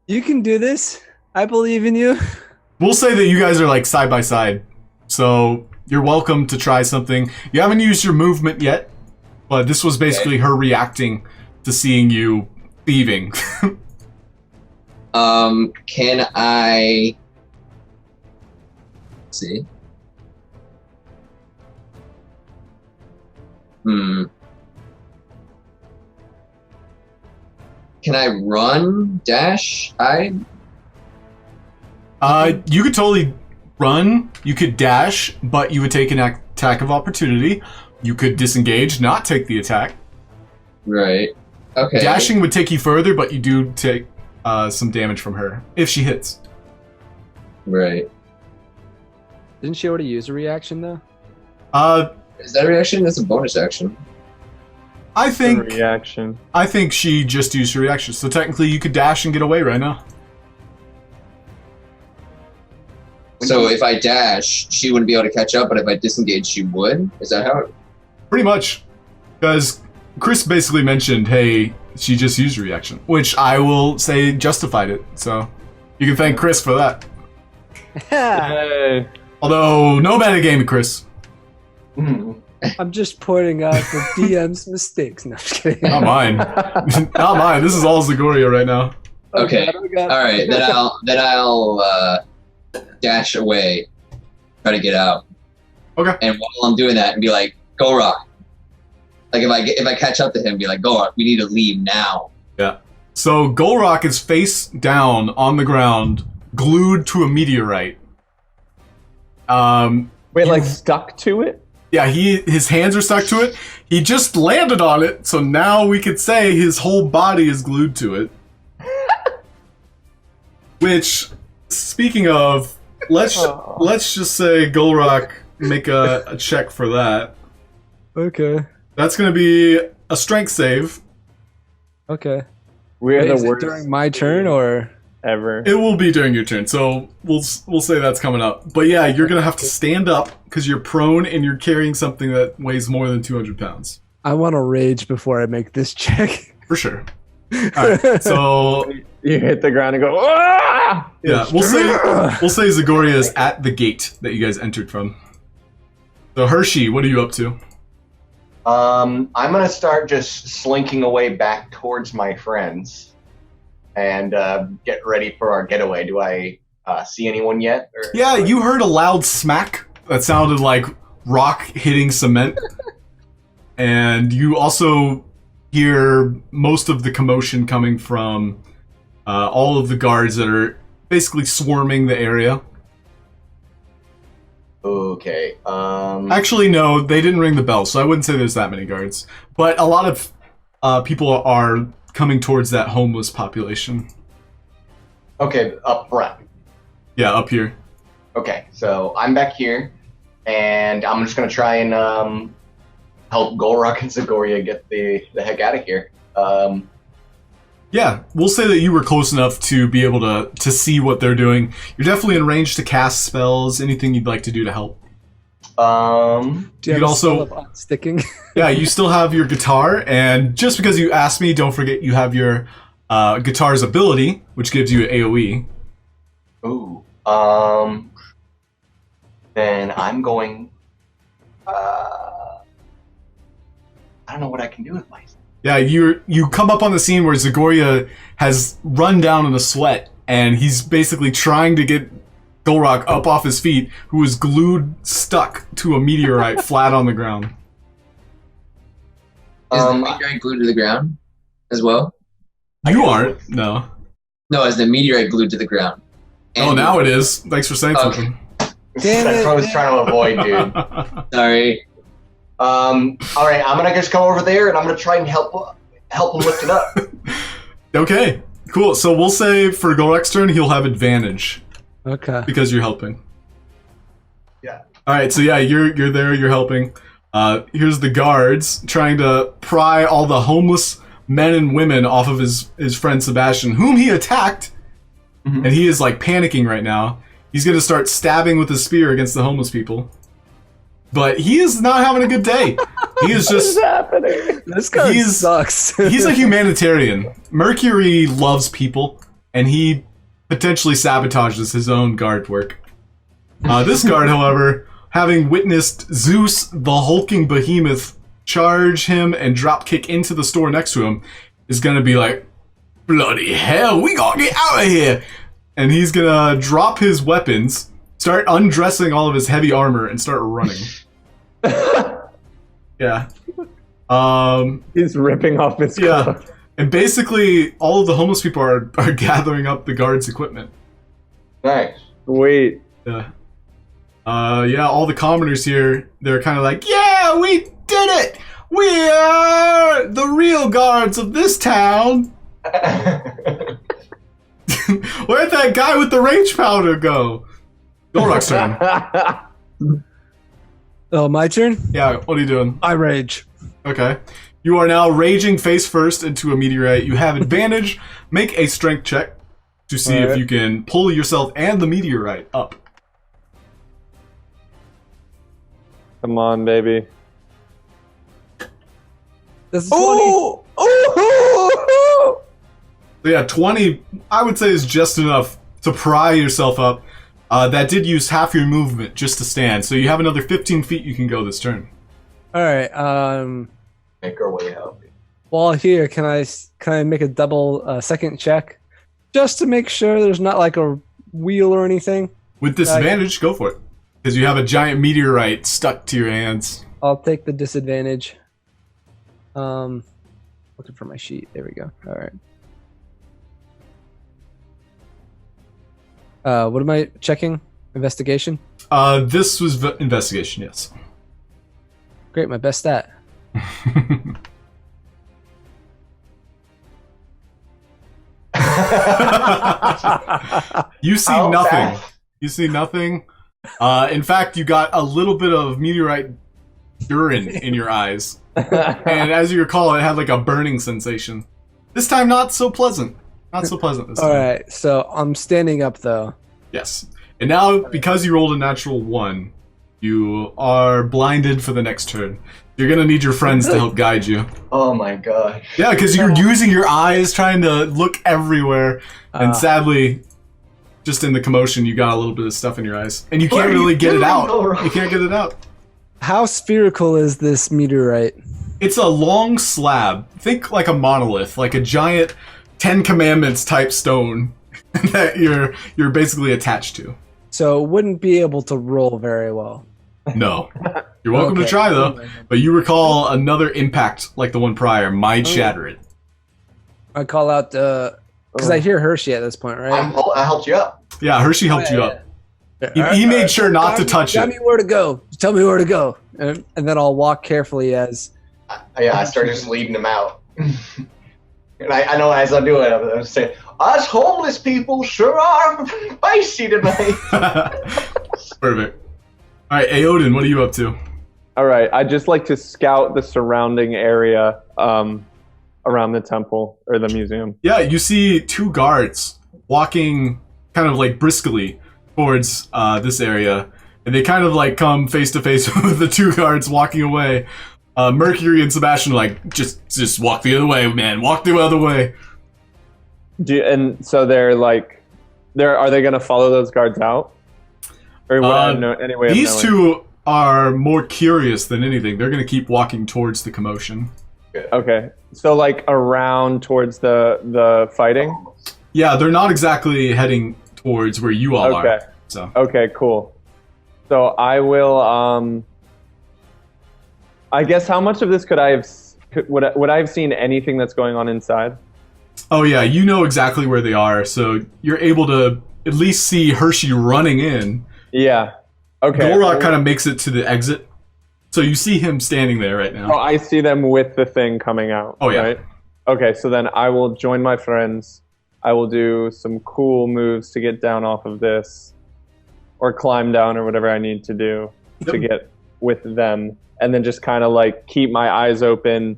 You can do this. I believe in you. We'll say that you guys are like side by side. So you're welcome to try something. You haven't used your movement yet, but this was basically her reacting to seeing you thieving. Can I... Let's see. Can I run, dash, hide? You could totally run, you could dash, but you would take an attack of opportunity. You could disengage, not take the attack. Right. Okay. Dashing would take you further, but you do take some damage from her if she hits. Right. Didn't she already use a reaction though? Is that a reaction? That's a bonus action. I think reaction. I think she just used her reaction, so technically you could dash and get away right now. So if I dash, she wouldn't be able to catch up, but if I disengage, she would? Is that how it... Pretty much. Because Kris basically mentioned, hey, she just used reaction, which I will say justified it. So you can thank Kris for that. Hey. Although, no metagame, Kris. I'm just pointing out the DM's mistakes. No, I'm just kidding. Not mine. Not mine. This is all Zagoria right now. Okay. Oh God. All right, then I'll dash away, try to get out. Okay. And while I'm doing that, and be like, Gulroc. Like if I catch up to him, be like, Gulroc, we need to leave now. Yeah. So Gulroc is face down on the ground, glued to a meteorite. Wait, like stuck to it? Yeah, his hands are stuck to it. He just landed on it, so now we could say his whole body is glued to it. Which, speaking of, let's just say Gulroc make a check for that. Okay. That's gonna be a strength save. Okay. We're Wait, is the it worst during my turn or? ever. It will be during your turn, so we'll say that's coming up. But yeah, you're gonna have to stand up because you're prone and you're carrying something that weighs more than 200 pounds. I want to rage before I make this check. For sure. Alright, so You hit the ground and go, ah! yeah, we'll say Zagoria is at the gate that you guys entered from. So Hershey, what are you up to? I'm gonna start just slinking away back towards my friends, and get ready for our getaway. Do I see anyone yet? Or, Yeah, you heard a loud smack that sounded like rock hitting cement. And you also hear most of the commotion coming from all of the guards that are basically swarming the area. Okay. Actually, no, they didn't ring the bell, so I wouldn't say there's that many guards. But a lot of people are coming towards that homeless population. Okay, up front. Yeah, up here. Okay, so I'm back here, and I'm just gonna try and help Gulroc and Zagoria get the heck out of here. Yeah, we'll say that you were close enough to be able to see what they're doing. You're definitely in range to cast spells, anything you'd like to do to help. Do you You'd have also- a spell of sticking? Yeah, you still have your guitar, and just because you asked me, don't forget you have your guitar's ability, which gives you AoE. Ooh. Then I'm going. I don't know what I can do with myself. Yeah, you come up on the scene where Zagoria has run down in a sweat, and he's basically trying to get Gulroc up off his feet, who is stuck to a meteorite flat on the ground. Is the meteorite glued to the ground as well? You aren't, no. No, is the meteorite glued to the ground? Oh, now it is. Thanks for saying Okay. something. Damn That's it. what I was trying to avoid, dude. Sorry. All right, I'm gonna just go over there and I'm gonna try and help him lift it up. Okay, cool. So we'll say for Gulroc's turn, he'll have advantage Okay. because you're helping. Yeah. All right, so yeah, you're there, you're helping. Here's the guards trying to pry all the homeless men and women off of his friend Sebastian, whom he attacked, and he is like panicking right now. He's gonna start stabbing with his spear against the homeless people. But he is not having a good day. He is just happening? This guy He's- sucks. he's a humanitarian. Mercury loves people, and he potentially sabotages his own guard work. This guard, however, having witnessed Zeus, the hulking behemoth, charge him and drop kick into the store next to him, is gonna be like, bloody hell, we gotta get out of here! And he's gonna drop his weapons, start undressing all of his heavy armor, and start running. Yeah. He's ripping off his Yeah. clothes. And basically, all of the homeless people are gathering up the guards' equipment. Nice. Wait. Yeah. Yeah, all the commoners here, they're kind of like, yeah, we did it! We are the real guards of this town! Where'd that guy with the rage powder go? Gulroc's turn. Oh, my turn? Yeah, what are you doing? I rage. Okay. You are now raging face first into a meteorite. You have advantage. Make a strength check to see if you can pull yourself and the meteorite up. Come on, baby. This is 20. Oh! So yeah, 20, I would say, is just enough to pry yourself up. That did use half your movement just to stand, so you have another 15 feet you can go this turn. All right. Make our way out. While here, can I make a double second check, just to make sure there's not like a wheel or anything? With disadvantage, go for it, because you have a giant meteorite stuck to your hands. I'll take the disadvantage. Looking for my sheet. There we go. All right. What am I checking? Investigation? This was investigation, yes. Great, my best stat. You see How nothing. fast? You see nothing. In fact, you got a little bit of meteorite urine in your eyes. And as you recall, it had like a burning sensation. This time, not so pleasant. Not so pleasant this time. Alright, so I'm standing up though. Yes. And now, because you rolled a natural 1, you are blinded for the next turn. You're gonna need your friends to help guide you. Oh my god. Yeah, because you're using your eyes, trying to look everywhere. And sadly, just in the commotion, you got a little bit of stuff in your eyes. And you can't really get it out. You can't get it out. How spherical is this meteorite? It's a long slab. Think like a monolith, like a giant 10 Commandments type stone that you're basically attached to. So it wouldn't be able to roll very well. No. You're welcome to Okay. try though. But you recall another impact like the one prior might shatter it. I call out because I hear Hershey at this point, right? I helped you up. Yeah, Hershey helped you up. He made sure not to touch Tell it. me where to go. Tell me where to go, and then I'll walk carefully as. Yeah, I started just leading him out. And I know as I do it, I'm saying, us homeless people sure are spicy tonight. Perfect. Alright, Aeodin, what are you up to? All right, I'd just like to scout the surrounding area around the temple or the museum. Yeah, you see 2 guards walking kind of like briskly towards this area. And they kind of like come face to face with the 2 guards walking away. Mercury and Sebastian are like, just walk the other way, man. Walk the other way. And so they're like, are they going to follow those guards out? Or would I know any way of These knowing? 2 are more curious than anything. They're going to keep walking towards the commotion. Okay, so like around towards the fighting. Yeah, they're not exactly heading towards where you all are. So Okay, cool. So I will. I guess how much of this could I have? Would I have seen anything that's going on inside? oh yeah, you know exactly where they are. So you're able to at least see Hershey running in. Yeah. Okay. Gulroc kind of makes it to the exit. So you see him standing there right now. Oh, I see them with the thing coming out. Oh, yeah. Right? Okay, so then I will join my friends. I will do some cool moves to get down off of this, or climb down, or whatever I need to do to get with them, and then just kind of like keep my eyes open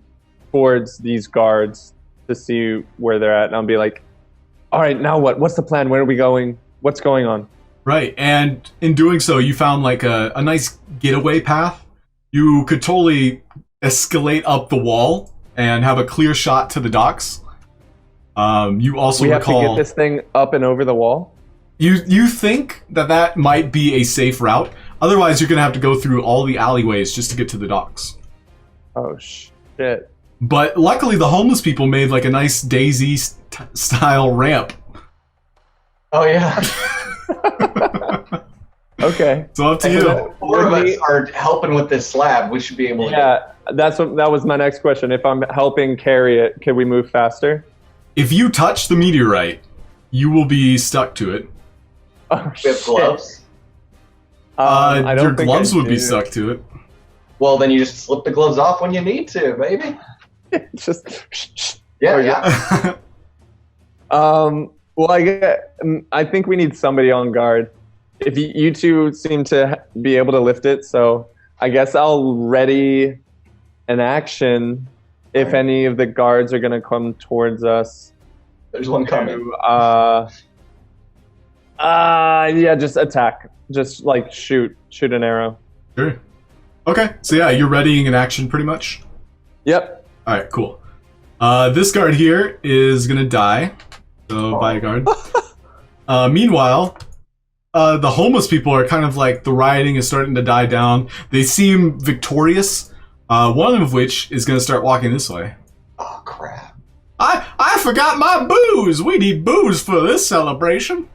towards these guards to see where they're at, and I'll be like, all right, now what? What's the plan? Where are we going? What's going on? Right, and in doing so, you found like a nice getaway path. You could totally escalate up the wall and have a clear shot to the docks. You also We have recall to get this thing up and over the wall? you think that might be a safe route. Otherwise, you're gonna have to go through all the alleyways just to get to the docks. Oh, shit. But luckily, the homeless people made like a nice Daisy style ramp. Oh yeah. Okay. So up to you. So 4 of us are helping with this slab. We should be able to. Yeah, that was my next question. If I'm helping carry it, can we move faster? If you touch the meteorite, you will be stuck to it. Oh, We have gloves. I don't Your think gloves I would be do. stuck to it. Well, then you just slip the gloves off when you need to, baby. Just Yeah. well, I think we need somebody on guard. If you two seem to be able to lift it, so I guess I'll ready an action if any of the guards are gonna come towards us. There's one coming. Yeah, just attack. Just like shoot an arrow. Sure. Okay, so yeah, you're readying an action pretty much. Yep. All right, cool. This guard here is gonna die. So by a guard. Meanwhile, the homeless people are kind of like the rioting is starting to die down. They seem victorious. One of which is gonna start walking this way. Oh crap! I forgot my booze. We need booze for this celebration.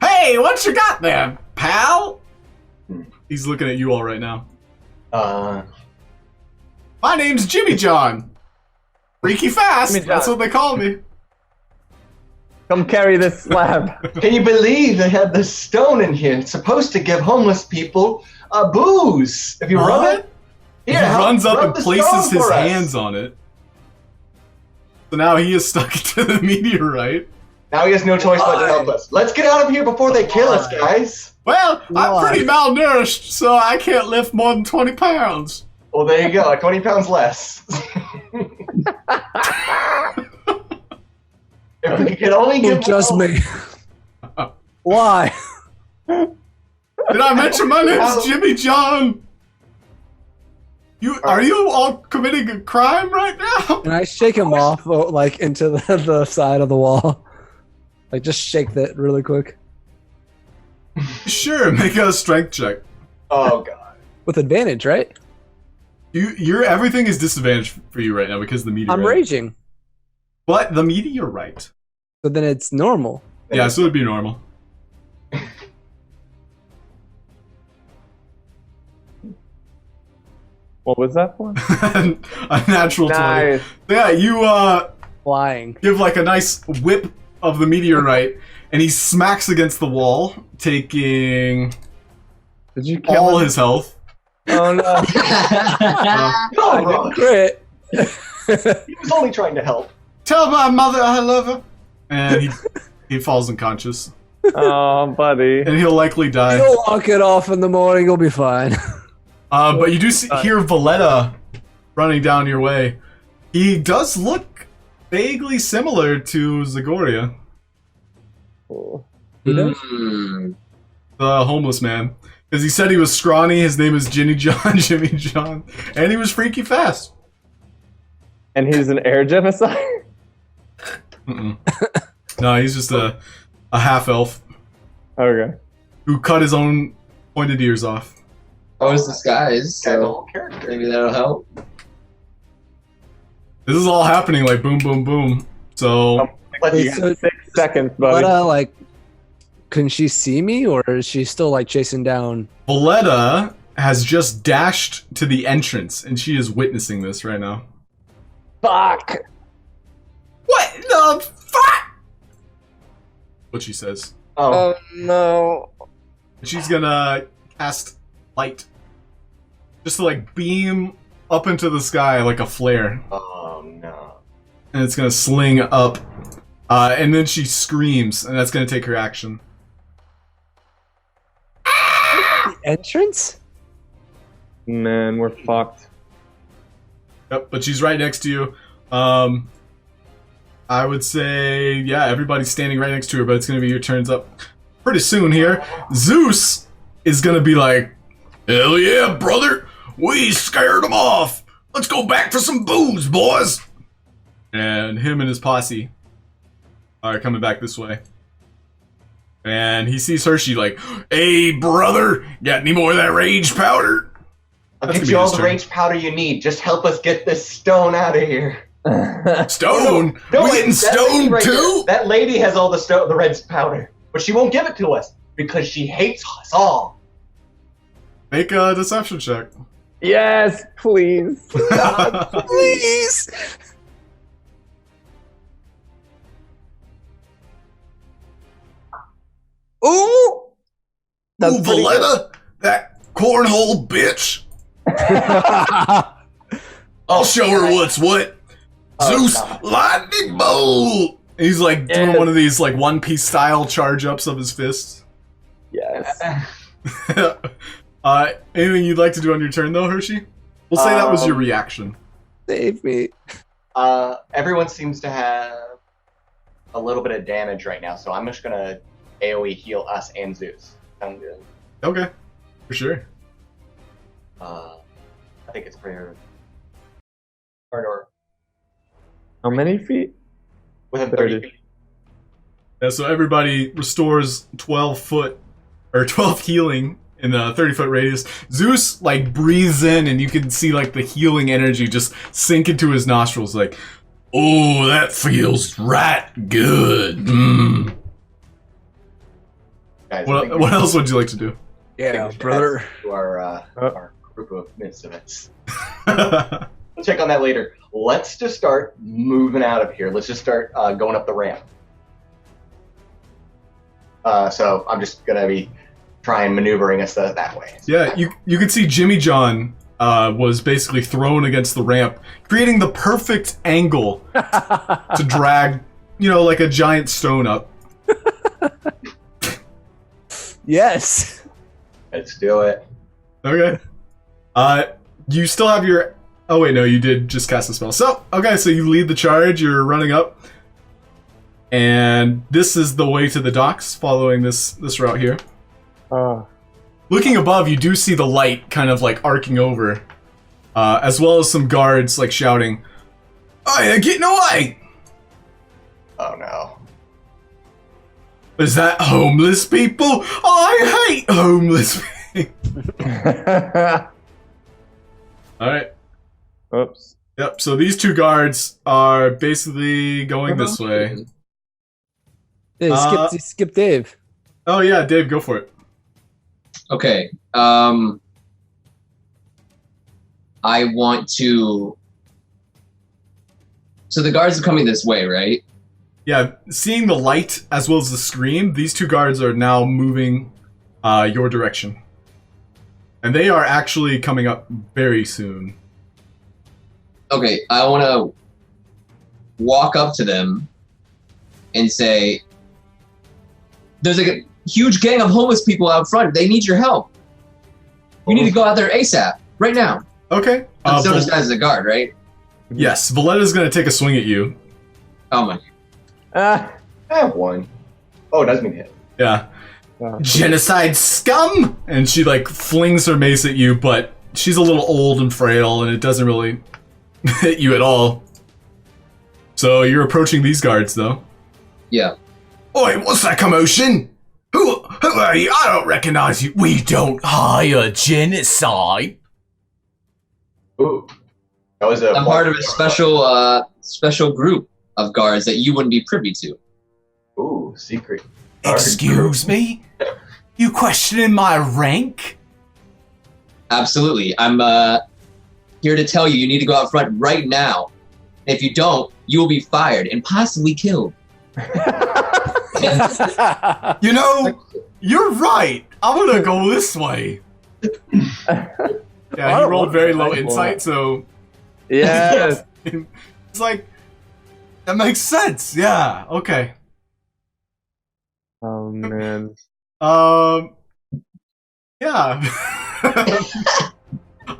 Hey, what you got there, pal? He's looking at you all right now. My name's Jimmy John. Freaky fast. Jimmy John. That's what they call me. Come carry this slab. Can you believe they had this stone in here? It's supposed to give homeless people booze. If you rub it, He runs up and places his hands on it. So now he is stuck to the meteorite. Now he has no choice but to help us. Let's get out of here before they kill us, guys. Well, I'm pretty malnourished, so I can't lift more than 20 pounds. Well, there you go. 20 pounds less. If we could only get Just me. Why? Did I mention my name's Jimmy John? Are you all committing a crime right now? Can I shake him off, like, into the side of the wall? Like, just shake that really quick. Sure, make a strength check. Oh god. With advantage, right? Everything is disadvantaged for you right now because of the meteorite. I'm raging. But the meteorite. So then it's normal. Yeah, so it'd be normal. What was that for? A natural 20. Nice. Yeah, you Flying. give like a nice whip of the meteorite, and he smacks against the wall, taking Did you kill all him? his health. Oh no. No, bro. Crit. He was only trying to help. Tell my mother I love her. And he falls unconscious. Oh, buddy. And he'll likely die. You'll walk it off in the morning, you'll be fine. But you do hear Valletta running down your way. He does look vaguely similar to Zagoria, Cool. Hmm. the homeless man. Because he said he was scrawny, his name is Jimmy John, and he was freaky fast. And he's an air genocide? Mm-mm. No, he's just a half-elf Okay. who cut his own pointed ears off. I was disguised, Guy's a so whole character. maybe that'll help. This is all happening like boom, boom, boom. So, Let's You got 6 seconds, buddy. But, like, can she see me, or is she still, like, chasing down? Valletta has just dashed to the entrance, and she is witnessing this right now. Fuck! What the fuck? What she says. Oh, no. She's gonna cast light. Just to like beam up into the sky like a flare. oh no. And it's gonna sling up. And then she screams, and that's gonna take her action. The entrance? Man, we're fucked. Yep, but she's right next to you. I would say, yeah, everybody's standing right next to her, but it's gonna be your turns up pretty soon here. Zeus is gonna be like, hell yeah, brother! We scared them off! Let's go back for some booze, boys! And him and his posse are coming back this way. And he sees Hershey like, hey, brother! Got any more of that rage powder? I'll That's get gonna you be all his the turn. rage powder you need. Just help us get this stone out of here. Stone? No, we wait, getting that lady stoned right too? there, that lady has all the red powder, but she won't give it to us because she hates us all. Make a deception check. Yes, please. Please! Ooh! That's Ooh, pretty good. Valletta, that cornhole bitch. I'll show her what's what. Zeus, God. lightning bolt. He's like doing one of these like One Piece style charge ups of his fists. Yes. Anything you'd like to do on your turn though, Hershey? We'll say that was your reaction. Save me. Everyone seems to have a little bit of damage right now, so I'm just gonna AoE heal us and Zeus. Sound good? Okay, for sure. I think it's prayer. Or How many feet? within 30 feet. Yeah, so everybody restores 12 foot or 12 healing in a 30-foot radius. Zeus like breathes in, and you can see like the healing energy just sink into his nostrils. Like, oh, that feels right good. Mm. Guys, I think What else would you like to do? Yeah, we should brother. add to our group of misfits. We'll check on that later. Let's just start moving out of here. Let's just start going up the ramp. So I'm just gonna be trying maneuvering us that way. Yeah, you can see Jimmy John was basically thrown against the ramp, creating the perfect angle to drag, like a giant stone up. Yes. Let's do it. Okay. You still have your... Oh, wait, no, you did just cast a spell. So, okay, so you lead the charge, you're running up. And this is the way to the docks, following this route here. Looking above, you do see the light kind of, like, arcing over. As well as some guards, like, shouting, "Oh, you're getting away!" Oh, no. Is that homeless people? I hate homeless people. Alright. Oops. Yep, so these two guards are basically going this way. Hey, skip Dave. Oh yeah, Dave, go for it. Okay. I want to. So the guards are coming this way, right? Yeah, seeing the light as well as the scream, these two guards are now moving your direction. And they are actually coming up very soon. Okay, I want to walk up to them and say, "There's like a huge gang of homeless people out front. They need your help. You need to go out there ASAP, right now." Okay. So this guy's a guard, right? Yes, Valletta's going to take a swing at you. Oh my. I have one. Oh, it does mean hit. Yeah. Genocide scum! And she like flings her mace at you, but she's a little old and frail, and it doesn't really hit you at all. So you're approaching these guards, though. Yeah. Oi, what's that commotion? Who are you? I don't recognize you. We don't hire genocide. Ooh. That was a I'm part of a special group of guards that you wouldn't be privy to. Ooh, secret. Excuse me? You questioning my rank? Absolutely. I'm here to tell you you need to go out front right now. If you don't, you will be fired and possibly killed. You know, you're right. I'm gonna go this way. Yeah, he rolled very low insight, so... Yes. It's like, that makes sense. Yeah, okay. Oh, man. Yeah.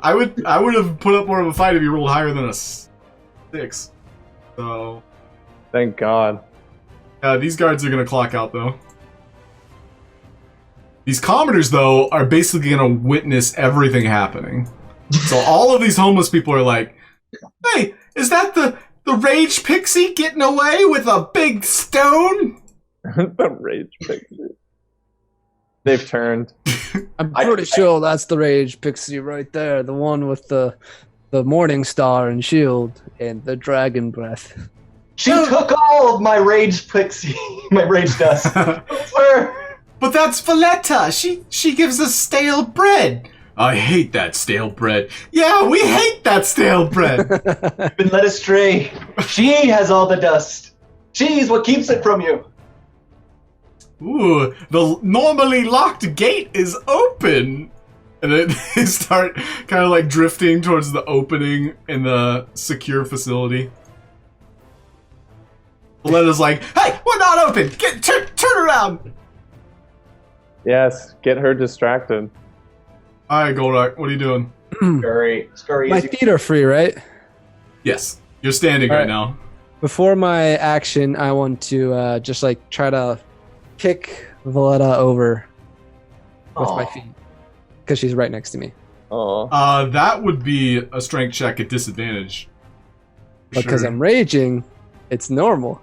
I would have put up more of a fight if you rolled higher than a 6. So... Thank God. These guards are gonna clock out, though. These commoners, though, are basically gonna witness everything happening. So all of these homeless people are like, "Hey, is that the rage pixie getting away with a big stone?" The rage pixie. They've turned. I'm pretty sure that's the rage pixie right there, the one with the morning star and shield and the dragon breath. She took all of my rage pixie, my rage dust. It's her. But that's Valletta. She gives us stale bread. I hate that stale bread. Yeah, we hate that stale bread. You've been led astray. She has all the dust. She's what keeps it from you. Ooh, the normally locked gate is open. And then they start kind of like drifting towards the opening in the secure facility. Valetta's like, "Hey, we're not open! Turn around!" Yes, get her distracted. Alright, Gulroc, what are you doing? Scurry, My easy. feet are free, right? Yes, you're standing right now. Before my action, I want to just like try to kick Valletta over with my Aw. feet because she's right next to me. Oh, That would be a strength check at disadvantage. For Because sure. I'm raging, it's normal.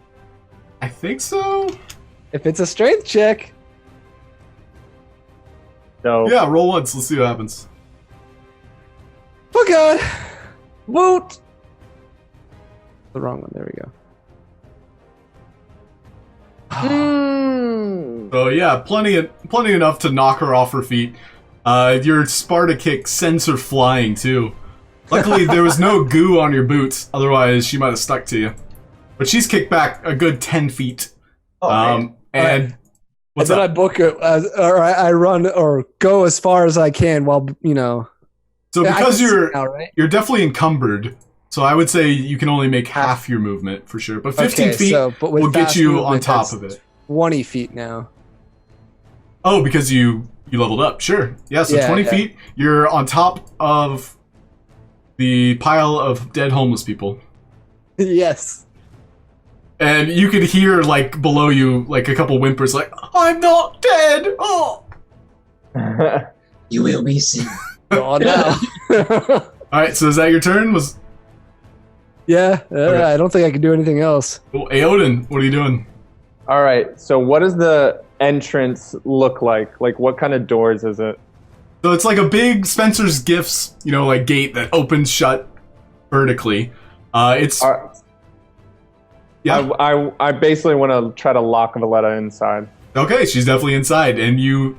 I think so. If it's a strength check, no. Yeah, roll once. Let's see what happens. oh god, woot! The wrong one. There we go. So yeah, plenty enough to knock her off her feet. Your Sparta kick sends her flying too. Luckily, there was no goo on your boots. Otherwise, she might have stuck to you. But she's kicked back a good 10 feet. Oh, man. And what's and then up? I book it, or I run or go as far as I can while So Yeah, I because can see you're now, right? you're definitely encumbered. So I would say you can only make half your movement for sure. But 15 Okay, feet so, but with will get fast you on movement, top that's of it. 20 feet now. Oh, because you leveled up. Sure. Yeah, so Yeah, 20 yeah. feet, you're on top of the pile of dead homeless people. Yes. And you could hear, like, below you, like, a couple whimpers, like, "I'm not dead! Oh!" You will be soon. Oh no. Alright, so is that your turn? Yeah, Okay. I don't think I can do anything else. Well, Aeodin, what are you doing? All right. So, what does the entrance look like? Like, what kind of doors is it? So it's like a big Spencer's Gifts, like, gate that opens shut vertically. It's... Yeah. I basically want to try to lock Valletta inside. Okay, she's definitely inside, and you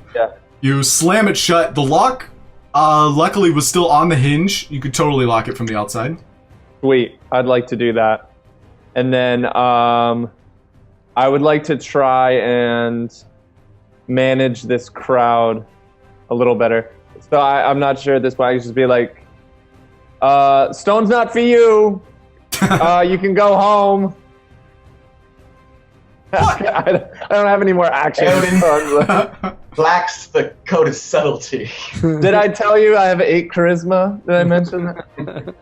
slam it shut. The lock, luckily, was still on the hinge. You could totally lock it from the outside. Sweet. I'd like to do that. And then I would like to try and manage this crowd a little better. So I'm not sure at this point. I could just be like, stone's not for you. You can go home. I don't have any more action. Lacks the code of subtlety. Did I tell you I have 8 charisma? Did I mention that?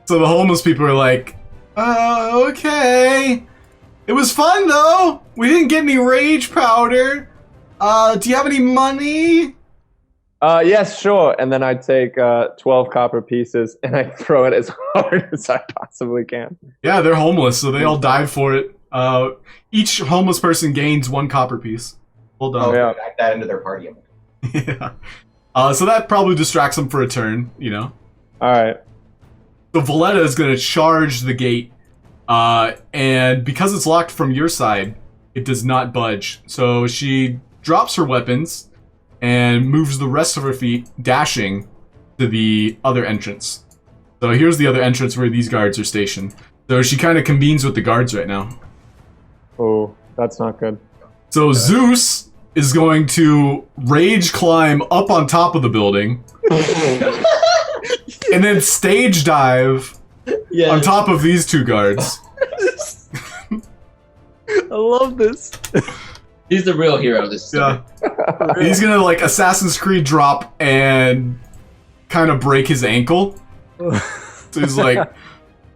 So the homeless people are like, okay. It was fun, though. We didn't get any rage powder. Do you have any money? Yes, sure. And then I take 12 copper pieces and I throw it as hard as I possibly can. Yeah, they're homeless, so they all dive for it. Each homeless person gains 1 copper piece. Hold Oh, on. Yeah. add that into their party. Yeah. So that probably distracts them for a turn, All right. So Valletta is going to charge the gate, and because it's locked from your side, it does not budge. So she drops her weapons and moves the rest of her feet, dashing to the other entrance. So here's the other entrance where these guards are stationed. So she kind of convenes with the guards right now. Oh, that's not good. So Zeus is going to rage climb up on top of the building and then stage dive on top of these 2 guards. I love this. He's the real hero of this story. Yeah. He's gonna like Assassin's Creed drop and kind of break his ankle. So he's like,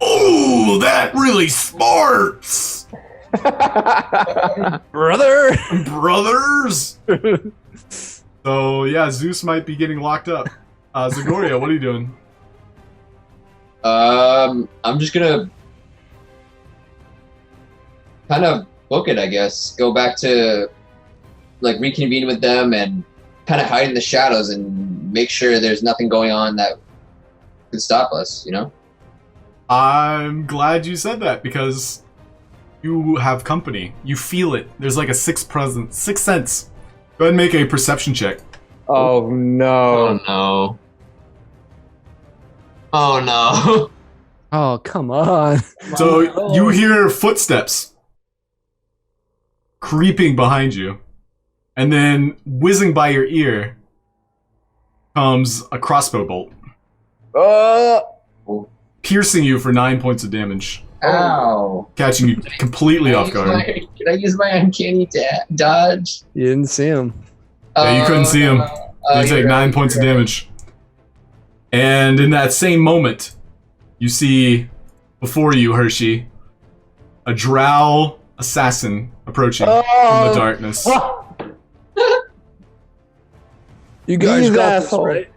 "Oh, that really smarts, Brother. brothers." So yeah, Zeus might be getting locked up. Zagoria, what are you doing? I'm just gonna kind of book it, I guess. Go back to like reconvene with them and kind of hide in the shadows and make sure there's nothing going on that could stop us, I'm glad you said that because you have company. You feel it. There's like a sixth sense. Go ahead and make a perception check. Oh no. no. Oh no. Oh, come on. So you hear footsteps creeping behind you, and then whizzing by your ear comes a crossbow bolt, piercing you for 9 points of damage, Ow. catching you completely off guard. Can I use my uncanny dodge? You didn't see him. Yeah, you couldn't see him. You take you're 9 right, points of you're right. damage. And in that same moment, you see before you, Hershey, a drow assassin approaching from the darkness. You guys These got this, assholes. right?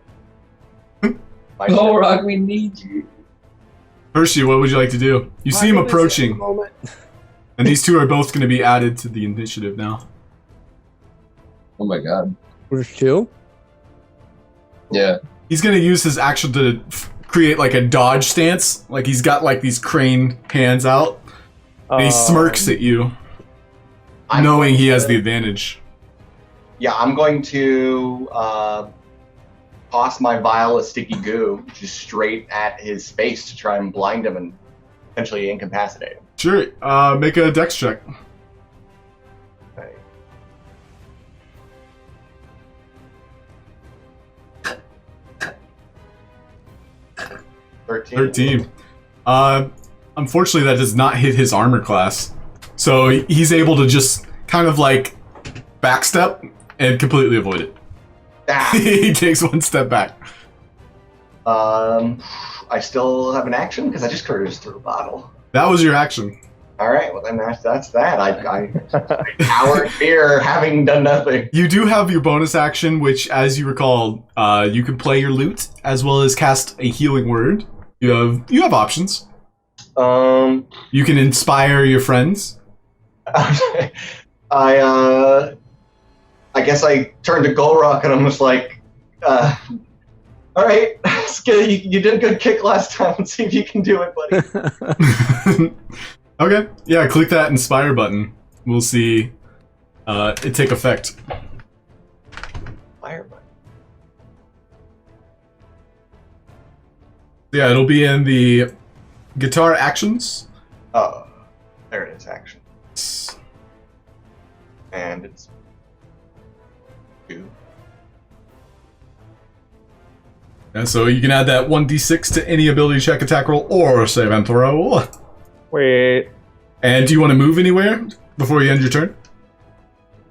My Gulroc, we need you. Hershey, what would you like to do? You see him approaching, and these two are both going to be added to the initiative now. Oh my god. There's two? Yeah. He's going to use his action to create like a dodge stance. Like he's got like these crane hands out, and he smirks at you, I'm knowing going he has to- the advantage. Yeah, I'm going to toss my vial of sticky goo just straight at his face to try and blind him and potentially incapacitate him. Sure, make a dex check. Okay. $13. 13. Unfortunately, that does not hit his armor class. So he's able to just kind of like backstep and completely avoid it. Ah. He takes one step back. I still have an action because I just cruised through a bottle. That was your action. All right, well then that's that. I cower in fear, having done nothing. You do have your bonus action, which, as you recall, you can play your lute as well as cast a healing word. You have options. You can inspire your friends. I guess I turned to Gulroc and I'm just like, all right, you did a good kick last time. Let's see if you can do it, buddy. Okay, yeah, click that inspire button. We'll see it take effect. Fire button. Yeah, it'll be in the guitar actions. Oh, there it is, action. And it's 2. And so you can add that 1d6 to any ability check, attack roll, or save and throw. Wait. And do you want to move anywhere before you end your turn?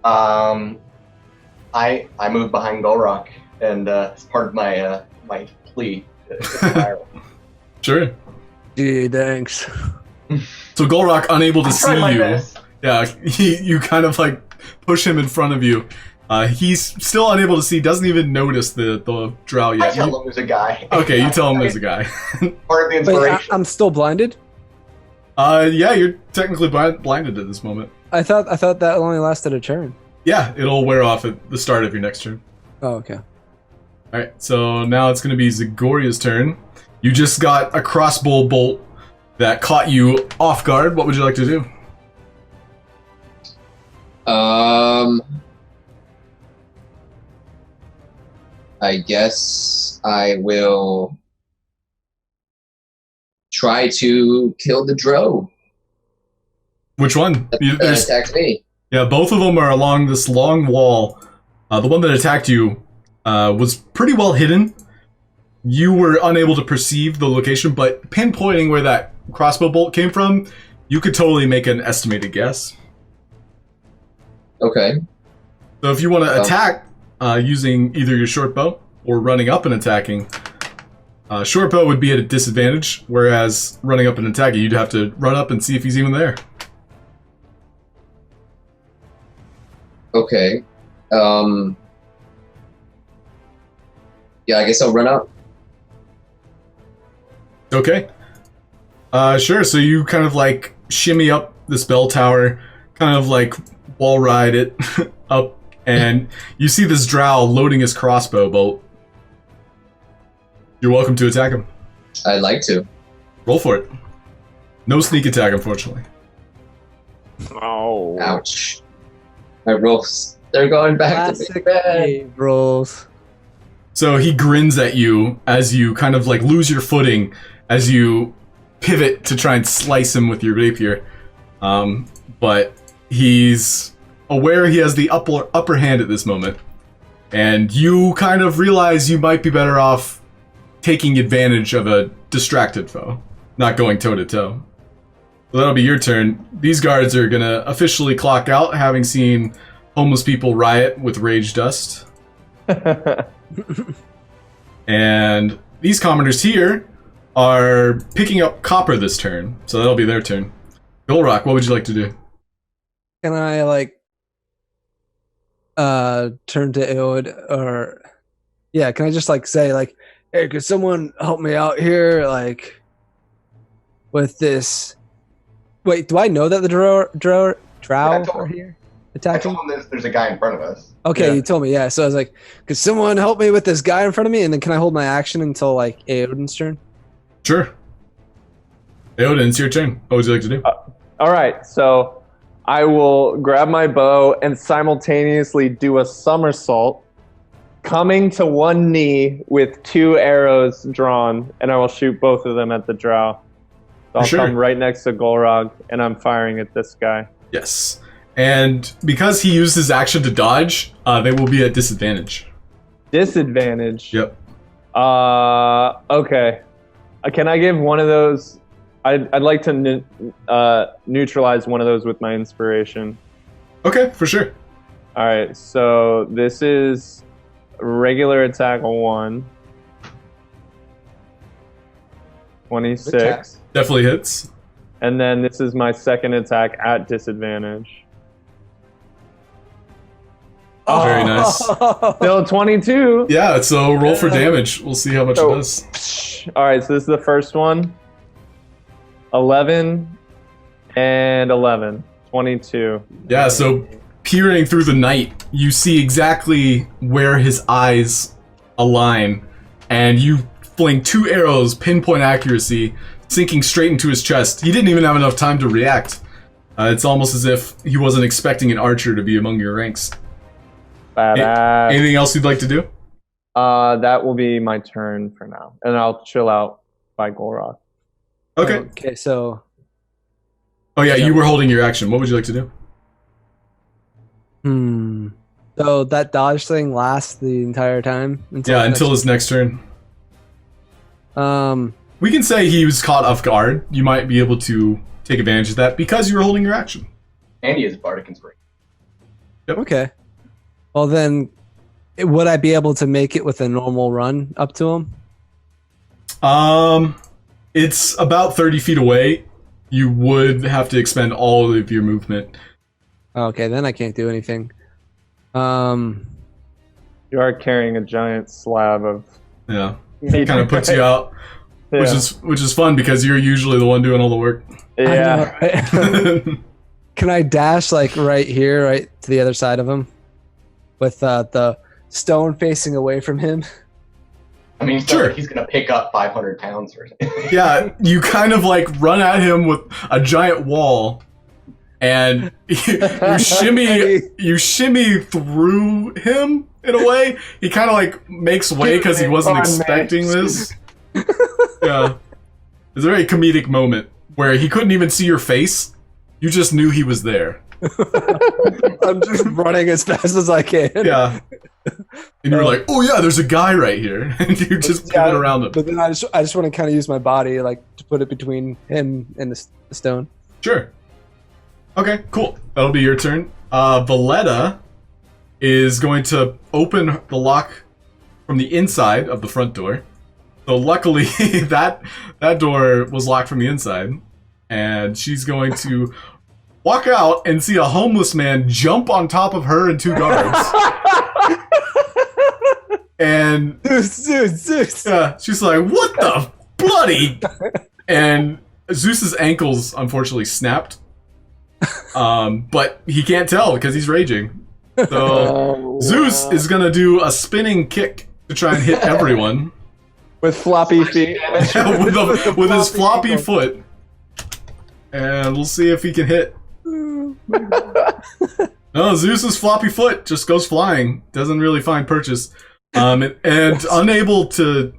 I moved behind Gulroc, and it's part of my my plea to fire. Sure. Gee, thanks. So Gulroc, unable to I see tried my you, best. yeah, you kind of like push him in front of you. He's still unable to see, doesn't even notice the drow I yet. tell him there's a guy. Okay, you tell him there's a guy. Part of the Wait, inspiration. I'm still blinded? Yeah, you're technically blinded at this moment. I thought that only lasted a turn. Yeah, it'll wear off at the start of your next turn. Oh, okay. Alright, so now it's going to be Zagoria's turn. You just got a crossbow bolt that caught you off guard. What would you like to do? I guess I will try to kill the Dro Which one? that There's, attacked me. yeah, both of them are along this long wall. The one that attacked you was pretty well hidden. You were unable to perceive the location, but pinpointing where that crossbow bolt came from, you could totally make an estimated guess. Okay. So if you want to attack using either your short bow or running up and attacking, short bow would be at a disadvantage, whereas running up and attacking, you'd have to run up and see if he's even there. Okay. Yeah, I guess I'll run up. Okay. Sure, so you kind of like shimmy up this bell tower, kind of like wall ride it up, and you see this drow loading his crossbow bolt. You're welcome to attack him. I'd like to. Roll for it. No sneak attack, unfortunately. Oh. Ouch. My rolls, they're going back to Classic big bad. Dave rolls. So he grins at you as you kind of like lose your footing as you pivot to try and slice him with your rapier. But he's aware he has the upper hand at this moment. And you kind of realize you might be better off taking advantage of a distracted foe, not going toe-to-toe. So that'll be your turn. These guards are gonna officially clock out, having seen homeless people riot with rage dust. And these commoners here are picking up copper this turn, so that'll be their turn. Gulroc, what would you like to do? Can I turn to Aeod, or can I just say hey, could someone help me out here with this? Wait, do I know that the drow are here I attacking? told him there's a guy in front of us. Okay, Yeah. you told me, so I was like, could someone help me with this guy in front of me? And then can I hold my action until Aeodin's turn? Sure. Aeodin, it's your turn. What would you like to do? All right, so I will grab my bow and simultaneously do a somersault, coming to one knee with 2 arrows drawn, and I will shoot both of them at the drow. So I'll Sure. come right next to Gulroc, and I'm firing at this guy. Yes. And because he used his action to dodge, they will be at disadvantage. Disadvantage? Yep. Okay. Can I give one of those? I'd like to neutralize one of those with my inspiration. Okay, for sure. All right, so this is regular attack 1. 26. Definitely hits. And then this is my second attack at disadvantage. Very nice. Still 22. Yeah, so roll for damage. We'll see how much it Oh. does. All right, so this is the first one. 11 and 11. 22. Yeah, so peering through the night, you see exactly where his eyes align, and you fling 2 arrows, pinpoint accuracy, sinking straight into his chest. He didn't even have enough time to react. It's almost as if he wasn't expecting an archer to be among your ranks. Badass. Anything else you'd like to do? That will be my turn for now. And I'll chill out by Gulroc. Okay. Okay, so Oh yeah, you were holding your action. What would you like to do? so that dodge thing lasts the entire time Until his next turn. um We can say he was caught off guard. You might be able to take advantage of that because you were holding your action. And he has Bardic Inspiration. okay. Well then, would I be able to make it with a normal run up to him? It's about 30 feet away. You would have to expend all of your movement. Okay, then I can't do anything. You are carrying a giant slab of... Yeah, it kind of puts you out, which is fun because you're usually the one doing all the work. Yeah. I know, right? Can I dash right here, right to the other side of him, with the stone facing away from him? I mean, it's not like he's going to pick up 500 pounds or something. Yeah, you kind of run at him with a giant wall, and you shimmy through him in a way. He kind of makes way because he wasn't expecting this. Yeah, it's a very comedic moment where he couldn't even see your face. You just knew he was there. I'm just running as fast as I can. Yeah. And you're like, oh yeah, there's a guy right here. And you just pivot around him. But then I just want to kind of use my body to put it between him and the stone. Sure. Okay, cool. That'll be your turn. Valletta is going to open the lock from the inside of the front door. So luckily, that door was locked from the inside. And she's going to walk out and see a homeless man jump on top of her and 2 guards. And Zeus. yeah, she's like, what the bloody? And Zeus's ankles unfortunately snapped. But he can't tell because he's raging. So Zeus is gonna do a spinning kick to try and hit everyone. With floppy feet. with his floppy foot. And we'll see if he can hit. No, Zeus's floppy foot just goes flying. Doesn't really find purchase. And unable to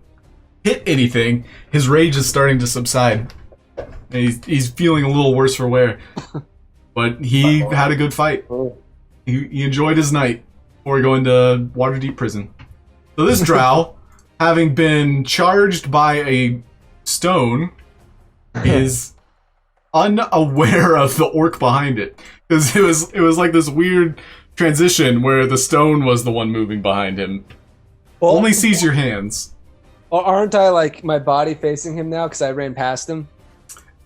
hit anything, his rage is starting to subside. And he's feeling a little worse for wear. But he had a good fight. He enjoyed his night. before we go into Waterdeep prison. So this drow, having been charged by a stone, is unaware of the orc behind it, because it was like this weird transition where the stone was the one moving behind him. Well, Only sees your hands. Aren't I like my body facing him now because I ran past him?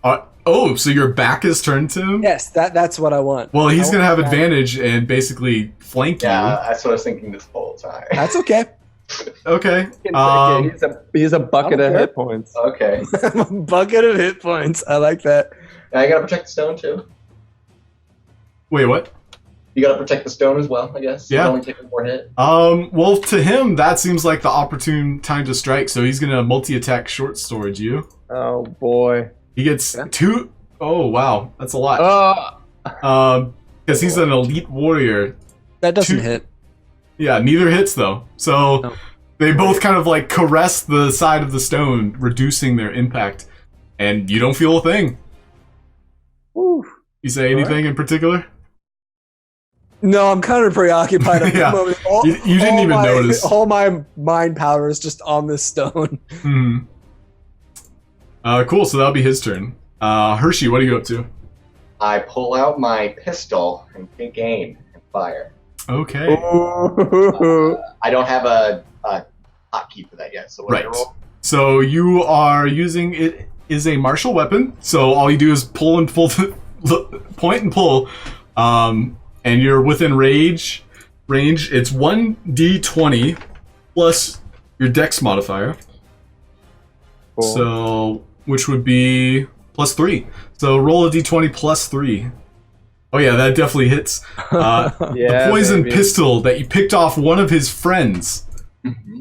So your back is turned to him? Yes, that's what I want. Well, he's going to have that. advantage and basically flank you. Yeah, that's what I was thinking this whole time. That's okay. Okay. He's a bucket of hit points. Okay. I'm a bucket of hit points. I like that. Now you gotta protect the stone too. Wait, what? You gotta protect the stone as well, I guess. Yeah. You only take one hit. Well, to him, that seems like the opportune time to strike, so he's going to multi-attack short storage you. Oh boy. He gets 2... Oh, wow. That's a lot. Oh. Because he's an elite warrior. That doesn't hit. Yeah, neither hits, though. So No. they both kind of like caress the side of the stone, reducing their impact. And you don't feel a thing. Woo. You say anything in particular? No, I'm kind of preoccupied at Yeah. the moment. You didn't even notice. All my mind power is just on this stone. Hmm. Cool, so that'll be his turn. Hershey, what are you up to? I pull out my pistol and take aim and fire. Okay. I don't have a hotkey for that yet, so what do I Right. roll? So you are using it is a martial weapon. So all you do is pull and pull, point and pull, and you're within range. It's 1d20 plus your dex modifier. Cool. So which would be +3. So roll a d20 +3. Oh yeah, that definitely hits. The poison baby. pistol that you picked off one of his friends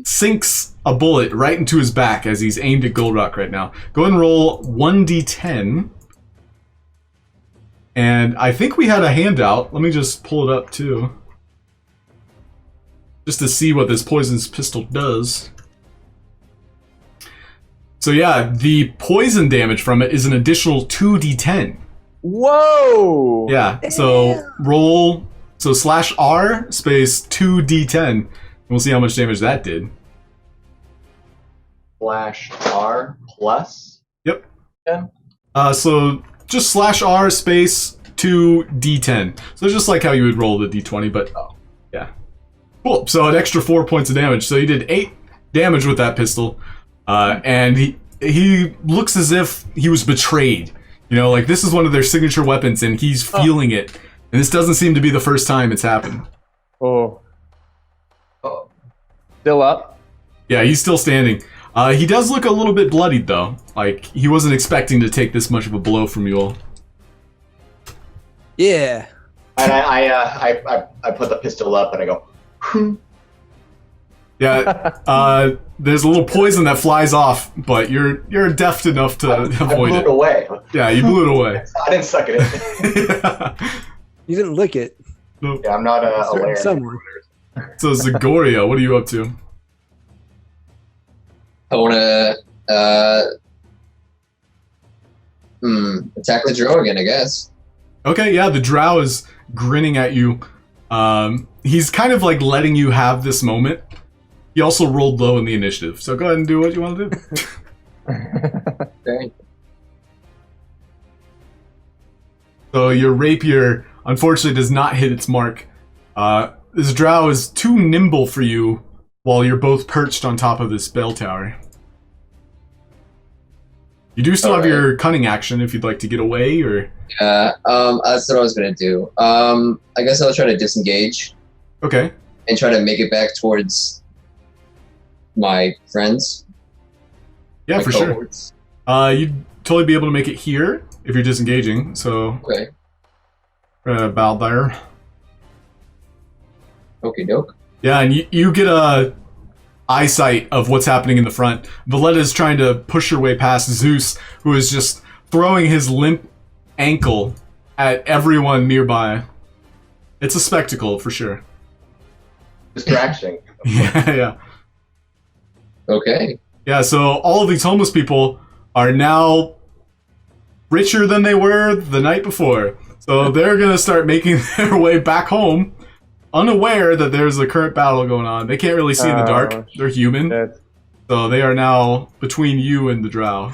sinks a bullet right into his back as he's aimed at Gulroc right now. Go and roll 1d10. And I think we had a handout. Let me just pull it up too. Just to see what this poison's pistol does. So yeah, the poison damage from it is an additional 2d10. Whoa! Yeah, so roll, so /R space 2d10, and we'll see how much damage that did. /R plus. Yep. Yeah. So just /R space 2d10. So just like how you would roll the d20, but yeah. Cool, so an extra 4 points of damage. So you did 8 damage with that pistol, and he looks as if he was betrayed. You know, like this is one of their signature weapons, and he's feeling it. And this doesn't seem to be the first time it's happened. Oh. Oh. Still up? Yeah, he's still standing. He does look a little bit bloodied, though. Like, he wasn't expecting to take this much of a blow from you all. Yeah. And I put the pistol up and I go, Yeah, there's a little poison that flies off, but you're deft enough to I avoid blew it. it away. Yeah, you blew it away. I didn't suck it in. Yeah. You didn't lick it. Nope. Yeah, I'm not a lair. Somewhere. So, Zagoria, what are you up to? I want to attack the drow again, I guess. Okay, yeah, the drow is grinning at you. He's kind of like letting you have this moment. He also rolled low in the initiative, so go ahead and do what you want to do. Okay. So your rapier, unfortunately, does not hit its mark. This drow is too nimble for you while you're both perched on top of this bell tower. You do still have your cunning action if you'd like to get away, or... Yeah, that's what I was going to do. I guess I'll try to disengage Okay. and try to make it back towards my friends. Yeah, my for cohorts. sure. You'd totally be able to make it here if you're disengaging, so... Okay. Bow there. Okie doke. Yeah, and you get a eyesight of what's happening in the front. Valletta's trying to push her way past Zeus, who is just throwing his limp ankle at everyone nearby. It's a spectacle, for sure. Distraction. Yeah, yeah. Okay. Yeah, so all of these homeless people are now richer than they were the night before. So they're going to start making their way back home unaware that there's a current battle going on. They can't really see in the dark. They're human. Shit. So they are now between you and the drow.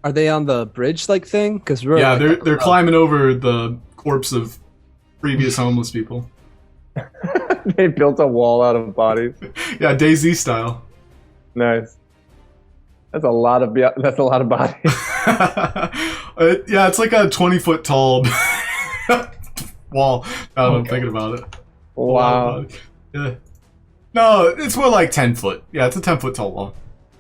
Are they on the bridge like thing? Because we're Yeah, like, they're climbing over the corpse of previous homeless people. They built a wall out of bodies. Yeah, DayZ style. Nice. That's a lot of bodies. Yeah, it's like a 20-foot tall wall. Now that I'm thinking about it. Wow. Yeah. No, it's more like 10 foot. Yeah, it's a 10-foot tall wall.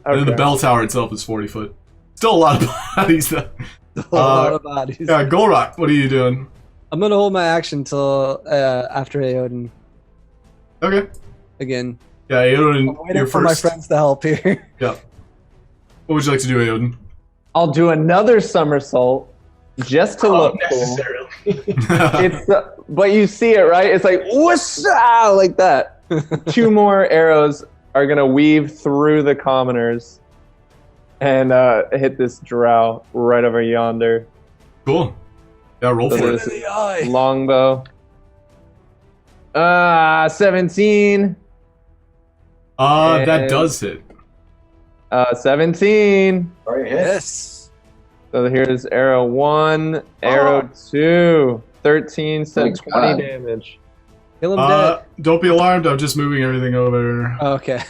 And then the bell tower itself is 40 foot. Still a lot of bodies though. a lot of bodies. Yeah, Gulroc, what are you doing? I'm gonna hold my action till after Aeodin Okay. again. Yeah, Aeodin, I'm waiting you're for my first. friends to help here. Yeah. What would you like to do, Aeodin? I'll do another somersault just to look cool. Necessarily. It's but you see it, right? It's like whoosh, like that. 2 more arrows are gonna weave through the commoners and hit this drow right over yonder. Cool. Yeah, roll So for this it. is longbow. 17. That does hit. 17. Alright, hit. Yes. So here's arrow 1, arrow 2. 13, so Oh, 20 God. damage. Kill him dead. Don't be alarmed. I'm just moving everything over. Okay.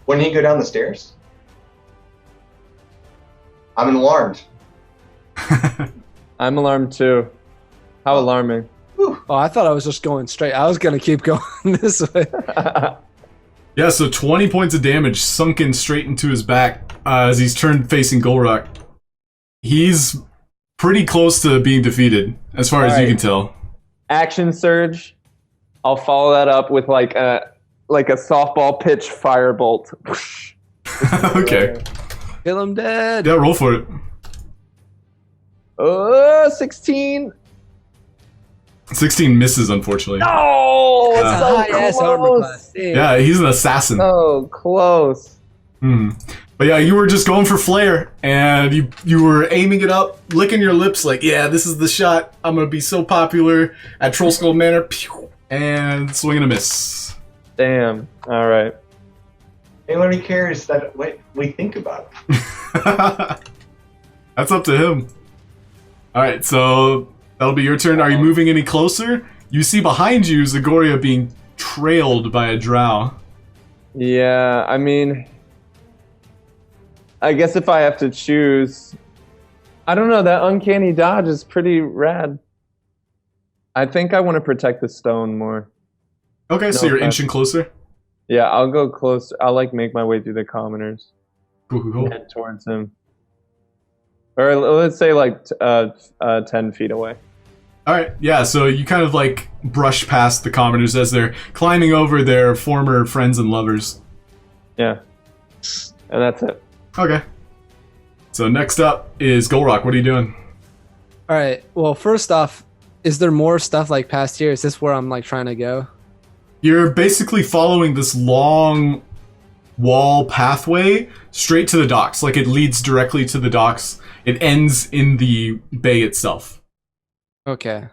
Wouldn't he go down the stairs? I'm alarmed. I'm alarmed too. How alarming. Oh, I thought I was just going straight. I was gonna keep going this way. Yeah, so 20 points of damage sunken straight into his back as he's turned facing Gulroc. He's pretty close to being defeated, as far as you can tell. Action surge. I'll follow that up with like a softball pitch firebolt. Okay. Kill him dead. Yeah, roll for it. 16. 16 misses, unfortunately. Oh, it's so High-ass armor close. class. Damn. Yeah, he's an assassin. So close. But yeah, you were just going for flare, and you were aiming it up, licking your lips like, yeah, this is the shot. I'm going to be so popular at Troll Skull Manor. Pew, and swing and a miss. Damn. All right. He only cares that what we think about him. That's up to him. Alright, so that'll be your turn. Are you moving any closer? You see behind you Zagoria being trailed by a drow. Yeah, I mean, I guess if I have to choose, I don't know, that uncanny dodge is pretty rad. I think I want to protect the stone more. Okay, so No, you're inching closer. Yeah, I'll go close. I'll like make my way through the commoners. Cool. Head towards him. Or let's say like 10 feet away. Alright, yeah, so you kind of like brush past the commoners as they're climbing over their former friends and lovers. Yeah. And that's it. Okay. So next up is Gulroc. What are you doing? All right. Well, first off, is there more stuff like past here? Is this where I'm like trying to go? You're basically following this long wall pathway straight to the docks. Like it leads directly to the docks. It ends in the bay itself. Okay.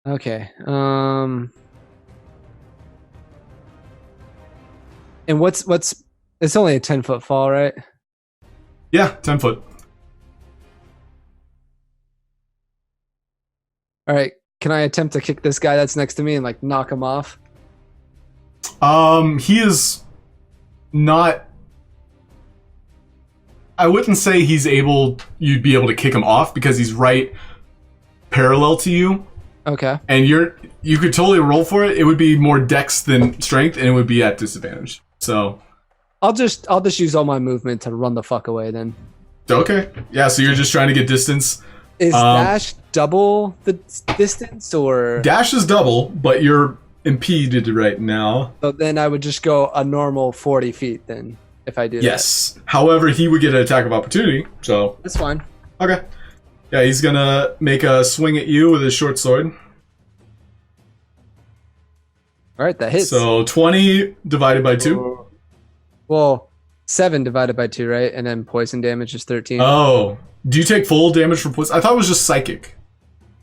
Okay. And what's it's only a 10-foot fall, right? Yeah, 10 foot. All right. Can I attempt to kick this guy that's next to me and like knock him off? He is not. I wouldn't say you'd be able to kick him off because he's right parallel to you. Okay. And you could totally roll for it. It would be more dex than strength, and it would be at disadvantage. So I'll just use all my movement to run the fuck away then. okay, yeah. So you're just trying to get distance. Is dash double the distance or? Dash is double, but you're impeded right now. So then I would just go a normal 40 feet then if I do that. Yes. However, he would get an attack of opportunity. So That's fine. okay. Yeah, he's gonna make a swing at you with his short sword. All right, that hits. So 20 divided by 2. Well, 7 divided by 2, right? And then poison damage is 13. Oh, do you take full damage from poison? I thought it was just psychic.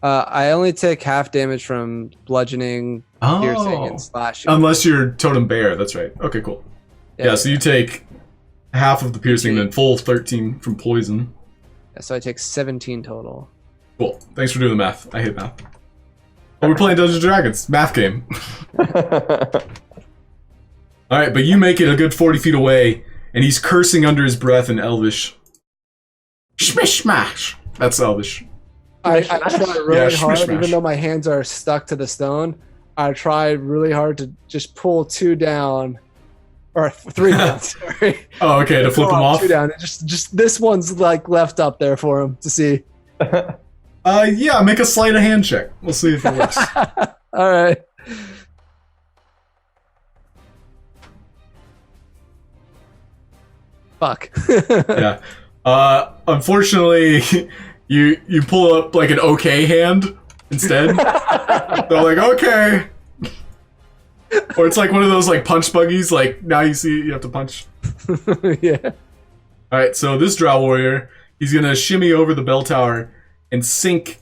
I only take half damage from bludgeoning, piercing, and slashing. Unless you're totem bear, that's right. Okay, cool. Yeah, so you take half of the piercing, then full 13 from poison. Yeah, so I take 17 total. Cool. Thanks for doing the math. I hate math. Oh, we're playing Dungeons & Dragons. Math game. Alright, but you make it a good 40 feet away, and he's cursing under his breath in Elvish. Shmish smash! That's Elvish. I try really hard, smash. even though my hands are stuck to the stone. I try really hard to just pull 2 down, or 3 down. Sorry. Oh, okay, to flip him off. 2 down. Just this one's like left up there for him to see. Yeah, make a sleight of hand check. We'll see if it works. All right. Fuck. Yeah. Unfortunately, you pull up like an okay hand instead. They're like, okay. Or it's like one of those like punch buggies, like now you see you have to punch. Yeah. Alright, so this Drow Warrior, he's gonna shimmy over the bell tower and sink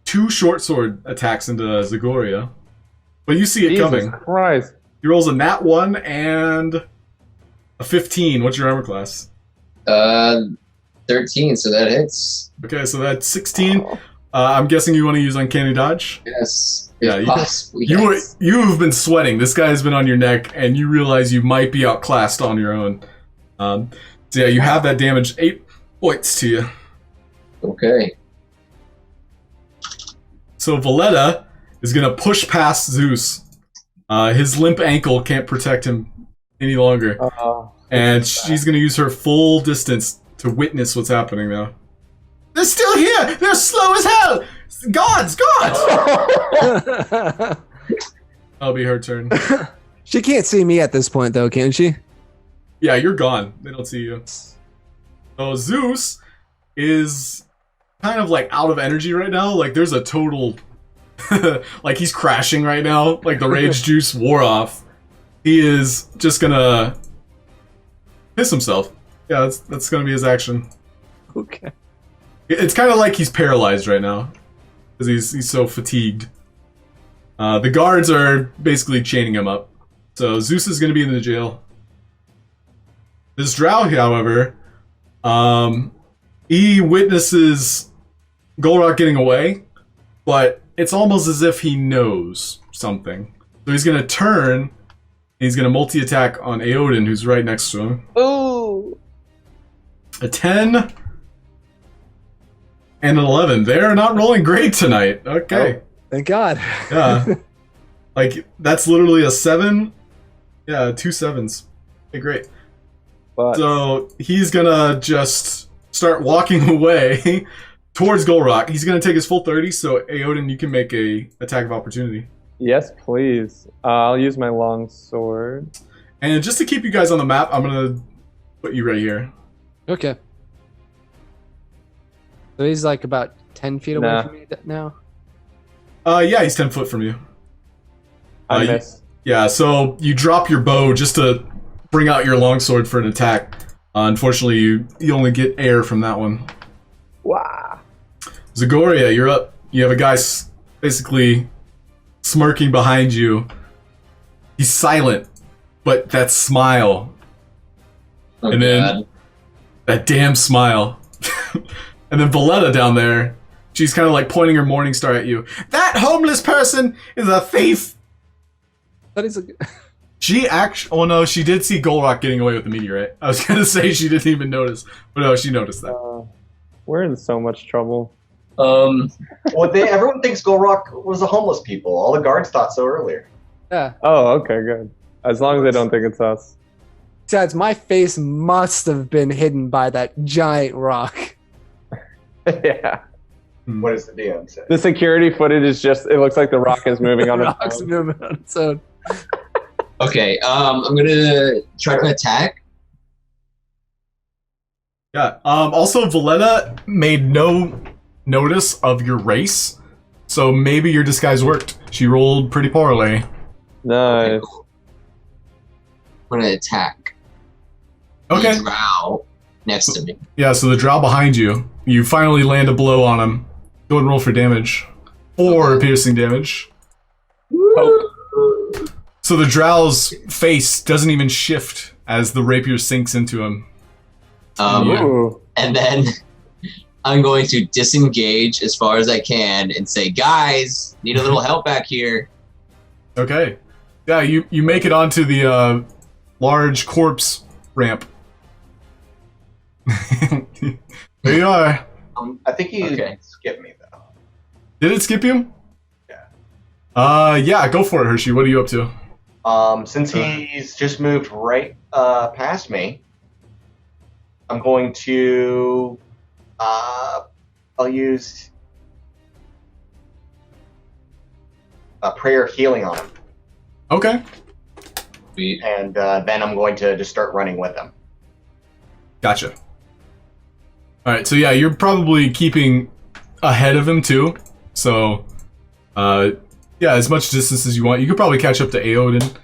2 short sword attacks into Zagoria. But you see it coming. Christ. He rolls a nat 1 and a 15. What's your armor class? 13, so that hits. Okay, so that's 16. I'm guessing you want to use Uncanny Dodge? Yes. Yeah, If possible, yes. you've been sweating. This guy's been on your neck, and you realize you might be outclassed on your own. So yeah, you have that damage. 8 points to you. Okay. So Valletta is going to push past Zeus. His limp ankle can't protect him any longer. And she's going to use her full distance to witness what's happening now. They're still here! They're slow as hell! Gods! That'll be her turn. She can't see me at this point, though, can she? Yeah, you're gone. They don't see you. So Zeus is kind of like out of energy right now. Like there's a total... like he's crashing right now. Like the rage juice wore off. He is just gonna... piss himself. Yeah, that's gonna be his action. Okay. It's kind of like he's paralyzed right now. Because he's so fatigued. The guards are basically chaining him up. So Zeus is gonna be in the jail. This Drow, however, he witnesses Gulroc getting away, but it's almost as if he knows something. So he's gonna turn, and he's gonna multi-attack on Aeodin, who's right next to him. Ooh. A 10 and an 11. They're not rolling great tonight. Okay. Oh, thank God. Yeah. Like, that's literally a 7. Yeah, 2 7s. Okay, great. But So he's gonna just start walking away towards Gulroc. He's gonna take his full 30, so Aeodin, you can make a attack of opportunity. yes, please. I'll use my long sword. And just to keep you guys on the map, I'm gonna put you right here. Okay. So he's like about 10 feet away Nah. from me now? Yeah, he's 10 foot from you. I you- miss. Yeah, so you drop your bow just to bring out your longsword for an attack. Unfortunately, you only get air from that one. Wow. Zagoria, you're up. You have a guy basically smirking behind you. He's silent, but that smile, Oh, And then- God. that damn smile. And then Valletta down there, she's kind of like pointing her morning star at you. That homeless person is a thief! That is a... She actually, oh no, she did see Gulroc getting away with the meteorite. I was gonna say she didn't even notice, but no, she noticed that. We're in so much trouble. Well, everyone thinks Gulroc was a homeless people. All the guards thought so earlier. Yeah. Oh, okay, good. As long as they don't think it's us. Besides, my face must have been hidden by that giant rock. Yeah. What does the DM say? The security footage is just, it looks like the rock is moving on its Rock's own. moving on its own. Okay, I'm gonna try to attack. Yeah. Also, Valletta made no notice of your race, so maybe your disguise worked. She rolled pretty poorly. Nice. Cool. I'm gonna attack. Okay. The drow next to me. Yeah, so the drow behind you, you finally land a blow on him. Go and roll for damage. 4 piercing damage. Oh. So the drow's face doesn't even shift as the rapier sinks into him. Ooh. And then I'm going to disengage as far as I can and say, guys, need a little help back here. Okay. Yeah, you make it onto the large corpse ramp. There you are. I think he Okay. skipped me though. Did it skip you? Yeah. Yeah, go for it, Hershey. What are you up to? Since he's just moved right past me, I'm going to I'll use a prayer of healing on him, Okay. Sweet. and then I'm going to just start running with him. Gotcha. Alright, so yeah, you're probably keeping ahead of him too. So, yeah, as much distance as you want. You could probably catch up to Aeodin.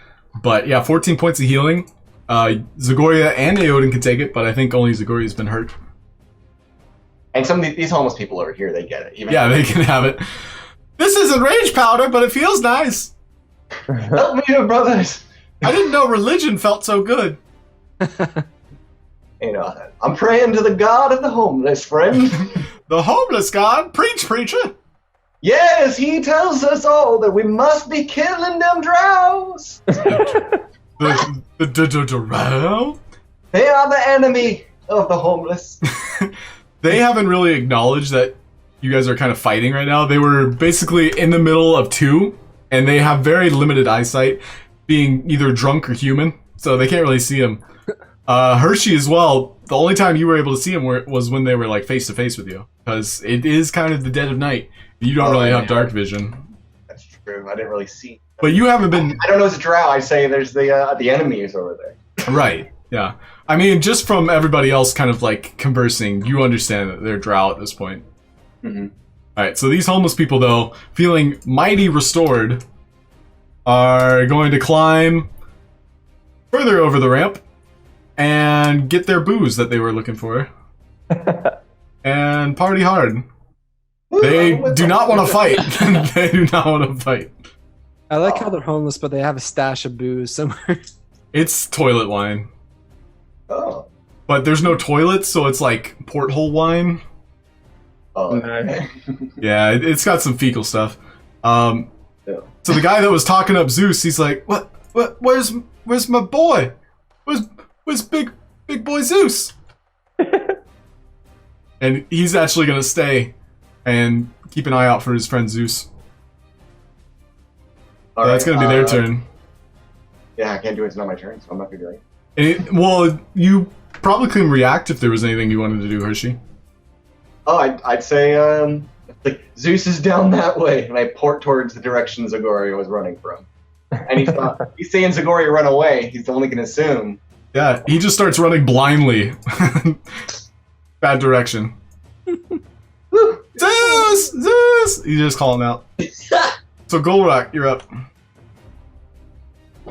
But yeah, 14 points of healing. Zagoria and Aeodin can take it, but I think only Zagoria's been hurt. And some of these homeless people over here, they get it. Even Yeah, they can have it. This isn't rage powder, but it feels nice. help me, brothers. I didn't know religion felt so good. You know, I'm praying to the God of the homeless, friend. The homeless god? Preach, preacher! Yes, he tells us all that we must be killing them drows. The drow? They are the enemy of the homeless. They haven't really acknowledged that you guys are kind of fighting right now. They were basically in the middle of 2, and they have very limited eyesight, being either drunk or human, so they can't really see him. Hershey as well, the only time you were able to see him was when they were like face to face with you, because it is kind of the dead of night. You don't really have dark vision. That's true. I didn't really see. But you haven't been... I don't know it's a drow. I say there's the enemies over there. Right, yeah. I mean, just from everybody else kind of like conversing, you understand that they're drow at this point. Mm-hmm. Alright, so these homeless people, though, feeling mighty restored, are going to climb further over the ramp and get their booze that they were looking for. And party hard. They do not want to fight. They do not want to fight. I like how they're homeless, but they have a stash of booze somewhere. It's toilet wine. Oh. But there's no toilets, so it's like porthole wine. Oh. Nice. Yeah, it's got some fecal stuff. Yeah. So the guy that was talking up Zeus, he's like, "What? Where's my boy? Where's big boy Zeus?" And he's actually gonna stay and keep an eye out for his friend Zeus. All That's right, gonna be their turn. Yeah, I can't do it. It's not my turn, so I'm not gonna do it. Well, you probably couldn't react if there was anything you wanted to do, Hershey. Oh, I'd say like Zeus is down that way, and I port towards the direction Zagoria was running from. And he's saying Zagoria run away. He's only gonna assume. Yeah, he just starts running blindly. Bad direction. Zeus! Zeus! He's just calling out. So Gulroc, you're up.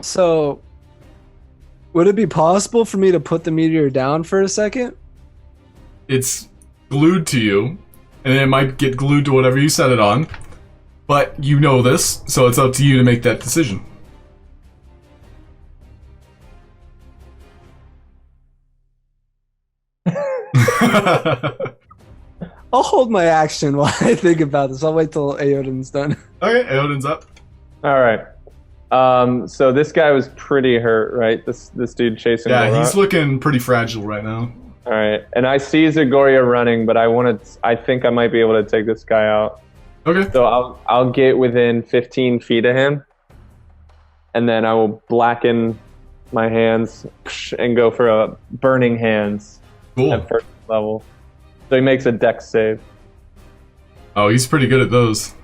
So, would it be possible for me to put the meteor down for a second? It's glued to you, and it might get glued to whatever you set it on. But you know this, so it's up to you to make that decision. I'll hold my action while I think about this. I'll wait till Aeodin's done. Okay, Aeodin's up. All right. So this guy was pretty hurt, right? This dude chasing. Yeah, Gulroc? he's looking pretty fragile right now. All right, and I see Zagoria running, but I think I might be able to take this guy out. Okay. So I'll get within 15 feet of him, and then I will blacken my hands and go for a burning hands Cool. at first level. So he makes a dex save. Oh, he's pretty good at those.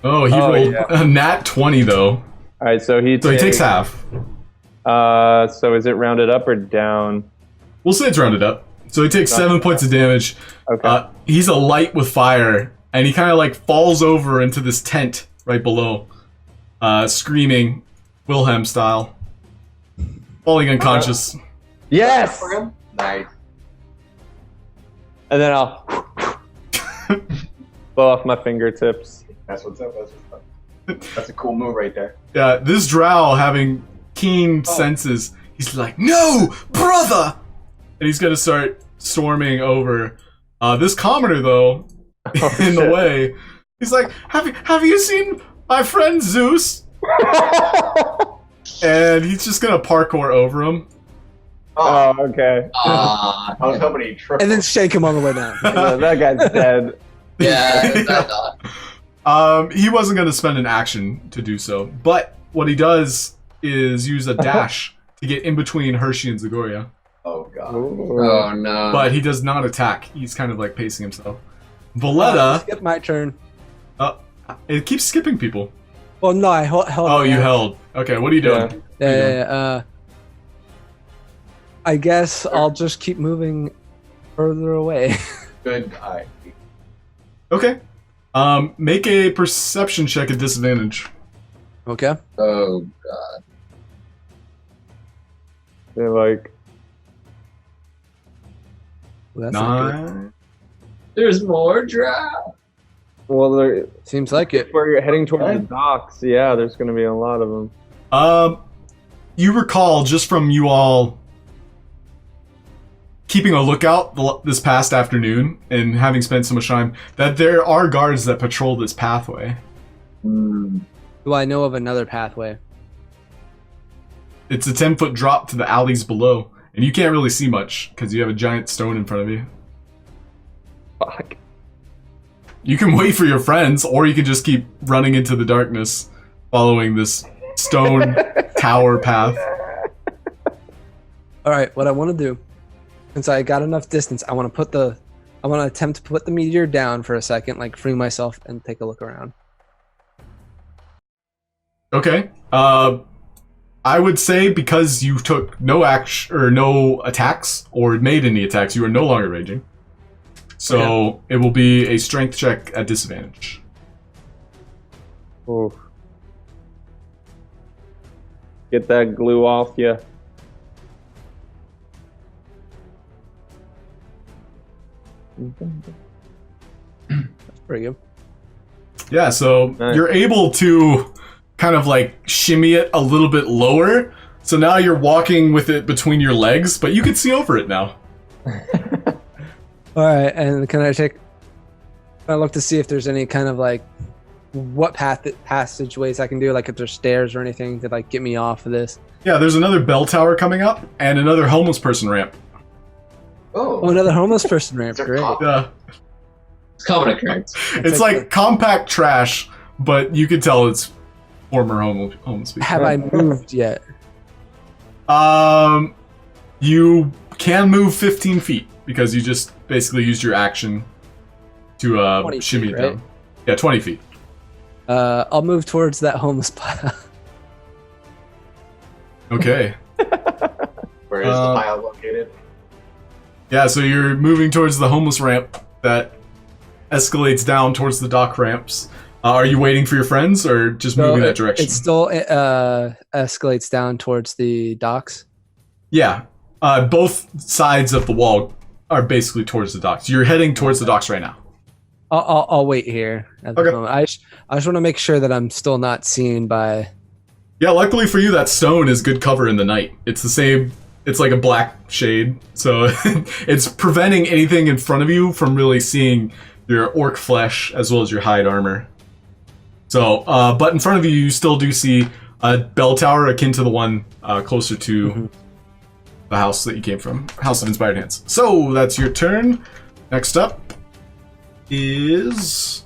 Oh, he rolled a nat 20 though. All right, so he takes half. So is it rounded up or down? We'll say it's rounded up. So he takes 7 points of damage. Okay. He's a light with fire, and he kind of like falls over into this tent right below, screaming, Wilhelm style, falling unconscious. Yes. For him? Nice. and then I'll blow off my fingertips. That's what's up. That's a cool move right there. Yeah, this drow having keen senses, he's like, "No, brother!" And he's gonna start storming over. This commoner, though, in the way, he's like, "Have you seen my friend Zeus?" And he's just gonna parkour over him. Oh, okay. Ah, I was hoping he tripped. And then shake him on the way down. Yeah, that guy's dead. yeah, I thought. He wasn't going to spend an action to do so, but what he does is use a dash to get in between Hershey and Zagoria. Oh god. Oh no. But he does not attack. He's kind of like pacing himself. Valletta, Skip my turn. it keeps skipping people. Well, no, I held. Oh, you held. Okay, what are you doing? Yeah. I guess I'll just keep moving further away. Good eye. Okay. Make a perception check at disadvantage. Okay. Oh god. They're like, Well, that's not good. 9. There's more drow. well, they're, Seems like it. where you're heading towards the docks. Yeah, there's going to be a lot of them. You recall just from you all keeping a lookout this past afternoon and having spent so much time that there are guards that patrol this pathway. Hmm. Do I know of another pathway? It's a 10-foot drop to the alleys below, and you can't really see much because you have a giant stone in front of you. Fuck. You can wait for your friends, or you can just keep running into the darkness following this stone tower path. All right. What I want to do, since I got enough distance, I want to attempt to put the meteor down for a second, like free myself and take a look around. Okay. I would say because you took no action or no attacks or made any attacks, you are no longer raging. So it will be a strength check at disadvantage. Oof. Get that glue off you. That's pretty good. Yeah, so Nice. you're able to kind of like shimmy it a little bit lower. So now you're walking with it between your legs, but you can see over it now. All right. And can I look to see if there's any kind of like what passageways I can do, like if there's stairs or anything to like get me off of this? Yeah, there's another bell tower coming up and another homeless person ramp. Oh, another homeless person ramp. Is there Great. Yeah. It's common occurrence. It's like compact trash, but you can tell it's former homeless people. Have I moved yet? You can move 15 feet because you just basically used your action to 20 shimmy feet, it down. Yeah, 20 feet. I'll move towards that homeless pile. Okay. Where is the pile located? Yeah, so you're moving towards the homeless ramp that escalates down towards the dock ramps. Are you waiting for your friends or just moving that direction? It still escalates down towards the docks. Yeah. Both sides of the wall are basically towards the docks. You're heading towards the docks right now. I'll wait here at the Okay. moment. I just want to make sure that I'm still not seen by. Yeah, luckily for you, that stone is good cover in the night. It's the same. It's like a black shade, so it's preventing anything in front of you from really seeing your orc flesh as well as your hide armor. So, but in front of you, you still do see a bell tower akin to the one closer to the house that you came from, House of Inspired Hands. So that's your turn. Next up is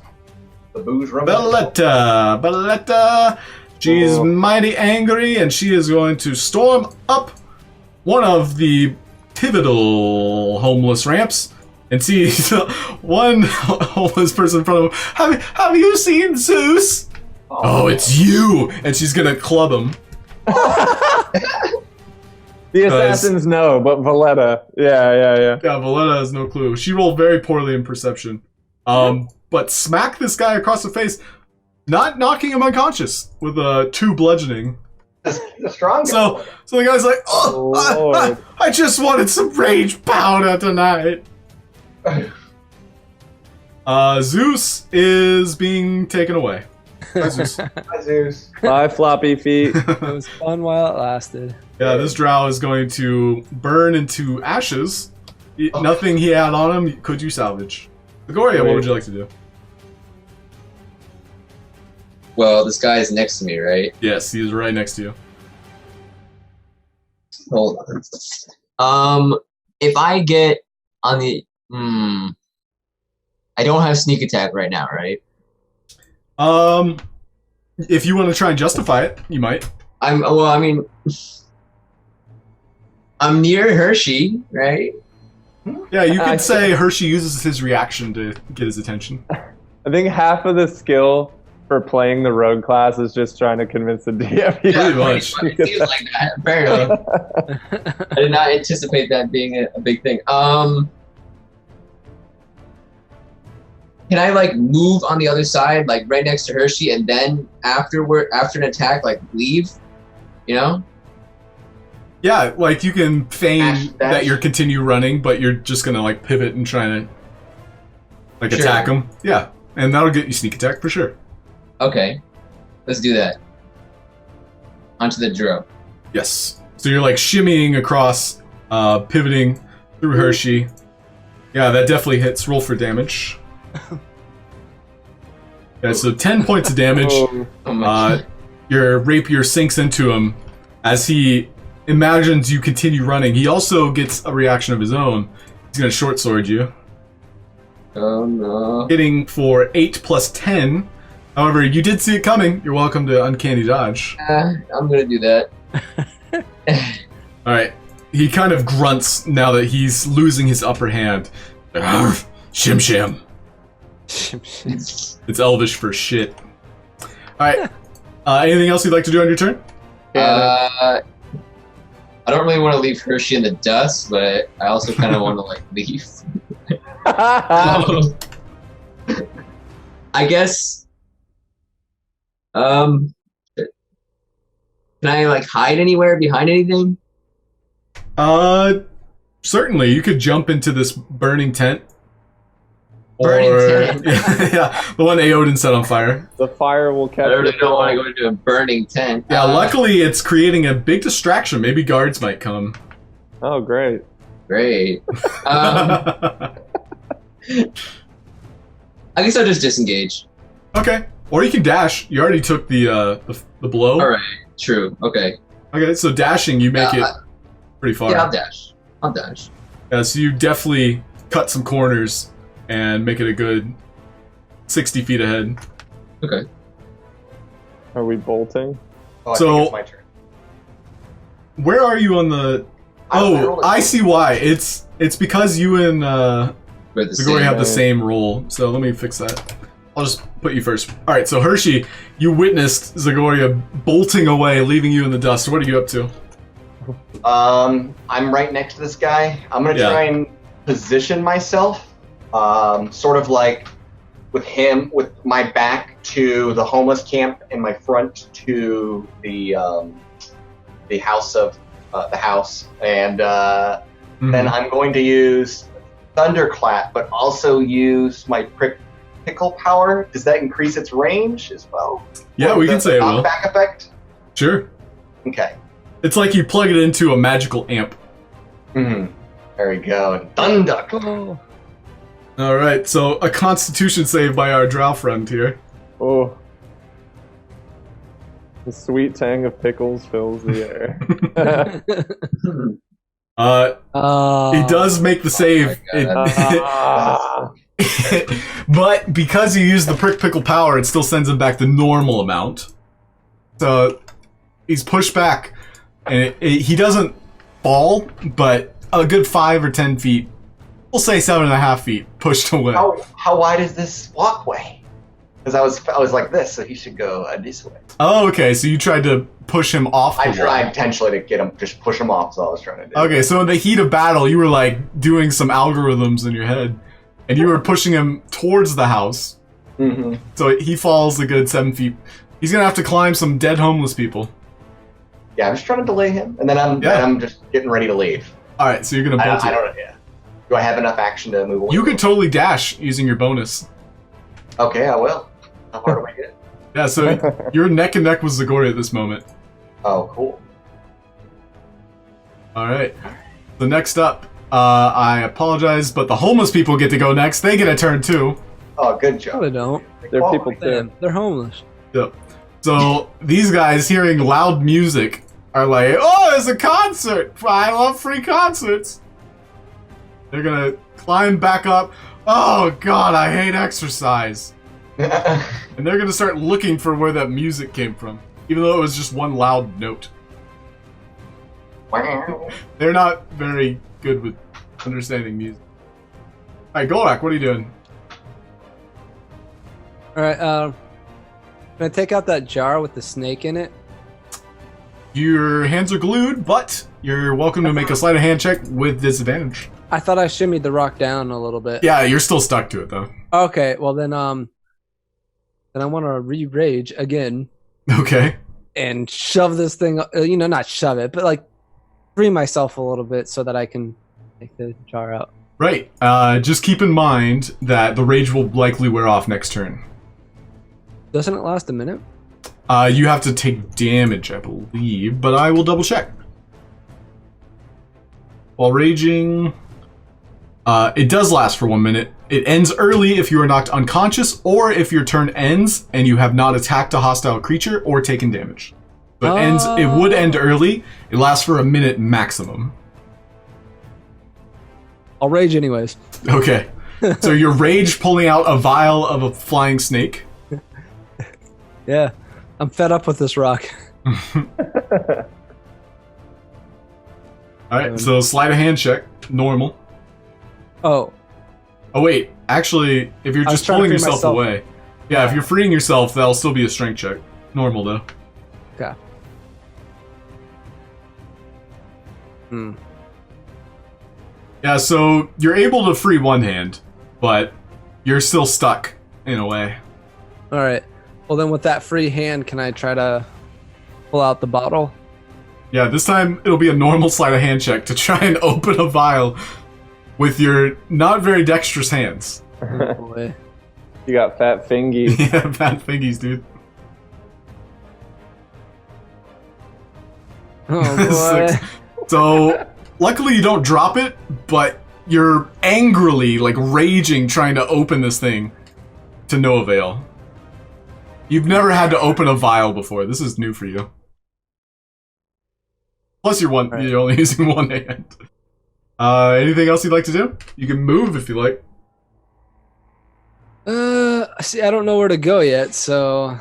The booze room. Valletta. Valletta. She's mighty angry, and she is going to storm up one of the pivotal homeless ramps and see one homeless person in front of him. Have you seen Zeus? Oh, it's you! And she's gonna club him. The assassins know, but Valletta. Yeah. Yeah, Valletta has no clue. She rolled very poorly in perception. But smack this guy across the face, not knocking him unconscious with 2 bludgeoning. The strong guy. So the guy's like, Lord. I just wanted some rage powder tonight. Zeus is being taken away. Bye, Zeus. Hi, Zeus. Bye, floppy feet. It was fun while it lasted. Yeah, this drow is going to burn into ashes. Nothing he had on him could you salvage. Zagoria, what would you like to do? Well, this guy is next to me, right? Yes, he is right next to you. Hold on. If I get on the, I don't have sneak attack right now, right? If you want to try and justify it, you might. I'm near Hershey, right? Yeah, you could say Hershey uses his reaction to get his attention. I think half of the skill for playing the rogue class is just trying to convince the DM. Pretty much. It seems like that, apparently. I did not anticipate that being a big thing. Can I like move on the other side, like right next to Hershey, and then after an attack, like leave? You know? Yeah, like you can feign Dash. that you're continue running, but you're just gonna like pivot and try to like Sure. attack him. Yeah, and that'll get you sneak attack for sure. Okay, let's do that. Onto the drill. Yes. So you're like shimmying across, pivoting through Hershey. Yeah, that definitely hits. Roll for damage. Yeah, so 10 points of damage. Oh my God. Your rapier sinks into him as he imagines you continue running. He also gets a reaction of his own. He's gonna short sword you. Oh no. Hitting for 8 plus 10. However, you did see it coming. You're welcome to uncanny dodge. I'm gonna do that. Alright. He kind of grunts now that he's losing his upper hand. Arf, shim shim. It's Elvish for shit. Alright. Anything else you'd like to do on your turn? I don't really want to leave Hershey in the dust, but I also kind of want to like leave. I guess. Can I like hide anywhere behind anything? Certainly. You could jump into this burning tent. Burning tent? Yeah, the one Aeodin set on fire. The fire will catch I really you. don't want to go into a burning tent. Yeah, luckily it's creating a big distraction. Maybe guards might come. Oh, great. Great. I guess I'll just disengage. Okay. Or you can dash. You already took the blow. All right. True. Okay. Okay, so dashing, you make it pretty far. Yeah, I'll dash. I'll dash. Yeah, so you definitely cut some corners and make it a good 60 feet ahead. Okay. Are we bolting? Oh, I So- think it's my turn. Where are you on the... Oh, I see why. It's because you and We're the Zagoria same. have the same role, so let me fix that. I'll just put you first. Alright, so Hershey, you witnessed Zagoria bolting away, leaving you in the dust. What are you up to? I'm right next to this guy. I'm gonna Yeah. try and position myself, sort of like with him, with my back to the homeless camp and my front to the house and then I'm going to use Thunderclap, but also use my prickle power. Does that increase its range as well? Yeah, we can say it will. Back effect. Sure. Okay. It's like you plug it into a magical amp. There we go. Thunder. Alright, so a constitution save by our drow friend here. Oh. The sweet tang of pickles fills the air. He does make the save. my God. But because you use the prick pickle power, it still sends him back the normal amount. So he's pushed back, and he doesn't fall, but a good 5 or 10 feet, we'll say 7.5 feet, pushed away. How wide is this walkway? Because I was like this, so he should go this way. Oh, okay. So you tried to push him off the I wall. tried intentionally to get him, just push him off. Is all I was trying to do. Okay, so in the heat of battle, you were like doing some algorithms in your head, and you were pushing him towards the house. Mm-hmm. So he falls a good 7 feet. He's gonna have to climb some dead homeless people. Yeah, I'm just trying to delay him, and then I'm just getting ready to leave. All right, so you're gonna bolt I it. don't know. Yeah. Do I have enough action to move away? You could totally dash using your bonus. Okay, I will. How far do I get? Yeah, so you're neck and neck with Zagoria at this moment. Oh, cool. Alright. So next up, I apologize, but the homeless people get to go next. They get a turn too. Oh, good No, job. they don't. They're people too. Damn, they're homeless. Yep. So these guys hearing loud music are like, oh, there's a concert! I love free concerts! They're gonna climb back up. Oh god, I hate exercise. And they're gonna start looking for where that music came from, even though it was just one loud note. Wow. They're not very good with understanding music. Alright, Gulroc, what are you doing? Alright, can I take out that jar with the snake in it? Your hands are glued, but you're welcome to make a sleight of hand check with disadvantage. I thought I shimmied the rock down a little bit. Yeah, you're still stuck to it though. Okay, well then I want to re-rage again Okay. and shove this thing, not shove it, but like free myself a little bit so that I can take the jar out. Right. Just keep in mind that the rage will likely wear off next turn. Doesn't it last a minute? You have to take damage, I believe, but I will double check. While raging, it does last for 1 minute. It ends early if you are knocked unconscious, or if your turn ends and you have not attacked a hostile creature or taken damage. So it would end early. It lasts for a minute maximum. I'll rage anyways. Okay. So your rage pulling out a vial of a flying snake. Yeah, I'm fed up with this rock. Alright, so sleight of hand check. Normal. Oh, Oh wait, actually, if you're I was just trying to pulling free yourself myself. away. Yeah, if you're freeing yourself, that'll still be a strength check. Normal though. okay. Yeah, so you're able to free one hand, but you're still stuck in a way. All right. Well, then with that free hand, can I try to pull out the bottle? Yeah, this time it'll be a normal sleight of hand check to try and open a vial with your not very dexterous hands. Oh, boy. You got fat fingies. Yeah, bad fingies, dude. Oh, boy. So, luckily you don't drop it, but you're angrily, like, raging trying to open this thing to no avail. You've never had to open a vial before. This is new for you. Plus, you're only using one hand. Anything else you'd like to do? You can move if you like. See, I don't know where to go yet, so...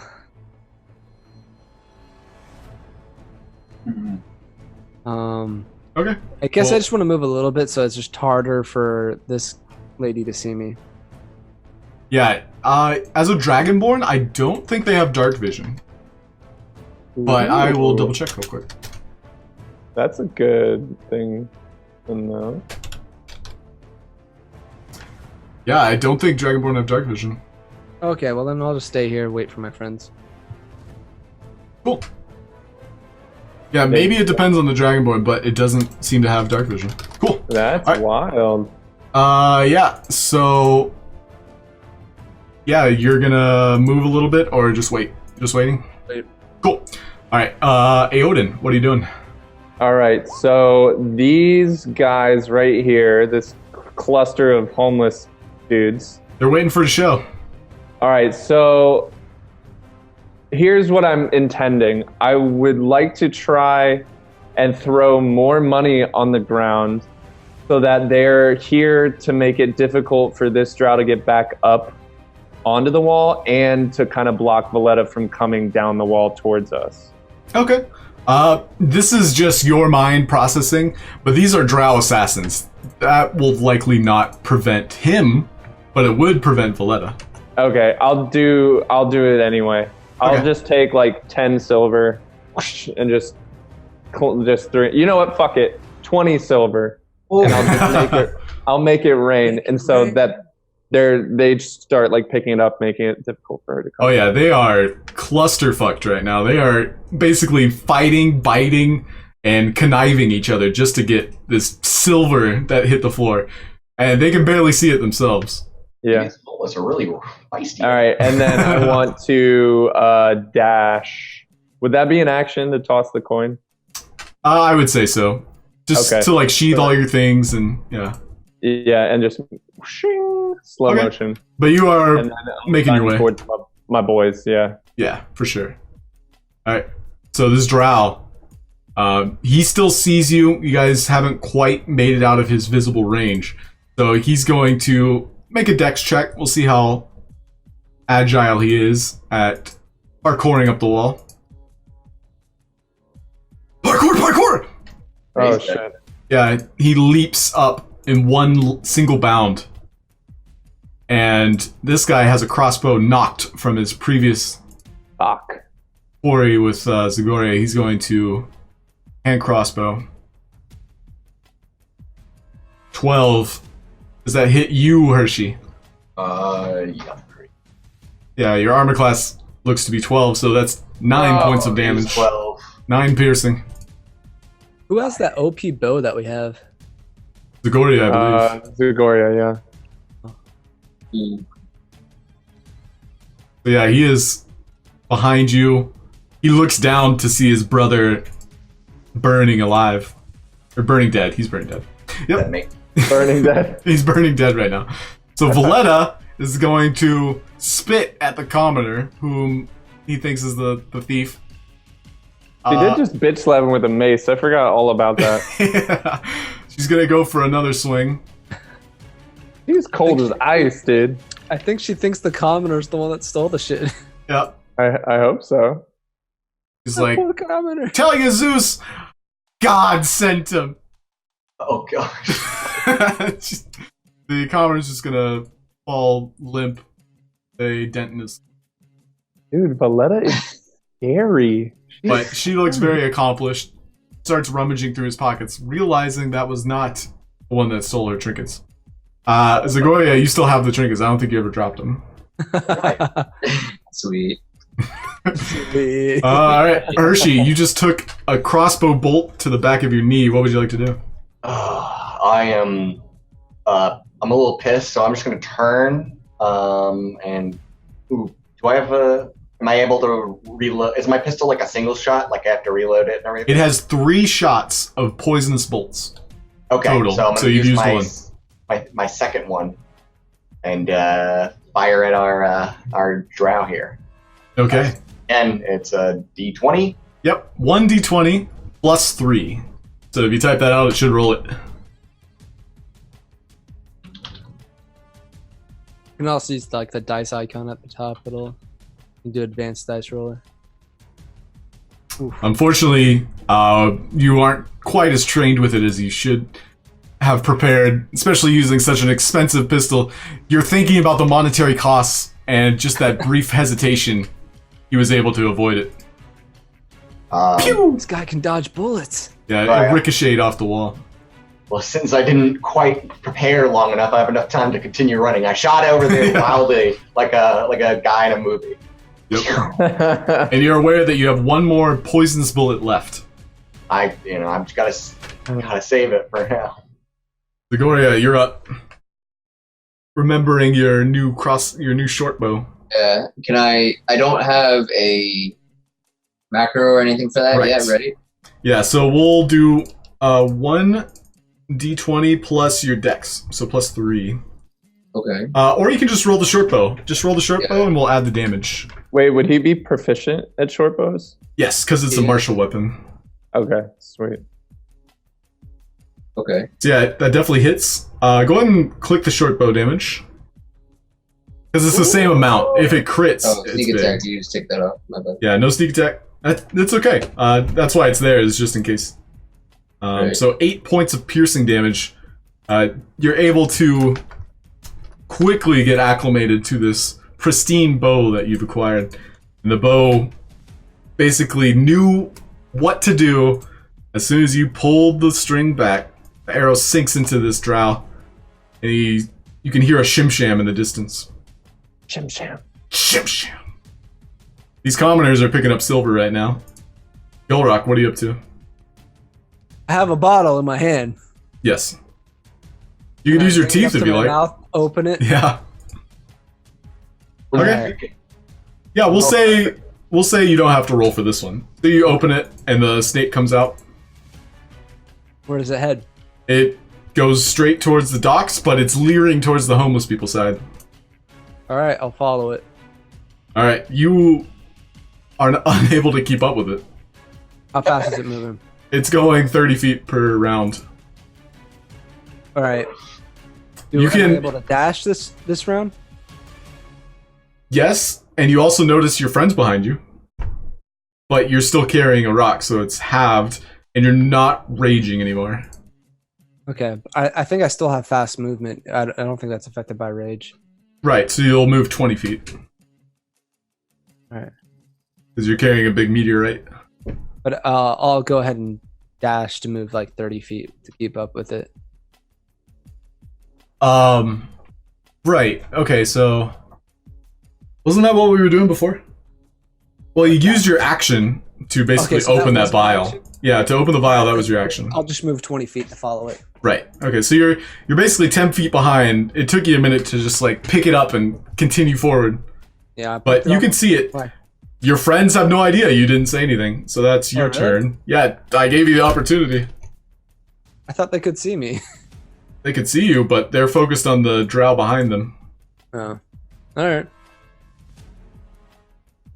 Okay. I guess Well- I just want to move a little bit so it's just harder for this lady to see me. Yeah, as a Dragonborn, I don't think they have dark vision. But I will double check real quick. That's a good thing to know. Yeah, I don't think Dragonborn have dark vision. Okay, well then I'll just stay here and wait for my friends. Cool. Yeah, maybe it depends on the Dragonborn, but it doesn't seem to have dark vision. Cool. That's Alright. wild. Yeah, so... Yeah, you're gonna move a little bit, or just wait? Just waiting? Wait. Cool. Alright, Aeodin, what are you doing? All right, so these guys right here, this cluster of homeless dudes. They're waiting for the show. All right, so here's what I'm intending. I would like to try and throw more money on the ground so that they're here to make it difficult for this drow to get back up onto the wall and to kind of block Valletta from coming down the wall towards us. Okay. This is just your mind processing, but these are drow assassins. That will likely not prevent him, but it would prevent Valletta. Okay, I'll do it anyway. I'll Okay. just take like 10 silver and just three. You know what? Fuck it. 20 silver. And I'll just make it rain. And so that they just start like picking it up, making it difficult for her to come. Oh yeah, they are clusterfucked right now. They are basically fighting, biting, and conniving each other just to get this silver that hit the floor. And they can barely see it themselves. Yeah. These bullets are really feisty. All right, and then I want to dash. Would that be an action to toss the coin? I would say so. Just Okay. to like sheath all your things and yeah. Yeah, and just whooshing, slow Okay. motion. But you are And then making your run way. towards my boys. Yeah. Yeah, for sure. All right. So this drow, he still sees you. You guys haven't quite made it out of his visible range. So he's going to make a dex check. We'll see how agile he is at parkouring up the wall. Parkour! Oh Raise shit. Yeah, he leaps up in one single bound. And this guy has a crossbow knocked from his previous Fuck. quarry with Zagoria. He's going to hand crossbow. 12. Does that hit you, Hershey? Yeah. Yeah, your armor class looks to be 12, so that's 9 points of damage. 12. 9 piercing. Who has that OP bow that we have? Zagoria, I believe. Zagoria, yeah. Mm. But yeah, he is behind you. He looks down to see his brother burning alive. Or burning dead. He's burning dead. That Yep. make Burning dead. He's burning dead right now. So Valletta is going to spit at the commoner, whom he thinks is the thief. He did just bitch slap him with a mace. I forgot all about that. Yeah. She's gonna go for another swing. He's cold as ice, dude. I think she thinks the commoner's the one that stole the shit. Yep. I hope so. He's like, Poor commoner. tell you Zeus, God sent him. oh gosh. The commoner's just gonna fall limp. A dent in his. Dude, Valletta is scary. But she looks very accomplished. Starts rummaging through his pockets, realizing that was not the one that stole her trinkets. Zagoria, you still have the trinkets. I don't think you ever dropped them. Sweet. All right, Hershey, you just took a crossbow bolt to the back of your knee. What would you like to do? I am. I'm a little pissed, so I'm just gonna turn. And ooh, do I have a? Am I able to reload? Is my pistol like a single shot? Like I have to reload it and everything? It has 3 shots of poisonous bolts. Okay, total, so I'm so gonna you've use used my second one and fire at our drow here. Okay. And it's a D20. Yep. 1d20 plus 3. So if you type that out, it should roll it. You can also use like the dice icon at the top. It'll you do advanced dice roller. Unfortunately, you aren't quite as trained with it as you should have prepared, especially using such an expensive pistol. You're thinking about the monetary costs, and just that brief hesitation, he was able to avoid it. Pew! This guy can dodge bullets. Yeah, Right. it ricocheted off the wall. Well, since I didn't quite prepare long enough, I have enough time to continue running. I shot over there wildly, like a guy in a movie. Yep. And you're aware that you have 1 more poisonous bullet left. I'm just gotta save it for now. Zagoria, you're up. Remembering your new short bow. Can I don't have a macro or anything for that Right. yet. Ready? Yeah, so we'll do 1d20 plus your dex, so plus 3. Okay. Or you can just roll the short bow. Just roll the short Yeah. bow and we'll add the damage. Wait, would he be proficient at short bows? Yes, because it's a Yeah. martial weapon. Okay, sweet. Okay. So yeah, that definitely hits. Go ahead and click the short bow damage. Because it's the same amount. If it crits, Oh, it's sneak big. attack. You just take that off. My bad. Yeah, no sneak attack. That's okay. That's why it's there, is just in case. Right. So 8 points of piercing damage. You're able to quickly get acclimated to this pristine bow that you've acquired. And the bow basically knew what to do. As soon as you pulled the string back, the arrow sinks into this drow. And you can hear a shim-sham in the distance. Shim sham. Shim-sham. These commoners are picking up silver right now. Gulroc, what are you up to? I have a bottle in my hand. Yes. You can use your Bring it up teeth if to you my like. Mouth, open it. Yeah. Okay. Alright. Yeah, we'll say you don't have to roll for this one. So you open it and the snake comes out. Where does it head? It goes straight towards the docks, but it's leering towards the homeless people side. All right, I'll follow it. All right, you are unable to keep up with it. How fast is it moving? It's going 30 feet per round. All right. You Am I can- able to dash this round? Yes, and you also notice your friend's behind you. But you're still carrying a rock, so it's halved, and you're not raging anymore. Okay. I think I still have fast movement. I don't think that's affected by rage. Right, so you'll move 20 feet. All right. Because you're carrying a big meteorite. But I'll go ahead and dash to move like 30 feet to keep up with it. Right, okay, so... Wasn't that what we were doing before? Well, you used your action to basically Okay, so that open that was my vial. action? Yeah, to open the vial, that was your action. I'll just move 20 feet to follow it. Right. Okay, so you're basically 10 feet behind. It took you a minute to just like pick it up and continue forward. Yeah. I But picked it you up. can see it. Why? Your friends have no idea you didn't say anything. So that's your Oh, really? turn. Yeah, I gave you the opportunity. I thought they could see me. They could see you, but they're focused on the drow behind them. Oh. All right.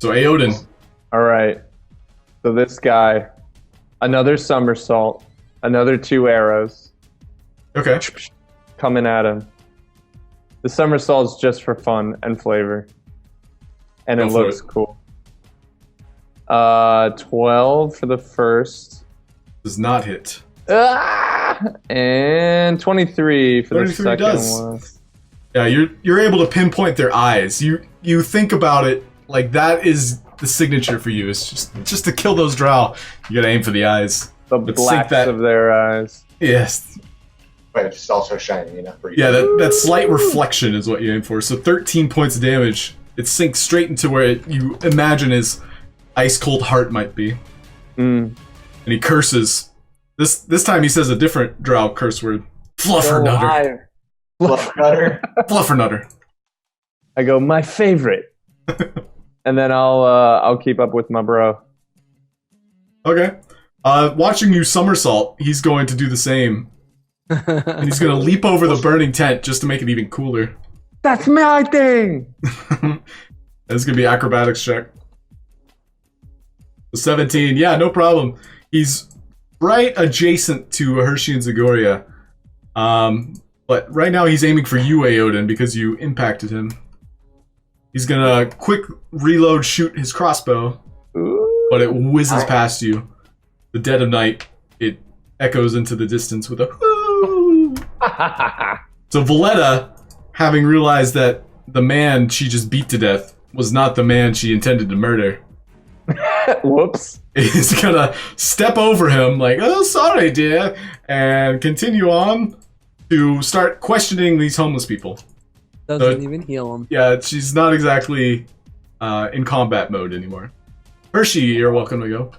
So Aeodin. All right. So this guy, another somersault, another 2 arrows Okay. coming at him. The somersault's just for fun and flavor, and Go it for looks it. cool. 12 for the first, Does not hit. and 23 for the 23 second does. one. Yeah, you're able to pinpoint their eyes. You think about it like that is the signature for you. It's just to kill those drow. You gotta aim for the eyes. The But sync blacks that- of their eyes. Yes. But it's also shiny enough for you. Yeah, that slight reflection is what you aim for. So 13 points of damage. It sinks straight into where you imagine his ice cold heart might be. Mm. And he curses. This time he says a different drow curse word. Fluffernutter. higher. Fluff cutter. Fluffernutter. I go, my favorite. And then I'll keep up with my bro. Okay. Watching you somersault, he's going to do the same. And he's going to leap over the burning tent just to make it even cooler. That's my thing. This is going to be acrobatics check. 17. Yeah, no problem. He's right adjacent to Hershey and Zagoria. But right now he's aiming for you, Aeodin, because you impacted him. He's going to quick reload shoot his crossbow, Ooh. but it whizzes past you. The dead of night, it echoes into the distance with a whoo. So Valletta, having realized that the man she just beat to death was not the man she intended to murder, Whoops. is gonna step over him like, oh, sorry, dear, and continue on to start questioning these homeless people. Doesn't even heal him. Yeah, she's not exactly in combat mode anymore. Hershey, you're welcome to go.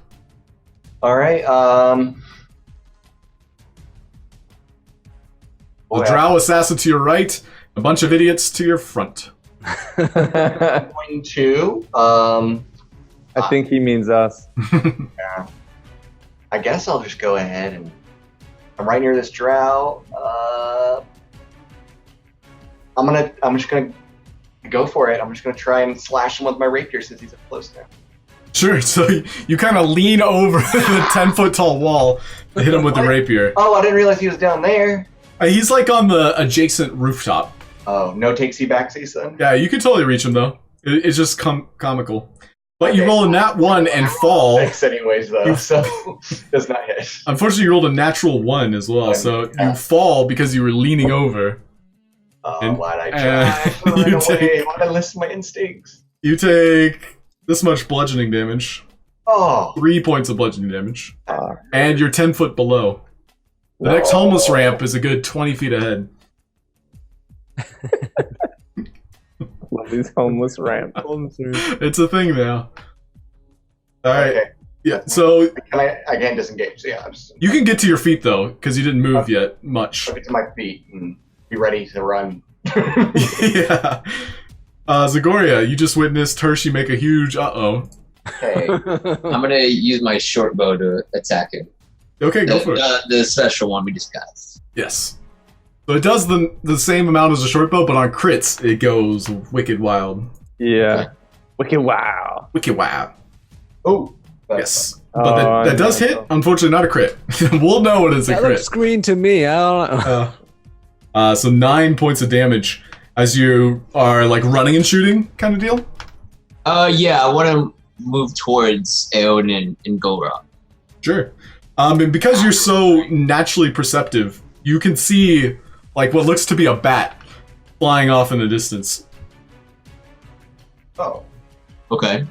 All right. The drow assassin to your right, a bunch of idiots to your front. Going to. I think he means us. I guess I'll just go ahead and. I'm right near this drow. I'm just gonna go for it. I'm just gonna try and slash him with my rapier since he's up close now. Sure, so you kind of lean over the 10-foot tall wall to hit him with the rapier. Oh, I didn't realize he was down there. He's like on the adjacent rooftop. Oh, no takesy backsies then. Yeah, you can totally reach him though. It's just comical. But you roll a nat 1 and fall. Thanks anyways though, so does not hit. Unfortunately, you rolled a natural 1 as well, so you fall because you were leaning over. Oh, And- why'd I try? you Right away. take- Why'd I listen to my instincts? You take this much bludgeoning damage. Oh, 3 points of bludgeoning damage. Ah. And you're 10 foot below. The next homeless ramp is a good 20 feet ahead. Love these homeless ramps. It's a thing now. Alright. okay. Yeah, so I can't disengage. So yeah, I'm just you can get to your feet though, because you didn't move yet much. look to my feet. be ready to run. Yeah. Zagoria, you just witnessed Hershey make a huge uh-oh. Okay. I'm gonna use my short bow to attack him. Okay, go for it. The special one we discussed. Yes. So it does the same amount as a short bow, but on crits, it goes wicked wild. Yeah. Wicked wow. Wicked wow. Oh. Yes. But that does hit. Unfortunately, not a crit. We'll know when it's a That crit. looks green to me. I don't know. So 9 points of damage as you are like running and shooting kind of deal. Yeah, I want to move towards Aeodin and Gulroc. Sure. And because you're so naturally perceptive, you can see like what looks to be a bat flying off in the distance. Oh. Okay.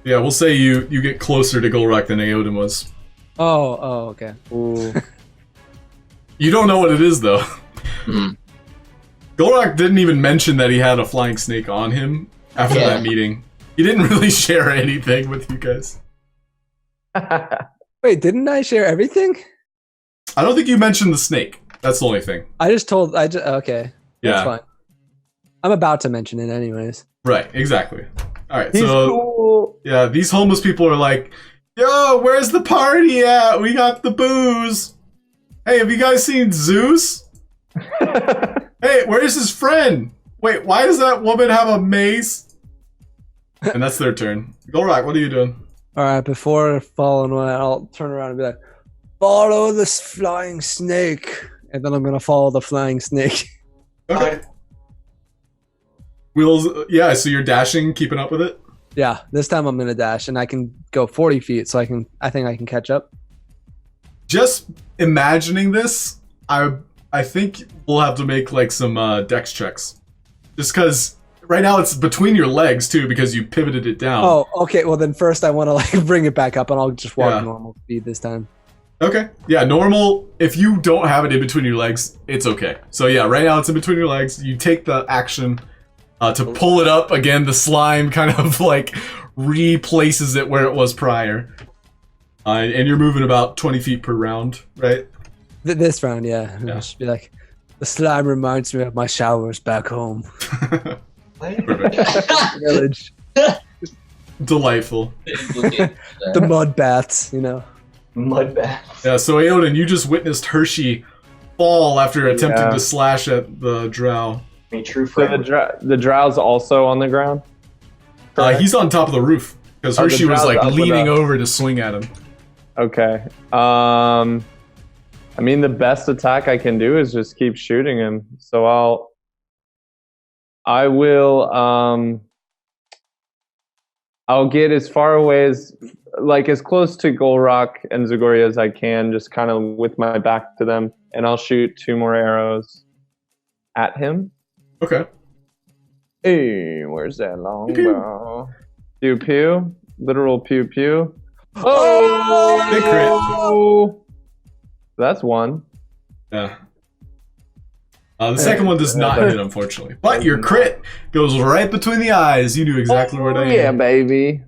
Yeah, we'll say you get closer to Gulroc than Aeodin was. Oh, okay. Ooh. You don't know what it is though. Hmm. Gulroc didn't even mention that he had a flying snake on him after that meeting. He didn't really share anything with you guys. Wait, didn't I share everything? I don't think you mentioned the snake. That's the only thing. Okay. Yeah. That's fine. I'm about to mention it anyways. Right, exactly. Alright, He's so cool. yeah, these homeless people are like, yo, where's the party at? We got the booze. Hey, have you guys seen Zeus? Hey, where's his friend? Wait, why does that woman have a mace? And that's their turn. Gulroc, what are you doing? Alright, before following one, I'll turn around and be like, follow this flying snake. And then I'm gonna follow the flying snake. Okay. Wheels, yeah, so you're dashing, keeping up with it? Yeah, this time I'm gonna dash and I can go 40 feet, so I think I can catch up. Just imagining this, I think we'll have to make like some dex checks. Just because right now it's between your legs too, because you pivoted it down. Oh, okay, well then first I wanna like bring it back up and I'll just walk normal speed this time. Okay. Yeah, normal. If you don't have it in between your legs, it's okay. So yeah, right now it's in between your legs. You take the action to pull it up. Again, the slime kind of like replaces it where it was prior. And you're moving about 20 feet per round, right? This round, yeah. Yeah. I'll just be like, the slime reminds me of my showers back home. Perfect. Village. Delightful. The mud baths, you know. Mud bath. Yeah, so Aeodin, you just witnessed Hershey fall after attempting to slash at the drow. Me true So friend. the drow's also on the ground? He's on top of the roof, because Oh, the Hershey was drow's like up with leaning us. over to swing at him. Okay. I mean, the best attack I can do is just keep shooting him. So I'll get as far away as close to Gulroc and Zagoria as I can, just kind of with my back to them, and I'll shoot 2 more arrows at him. Okay. Hey, where's that long Pew. bow? Pew pew. Literal pew pew. Oh! Big crit. That's one. Yeah. The second one does not hit, unfortunately. But your crit goes right between the eyes. You knew exactly where to aim. Yeah, baby.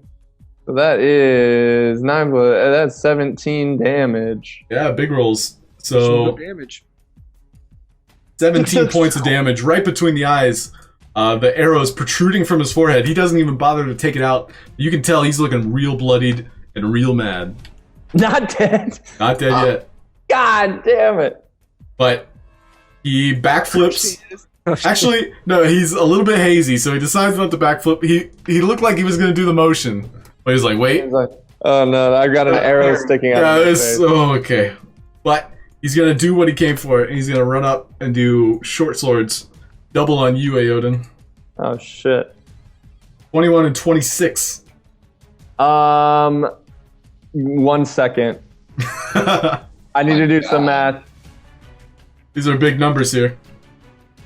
So that is 9. That's 17 damage. Yeah, big rolls. So damage. 17 points of damage right between the eyes. The arrow's protruding from his forehead. He doesn't even bother to take it out. You can tell he's looking real bloodied and real mad. Not dead. Not dead yet. God damn it. But he backflips. Actually, no, he's a little bit hazy, so he decides not to backflip. He looked like he was going to do the motion. But he's like, wait. He's like, oh no, I got an arrow sticking out of my face. Oh, okay. But he's going to do what he came for, and he's going to run up and do short swords. Double on you, Aeodin. Oh shit. 21 and 26. 1 second. I need to do some math. These are big numbers here.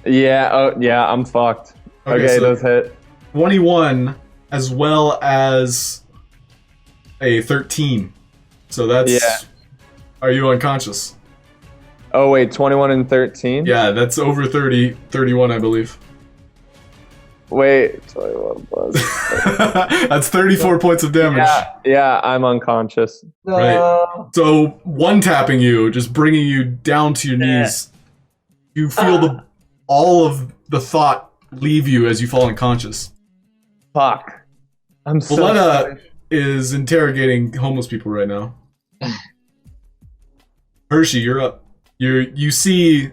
Yeah, oh yeah, I'm fucked. Okay, so those hit. 21 as well as a 13. So that's... Yeah. Are you unconscious? Oh wait, 21 and 13? Yeah, that's over 30, 31, I believe. Wait, 21 plus. That's 34 points of damage. Yeah, I'm unconscious. Right. So one tapping you, just bringing you down to your knees. You feel all of the thought leave you as you fall unconscious. Fuck. I'm so Valetta sorry. is interrogating homeless people right now. Hershey, you're up. You see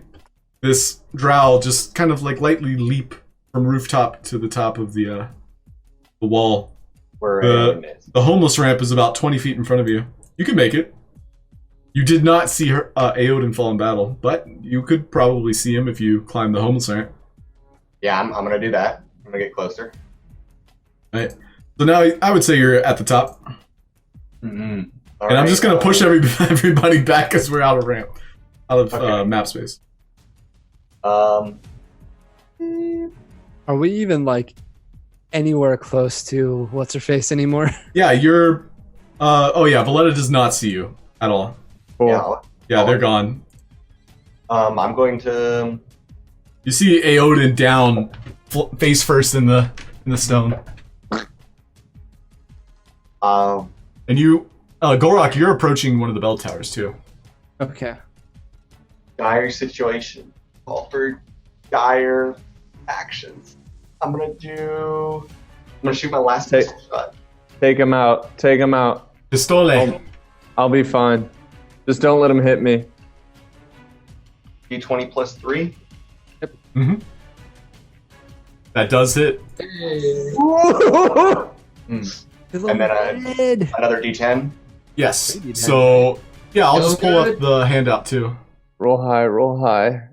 this drow just kind of like lightly leap from rooftop to the top of the wall. Where Aeodin is. The homeless ramp is about 20 feet in front of you. You can make it. You did not see her Aeodin fall in battle, but you could probably see him if you climb the homeless ramp. Yeah, I'm gonna do that. I'm gonna get closer. Right. So now I would say you're at the top. Mm-hmm. And I'm just gonna push everybody back because we're out of ramp, out of map space. Are we even like anywhere close to what's her face anymore? Yeah, you're. Oh yeah, Valetta does not see you at all. Cool. Yeah, they're gone. I'm going to. You see Aeodin down, face first in the stone, and you, Gulroc, you're approaching one of the bell towers too. Okay. Dire situation. Call for dire actions. I'm gonna shoot my last pistol shot. Take him out. Take him out. Pistole. I'll be fine. Just don't let him hit me. D20 plus 3. Mm-hmm. That does hit. And then another D10. Yes. So yeah, I'll just pull up the handout too. Roll high, roll high.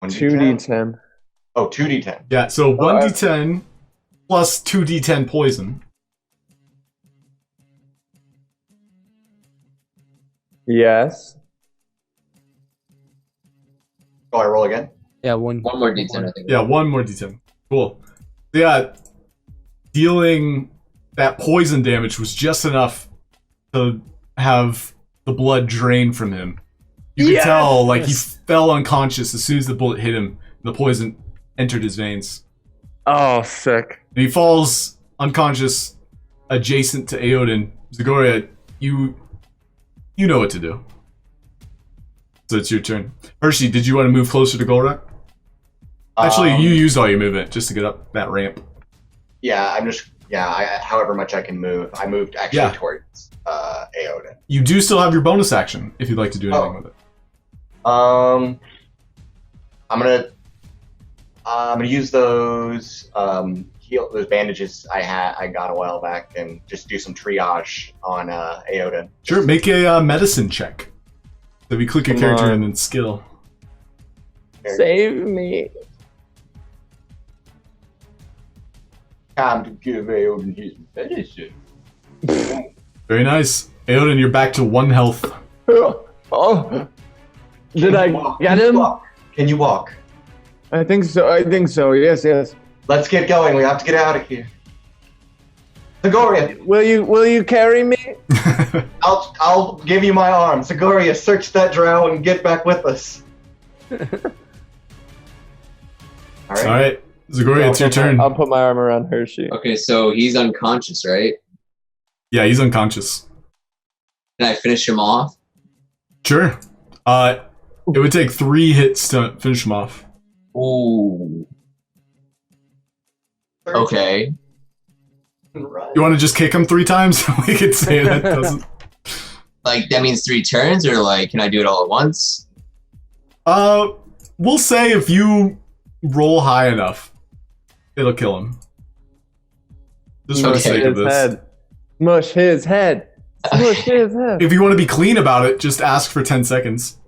2d10. Oh, 2d10. Yeah. So 1d10 plus 2d10 poison. Yes. Oh, I roll again? Yeah, one more D10, I think. Yeah, one more d10. Cool. So yeah, dealing that poison damage was just enough to have the blood drain from him. You could tell, like, he fell unconscious as soon as the bullet hit him. The poison entered his veins. Oh, sick. And he falls unconscious adjacent to Aeodin. Zagoria, you know what to do. So it's your turn. Hershey, did you want to move closer to Gulroc? Actually, you used all your movement just to get up that ramp. Yeah, however much I can move. I moved actually towards Aeodin. You do still have your bonus action if you'd like to do anything with it. I'm gonna use those those bandages I got a while back and just do some triage on Aeodin. Sure, make a medicine check. So we click your character and then skill. Save me. Time to give Aeodin his medicine. Very nice. Aeodin, you're back to 1 health. Oh. Did I get him? Can you walk? I think so. Yes. Let's get going. We have to get out of here. Zagoria, Will you carry me? I'll give you my arm. Zagoria, search that drow and get back with us. All right. Zagoria, it's your turn. I'll put my arm around Hershey. Okay, so he's unconscious, right? Yeah, he's unconscious. Can I finish him off? Sure. It would take 3 hits to finish him off. Ooh. Okay. You want to just kick him 3 times? We could say that doesn't. Like, that means 3 turns, or like, can I do it all at once? We'll say if you roll high enough, it'll kill him. Just for the sake of this. Mush his head. Mush his head. If you want to be clean about it, just ask for 10 seconds.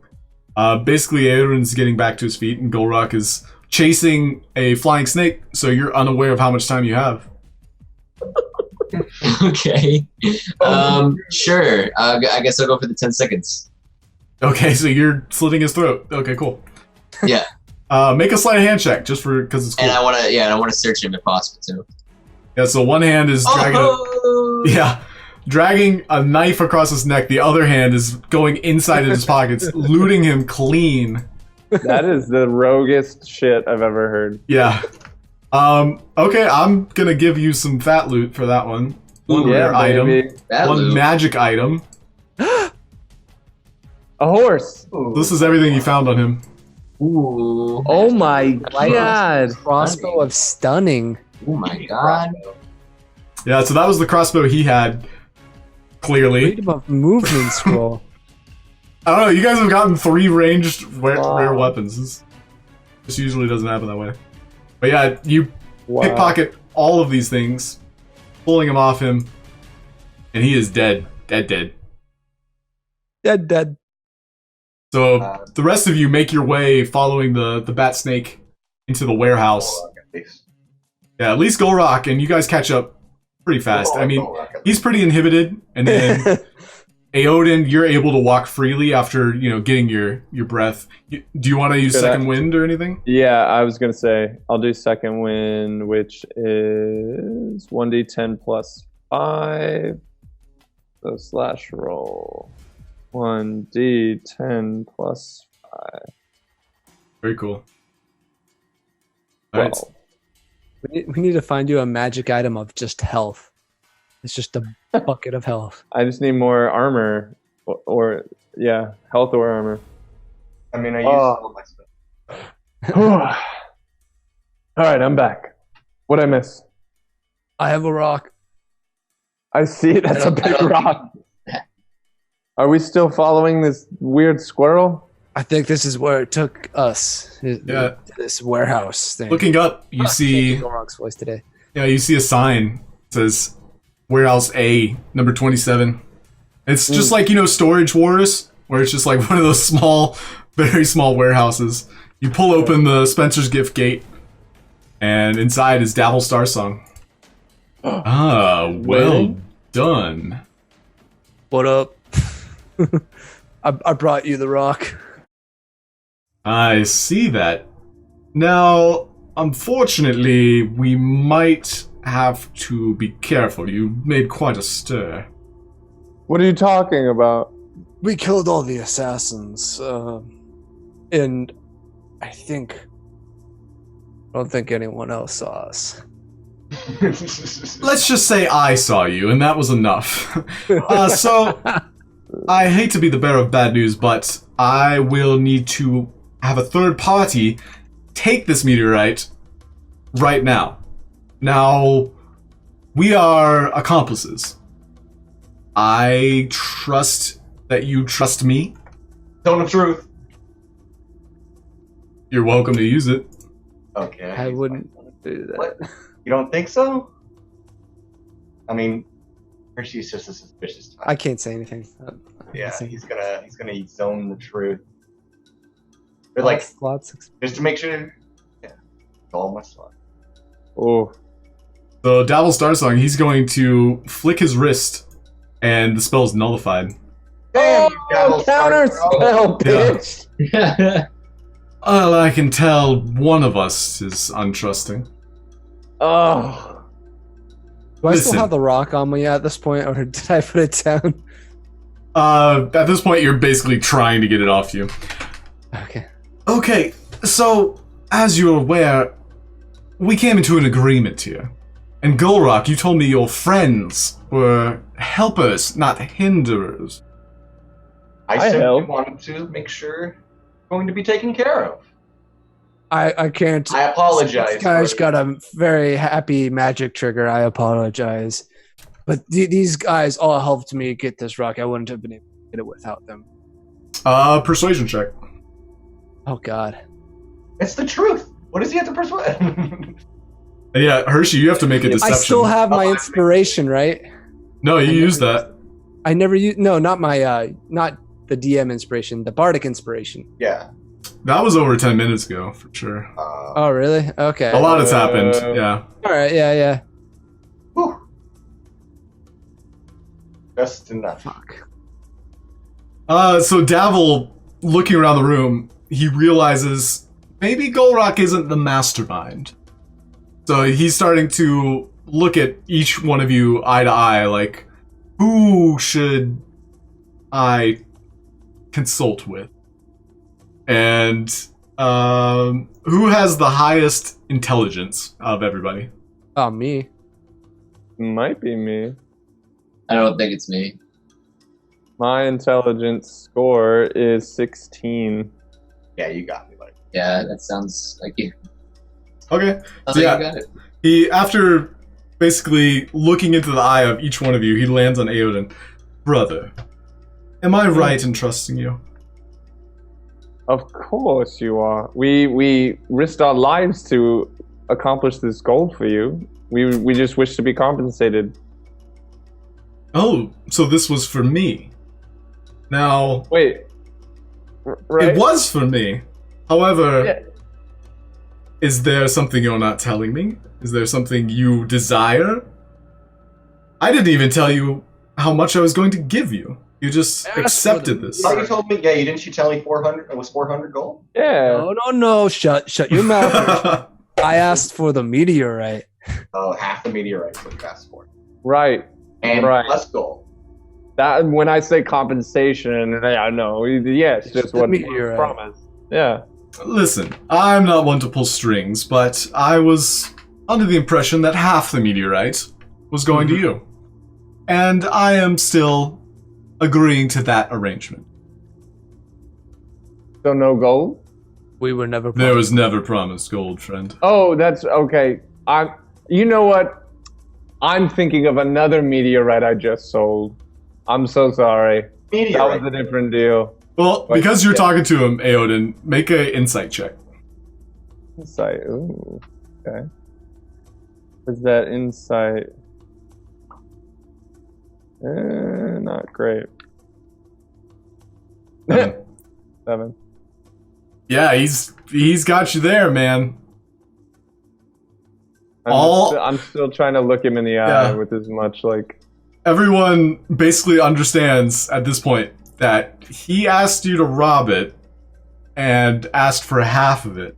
Basically, Aeodin's getting back to his feet, and Gulroc is chasing a flying snake, so you're unaware of how much time you have. Okay. Sure. I guess I'll go for the 10 seconds. Okay, so you're slitting his throat. Okay, cool. Yeah. Make a sleight of hand check, just for because it's cool. And I want to search him if possible too. Yeah, so one hand is dragging a knife across his neck. The other hand is going inside of his pockets, looting him clean. That is the roguest shit I've ever heard. Yeah. Okay, I'm gonna give you some fat loot for that one. One rare item. One magic item. A horse. Ooh. This is everything you found on him. Ooh. Oh my Like- god. Crossbow of stunning. Oh my god. Yeah, so that was the crossbow he had. Clearly. Read about movement scroll. I don't know, you guys have gotten 3 ranged Wow. rare weapons. This usually doesn't happen that way. But yeah, you pickpocket all of these things, pulling them off him, and he is dead. Dead. Dead. So the rest of you make your way following the bat snake into the warehouse. Yeah, at least Gulroc, and you guys catch up pretty fast. I mean, he's pretty inhibited, and then Aeodin, you're able to walk freely after, getting your breath. Do you want to use Good second act. wind or anything? Yeah, I was gonna say I'll do second wind, which is 1d10 plus 5. So slash roll 1d10 plus 5. Very cool. All right. 12. We need to find you a magic item of just health. It's just a bucket of health. I just need more armor, or health or armor. I mean, I used Oh. all my stuff. All right, I'm back. What'd I miss? I have a rock. I see it. That's a I big don't- rock. Are we still following this weird squirrel? I think this is where it took us. Yeah. This warehouse thing. Looking up, you see Gulroc's voice today. you see a sign that says Warehouse A, number 27. It's just like, Storage Wars, where it's just like one of those small, very small warehouses. You pull open the Spencer's Gift Gate, and inside is Dabble Star Song. Well Really? done. What up? I brought you the rock. I see that. Now, unfortunately, we might have to be careful. You made quite a stir. What are you talking about? We killed all the assassins, and I don't think anyone else saw us. Let's just say I saw you, and that was enough. So, I hate to be the bearer of bad news, but I will need to have a third party take this meteorite right now. Now, we are accomplices. I trust that you trust me. Tell the truth. You're welcome to use it. Okay. I wouldn't do that. What? You don't think so? I mean, Hershey's just a suspicious type. I can't say anything. Yeah, he's gonna zone the truth. But Lots just to make sure. Yeah, all my slot. Oh, So, Dabble Star Song, he's going to flick his wrist, and the spell is nullified. Damn, you devil counter star- spell, bitch! Well, I can tell one of us is untrusting. Oh, Do I Listen. still have the rock on me at this point, or did I put it down? At this point, you're basically trying to get it off you. Okay. Okay, so, as you're aware, we came into an agreement here. And Gulroc, you told me your friends were helpers, not hinderers. I I simply help. wanted to make sure going to be taken care of. I can't. I apologize. This guy's for- got a very happy magic trigger. I apologize. But these guys all helped me get this rock. I wouldn't have been able to get it without them. Persuasion check. Oh, God. It's the truth. What does he have to persuade? And yeah, Hershey, you have to make a deception. I still have my inspiration, right? No, you use that. I never use. No, not my. Not the DM inspiration. The bardic inspiration. yeah. That was over 10 minutes ago, for sure. Oh, really? Okay. A lot has happened, Uh, yeah. All right. Yeah. Whew. Just enough. Fuck. So Davil, looking around the room, he realizes maybe Gulroc isn't the mastermind. So he's starting to look at each one of you eye to eye, like, who should I consult with? And who has the highest intelligence of everybody? Oh, me. might be me. I don't think it's me. My intelligence score is 16. Yeah, you got me, buddy. Yeah, that sounds like you. Okay. Sounds So like yeah, you got it. he, after basically looking into the eye of each one of you, he lands on Aeodin. Brother, am I right in trusting you? Of course you are. We risked our lives to accomplish this goal for you. We just wish to be compensated. Oh, so this was for me. Now, Wait. Right? it was for me. However, Yeah. is there something you're not telling me? Is there something you desire? I didn't even tell you how much I was going to give you. You just accepted this. Oh, you told me, yeah, didn't you tell me 400? It was 400 gold? Yeah. No. Shut your mouth. I asked for the meteorite. Oh, half the meteorite is what you asked for. Right. And Right. plus gold. That when I say compensation, yeah, no, yes, It's just the what meteorite. promised. Yeah. Listen, I'm not one to pull strings, but I was under the impression that half the meteorite was going to you. And I am still agreeing to that arrangement. So no gold? We were never. There was never promised gold, friend. Oh, that's okay. You know what? I'm thinking of another meteorite I just sold. I'm so sorry. Meteorite. That was a different deal. Well, But- because you're yeah. talking to him, Aeodin, make a insight check. Insight. Ooh. Okay. Is that insight? Not great. 7. Yeah, he's got you there, man. I'm, I'm still trying to look him in the eye Yeah. with as much like. Everyone basically understands at this point that he asked you to rob it and asked for half of it.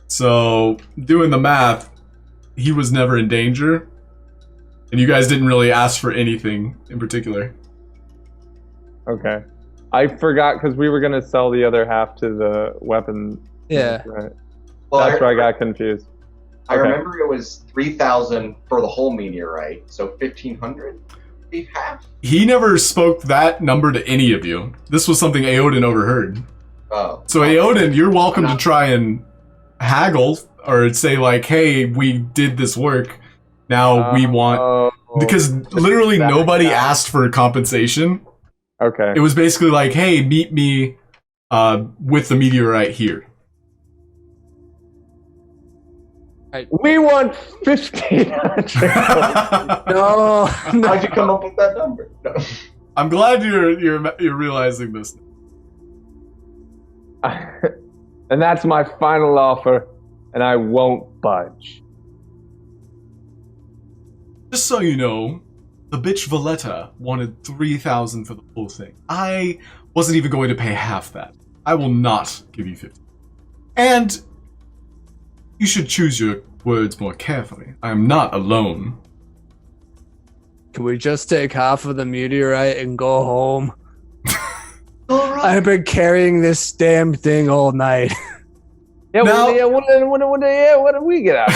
So, doing the math, he was never in danger. And you guys didn't really ask for anything in particular. Okay. I forgot because we were gonna sell the other half to the weapon. Yeah. Right. Well, That's where I got confused. I Okay. remember it was 3,000 for the whole meteorite, so 1,500 be half? He never spoke that number to any of you. This was something Aeodin overheard. Oh. So Aeodin, you're welcome to try and haggle or say like, "Hey, we did this work. Now we want." Oh, Because literally Exactly. nobody asked for compensation. okay. It was basically like, "Hey, meet me with the meteorite here." We want 1,500. No. How'd you come up with that number? No. I'm glad you're realizing this. And that's my final offer, and I won't budge. Just so you know, the bitch Valletta wanted 3,000 for the whole thing. I wasn't even going to pay half that. I will not give you 50. And you should choose your words more carefully. I am not alone. Can we just take half of the meteorite and go home? I've been carrying this damn thing all night. Yeah, Now- what do we get out?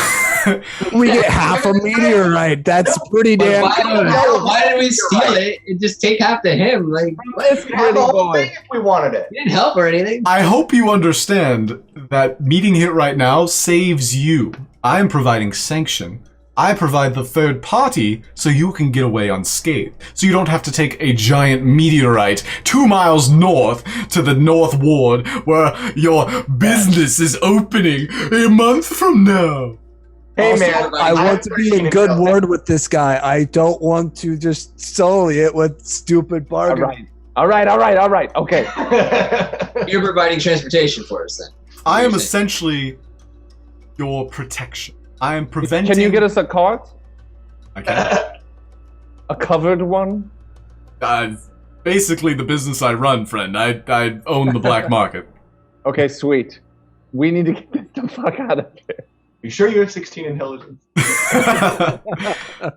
We get half a meteorite. That's pretty But damn why, good. why did we steal it and just take half to him? Like, Let's We had the whole thing if we wanted it. we didn't help or anything. I hope you understand that meeting here right now saves you. I am providing sanction. I provide the third party so you can get away unscathed. So you don't have to take a giant meteorite 2 miles north to the North Ward where your business is opening a month from now. Hey Also, man, I want to be in good word with this guy. I don't want to just sully it with stupid bargaining. all right. Okay. You're providing transportation for us then. I am You're saying. essentially your protection. I am preventing... Can you get us a cart? I can. A covered one? Basically the business I run, friend. I own the black market. Okay, sweet. We need to get the fuck out of here. You sure you have 16 intelligence?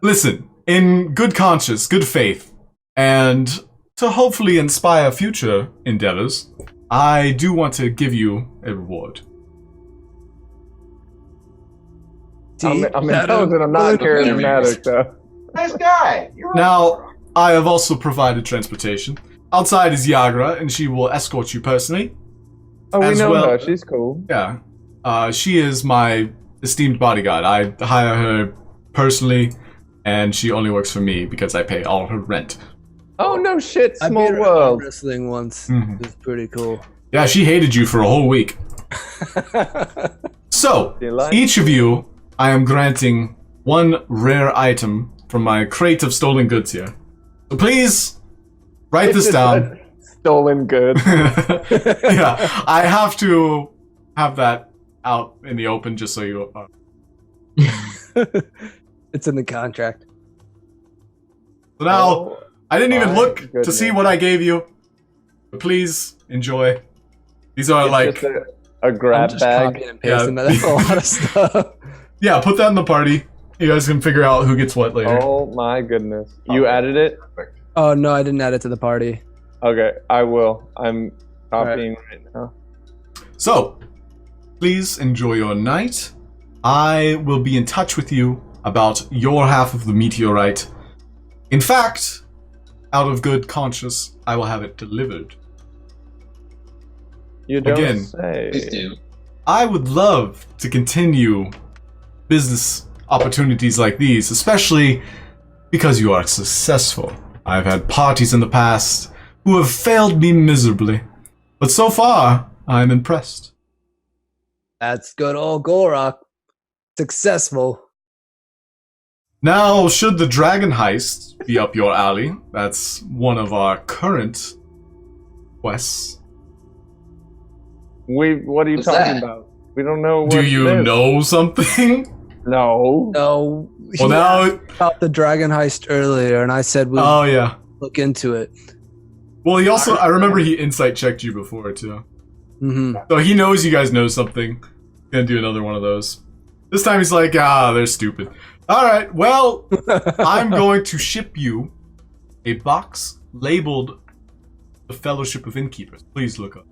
Listen, in good conscience, good faith, and to hopefully inspire future endeavors, I do want to give you a reward. I'm intelligent, I'm not charismatic, though. Nice guy. You're Now, I have also provided transportation. Outside is Yagra, and she will escort you personally. Oh, we As know well- her. She's cool. Yeah. She is my esteemed bodyguard. I hire her personally, and she only works for me because I pay all her rent. Oh, no shit. I Small beat her at world. wrestling once. Mhm. It was pretty cool. Yeah, she hated you for a whole week. So, each of you, I am granting one rare item from my crate of stolen goods here. So please, write this down. Stolen good. Yeah, I have to have that out in the open just so you... It's in the contract. So now, Oh, I didn't even my look to goodness. see what I gave you. But please, enjoy. These are it's like... just a grab I'm just bag. copying and pasting that. That's a lot of stuff. Yeah, put that in the party. You guys can figure out who gets what later. Oh my goodness. You added it? Perfect. Oh no, I didn't add it to the party. Okay, I will. I'm copying right now. So, please enjoy your night. I will be in touch with you about your half of the meteorite. In fact, out of good conscience, I will have it delivered. You don't Again. say. Please do. I would love to continue business opportunities like these, especially because you are successful. I've had parties in the past who have failed me miserably, but so far, I'm impressed. That's good old Gulroc. Successful. Now, should the Dragon Heist be up your alley, that's one of our current quests. What are you What's talking that? about? We don't know what Do you it is. know something? No. No. Well, now... about the dragon heist earlier, and I said we'd Oh, yeah. look into it. Well, he also... I remember he insight checked you before, too. Mm-hmm. So he knows you guys know something. Gonna do another one of those. This time he's like, they're stupid. Alright, well, I'm going to ship you a box labeled the Fellowship of Innkeepers. Please look up.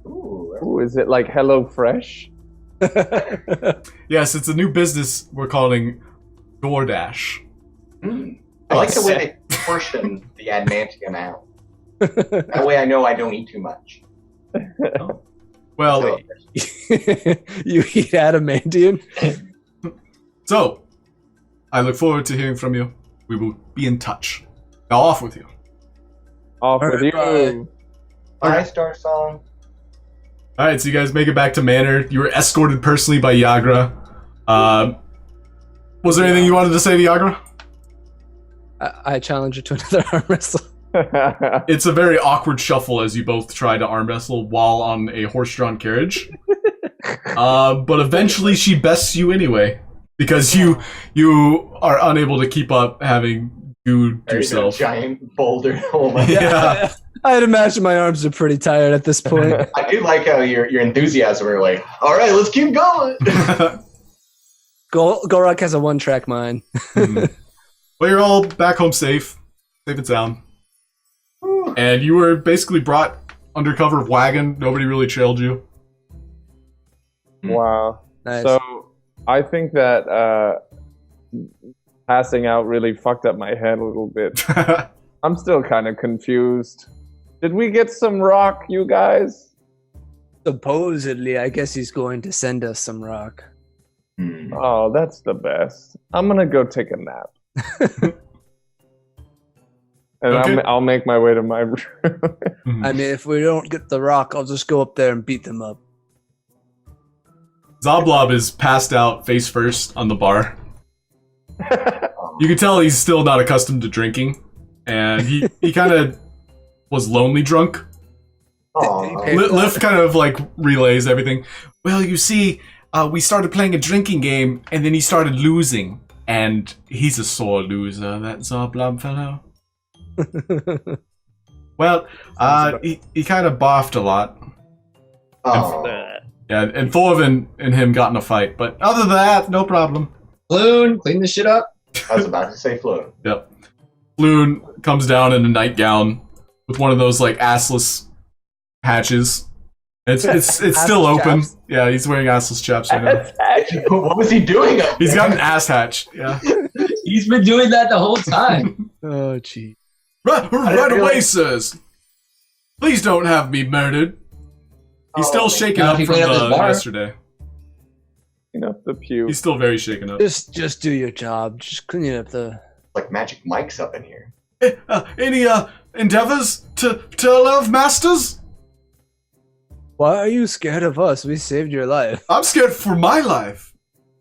Ooh, Ooh, is it like Hello Fresh? Yes, it's a new business we're calling DoorDash. I like the way they portion the adamantium out. That way I know I don't eat too much. Well, So, You eat adamantium? so, I look forward to hearing from you. We will be in touch. Now off with you. Off with you. Alright. bye, Star Song. Alright, so you guys make it back to Manor. You were escorted personally by Yagra. Was there anything you wanted to say to Yagra? I challenge you to another arm wrestle. It's a very awkward shuffle as you both try to arm wrestle while on a horse-drawn carriage. But eventually she bests you anyway. Because you are unable to keep up having dude There's a yourself. giant boulder. Oh my Yeah. I'd imagine my arms are pretty tired at this point. I do like how your enthusiasm are like, all right, let's keep going. Gulroc has a one-track mind. Mhm. Well, you're all back home safe and sound. And you were basically brought under cover of wagon. Nobody really trailed you. Wow. Nice. So I think that passing out really fucked up my head a little bit. I'm still kind of confused. Did we get some rock, you guys? Supposedly, I guess he's going to send us some rock. Oh, that's the best. I'm gonna go take a nap. And Okay. I'll make my way to my room. I mean, if we don't get the rock, I'll just go up there and beat them up. Zoblob is passed out face first on the bar. You can tell he's still not accustomed to drinking. And he kind of was lonely drunk. Aw. Lift kind of like relays everything. Well, you see, we started playing a drinking game, and then he started losing. And he's a sore loser, that Zoblob fellow. Well, he kind of boffed a lot. Oh. Yeah, and Thorvin and him got in a fight. But other than that, no problem. Loon, clean this shit up. I was about to say Flo. Yep. Loon comes down in a nightgown with one of those like assless hatches. It's still Assless open. chaps? Yeah, he's wearing assless chaps right now. What was he doing up He's there? got an ass hatch. Yeah. He's been doing that the whole time. Oh, gee. Right away, sirs. Please don't have me murdered. He's still shaken Now up if you from clean up his bar. yesterday. The pew. He's still very shaken up. Just do your job. Just clean up the. Like Magic Mike's up in here. Any endeavors to love masters? Why are you scared of us? We saved your life. I'm scared for my life.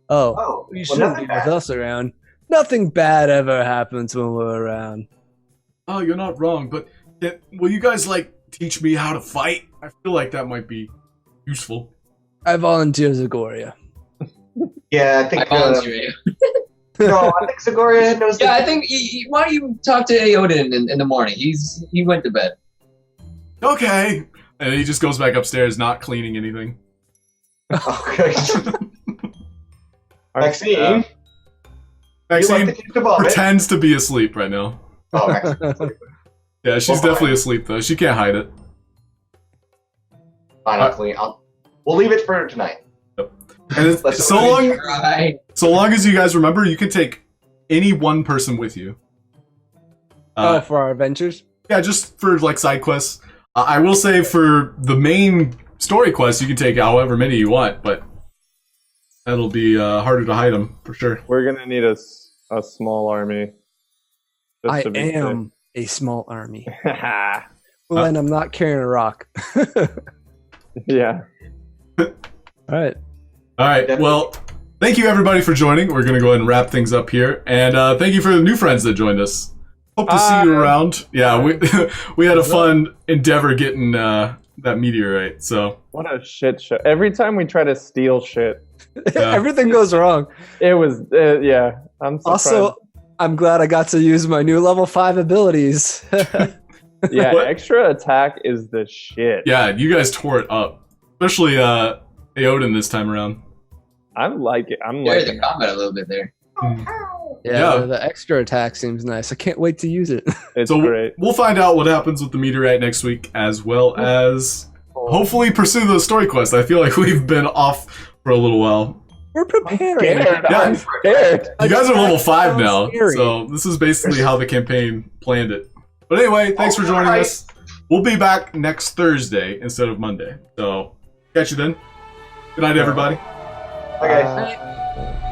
Oh, you shouldn't be with us around. Nothing bad ever happens when we're around. Oh, you're not wrong, but will you guys teach me how to fight? I feel like that might be useful. I volunteer Zagoria. Yeah, I think. I volunteer. No, I think Zagoria knows. Yeah, I think. Why don't you talk to Aeodin in the morning? He went to bed. Okay. And he just goes back upstairs, not cleaning anything. Okay. Maxine. Maxine like to pretends to be asleep right now. Oh, Maxine. Yeah, she's definitely asleep though. She can't hide it. Fine, I'll clean. We'll leave it for tonight. And so long as you guys remember, you can take any one person with you. For our adventures? Yeah, just for side quests. I will say for the main story quests, you can take however many you want, but that'll be harder to hide them for sure. We're gonna need a small army. I am a small army. Well, Well, then I'm not carrying a rock. yeah. All right. All right. Well, thank you everybody for joining. We're gonna go ahead and wrap things up here, and thank you for the new friends that joined us. Hope to see you around. Yeah, we had a fun endeavor getting that meteorite. So what a shit show! Every time we try to steal shit, everything goes wrong. it was yeah. I'm surprised. Also, I'm glad I got to use my new level 5 abilities. Yeah, What? extra attack is the shit. yeah, you guys tore it up, especially Aeodin this time around. I like it. I'm Carry like the combat a little bit there. Yeah, Yeah. the extra attack seems nice. I can't wait to use it. it's So great. we'll find out what happens with the meteorite next week, as well as hopefully pursue those story quests. I feel like we've been off for a little while. We're preparing. Scared. Yeah. I'm scared. You guys are level 5 now, Scary. so this is basically how the campaign planned it. But anyway, thanks for joining us. We'll be back next Thursday instead of Monday. So catch you then. Good night, everybody. Okay.